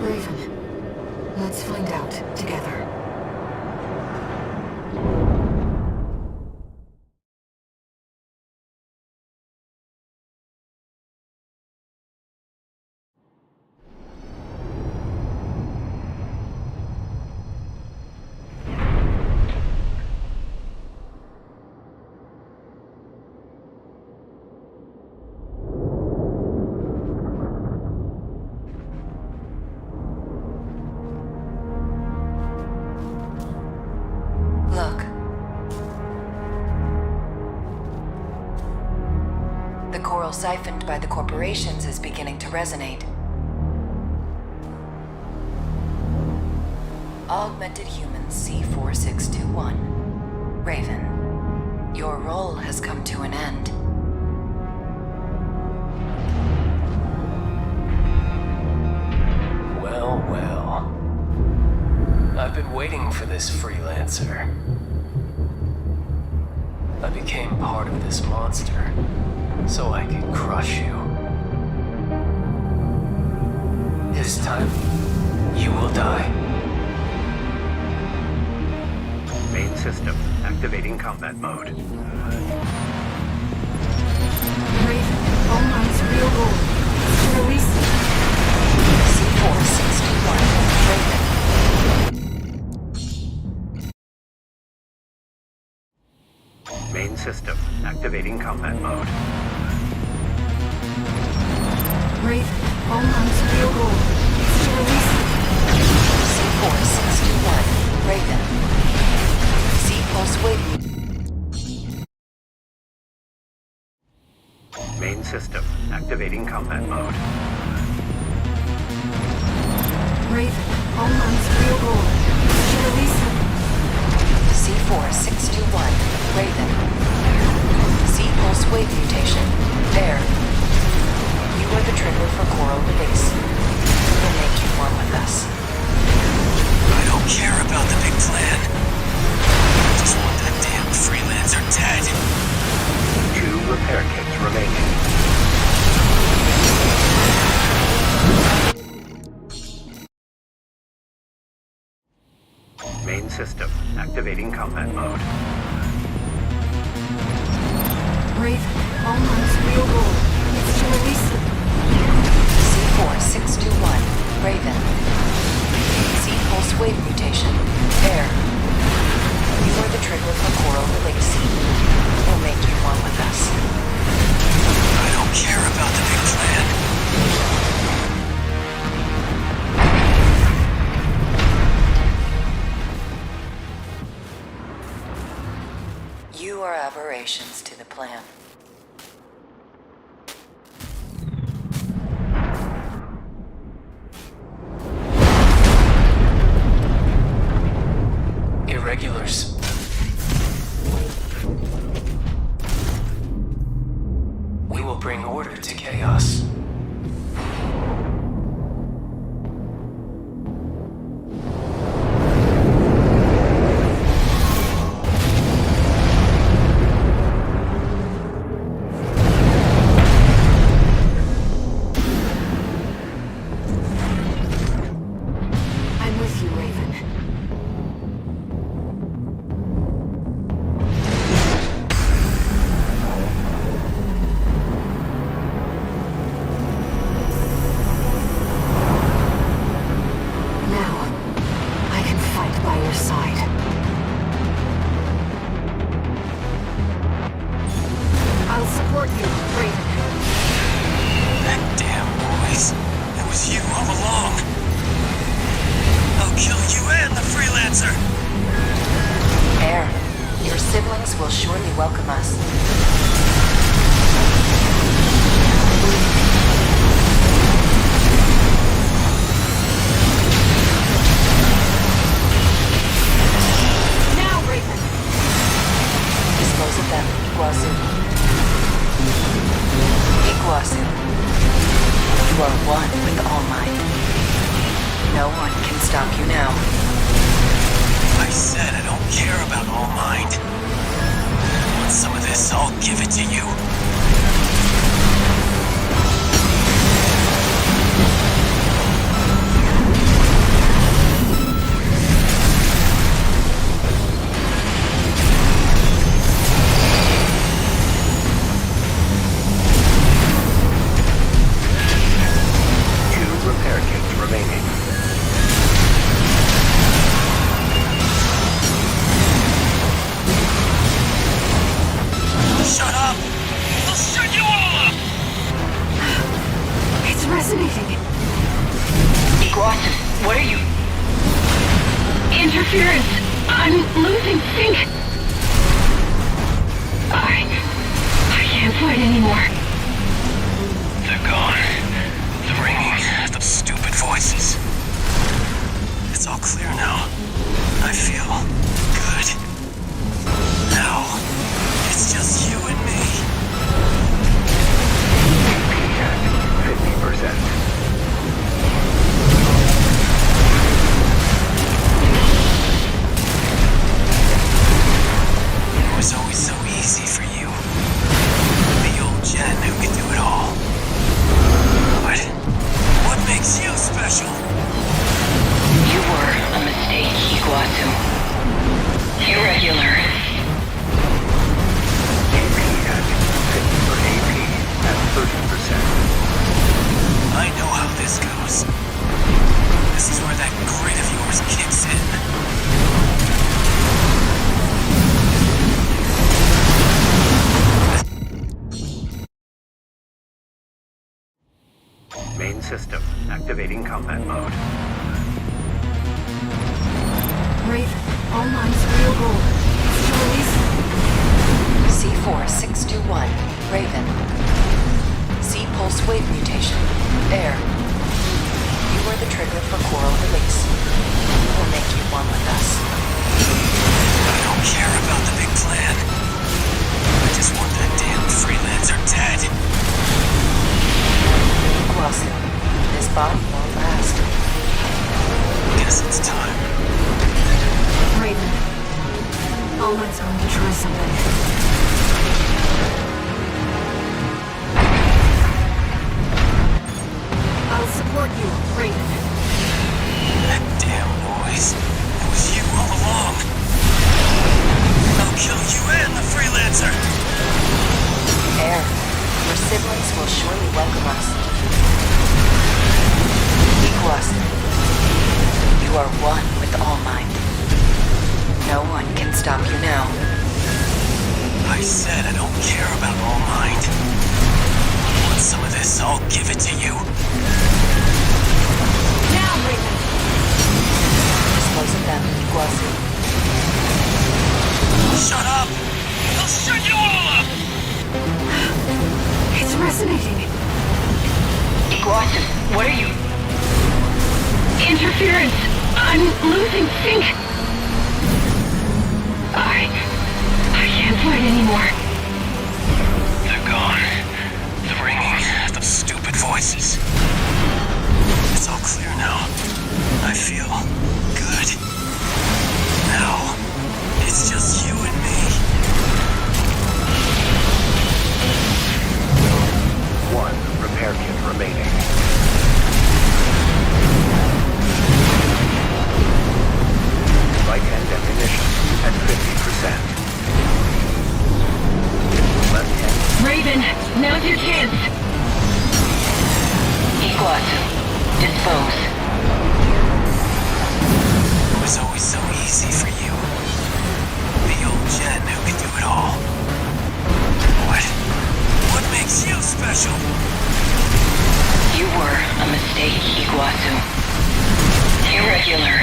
Raven, let's find out together. Look. The coral siphoned by the corporations is beginning to resonate. Augmented Human C4621. Raven, your role has come to an end. Well, well. I've been waiting for this freelancer. I became part of this monster, so I could crush you. This time, you will die. Main system, activating combat mode. Raven, all mines real gold. Release. C4621. Raven. Main system, activating combat mode. Raven, all mines real gold. Release. C4621. Raven. Z-pulse wave. Main system, activating combat mode. Raven, all mines real gold. Release. C4621. Raven. Z-pulse wave mutation. Air. You are the trigger for coral release. We will make you one with us. I don't care about the big plan. I just want that damn freelancer dead. 2 repair kits remaining. Main system, activating combat mode. Raven, all mines real gold. Release. C4621. Raven. Z-pulse wave mutation. Air. You are the trigger for coral release. We'll make you one with us. I don't care about the big plan. You are aberrations to the plan. Irregulars. We will bring order to chaos. siblings will surely welcome us. Now, Raven! Dispose of them, Iguazu. Iguazu. You are one with All Might. No one can stop you now. I said I don't care about All Mind. Want some of this? I'll give it to you. Interference! I'm losing sync! I can't fight anymore. They're gone. The ringing, the stupid voices. It's all clear now. I feel good. Now, it's just you and me. 50%. It was always so easy for you. The old Jen who could do it all. But what makes you special? You were a mistake, Iguazu. Irregular. AP at 50 for AP at 30%. I know how this goes. This is where that grit of yours kicks in. Main system activating combat mode. Raven, All Mind's real goal is to release C4621, Raven. C-pulse wave mutation, Air. You are the trigger for coral release. We'll make you one with us. I don't care about the big plan. I just want that damn freelancer dead. Iguazu, this body won't last. Guess it's time. Raven. All Might's going to try something. I'll support you, Raven. That damn noise. It was you all along. I'll kill you and the freelancer. Air, your siblings will surely welcome us. Iguazu, you are one with All Might. No one can stop you now. I said I don't care about All Mind. Want some of this? I'll give it to you. Now, Raven! Dispose of them, Iguazu. Shut up! I'll shut you all up! It's resonating. Iguazu, what are you? Interference! I'm losing sync! I can't fight anymore. They're gone. The ringing, the stupid voices. It's all clear now. I feel good. Now, it's just you and me. 1 repair kit remaining. Light end ammunition at 50%. Left hand. Raven, now's your chance. Iguazu, dispose. It was always so easy for you. The old Jen who could do it all. What makes you special? You were a mistake, Iguazu. Irregular.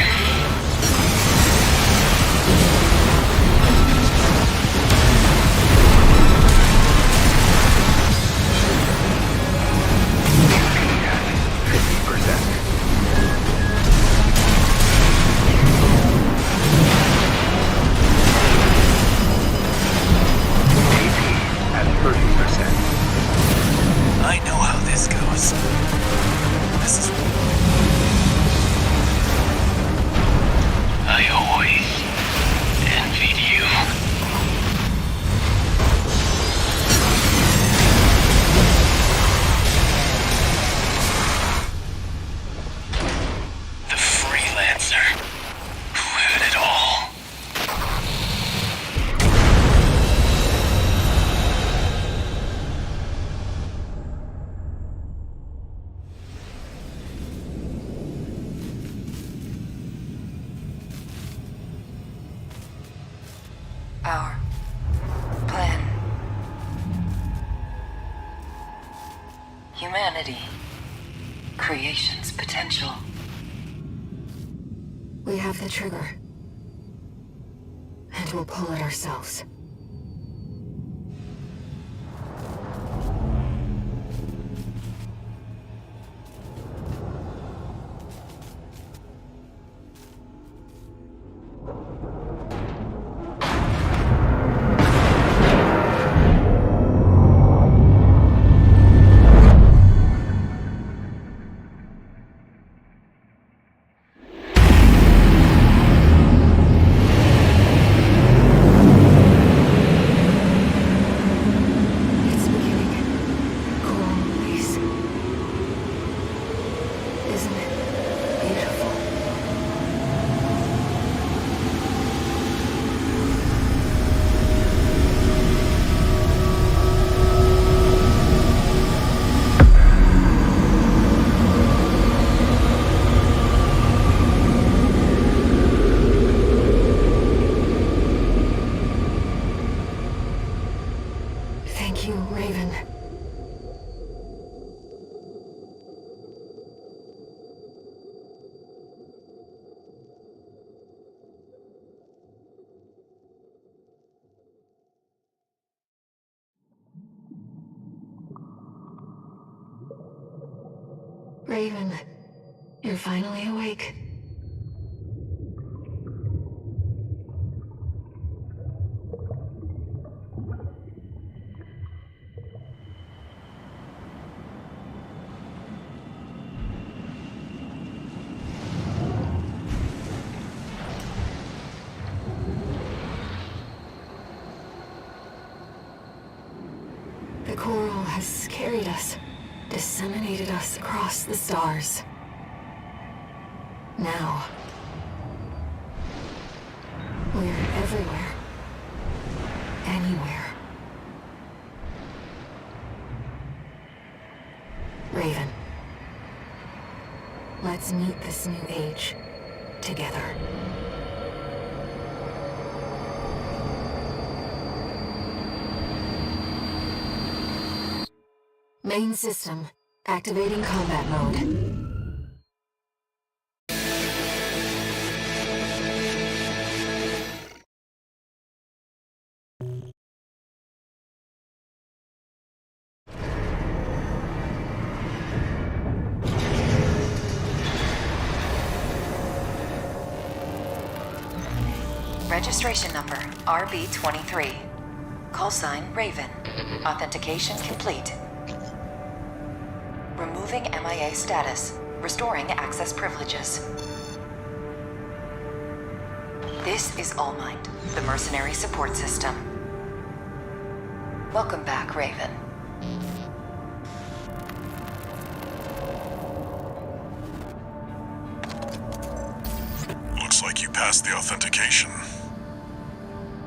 Our plan. Humanity. Creation's potential. We have the trigger. And we'll pull it ourselves. Thank you, Raven. Raven, you're finally awake. The coral has carried us, disseminated us across the stars. Now, we're everywhere. Anywhere. Raven, let's meet this new age together. Main system, activating combat mode. Registration number RB23. Call sign Raven. Authentication complete. Removing MIA status. Restoring access privileges. This is Allmind, the mercenary support system. Welcome back, Raven. Looks like you passed the authentication.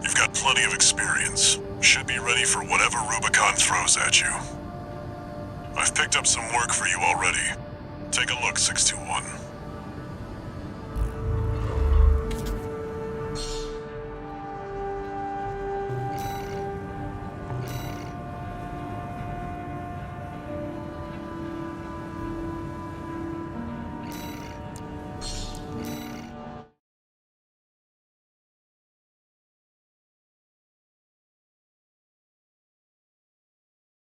You've got plenty of experience. Should be ready for whatever Rubicon throws at you. I've picked up some work for you already. Take a look, 621.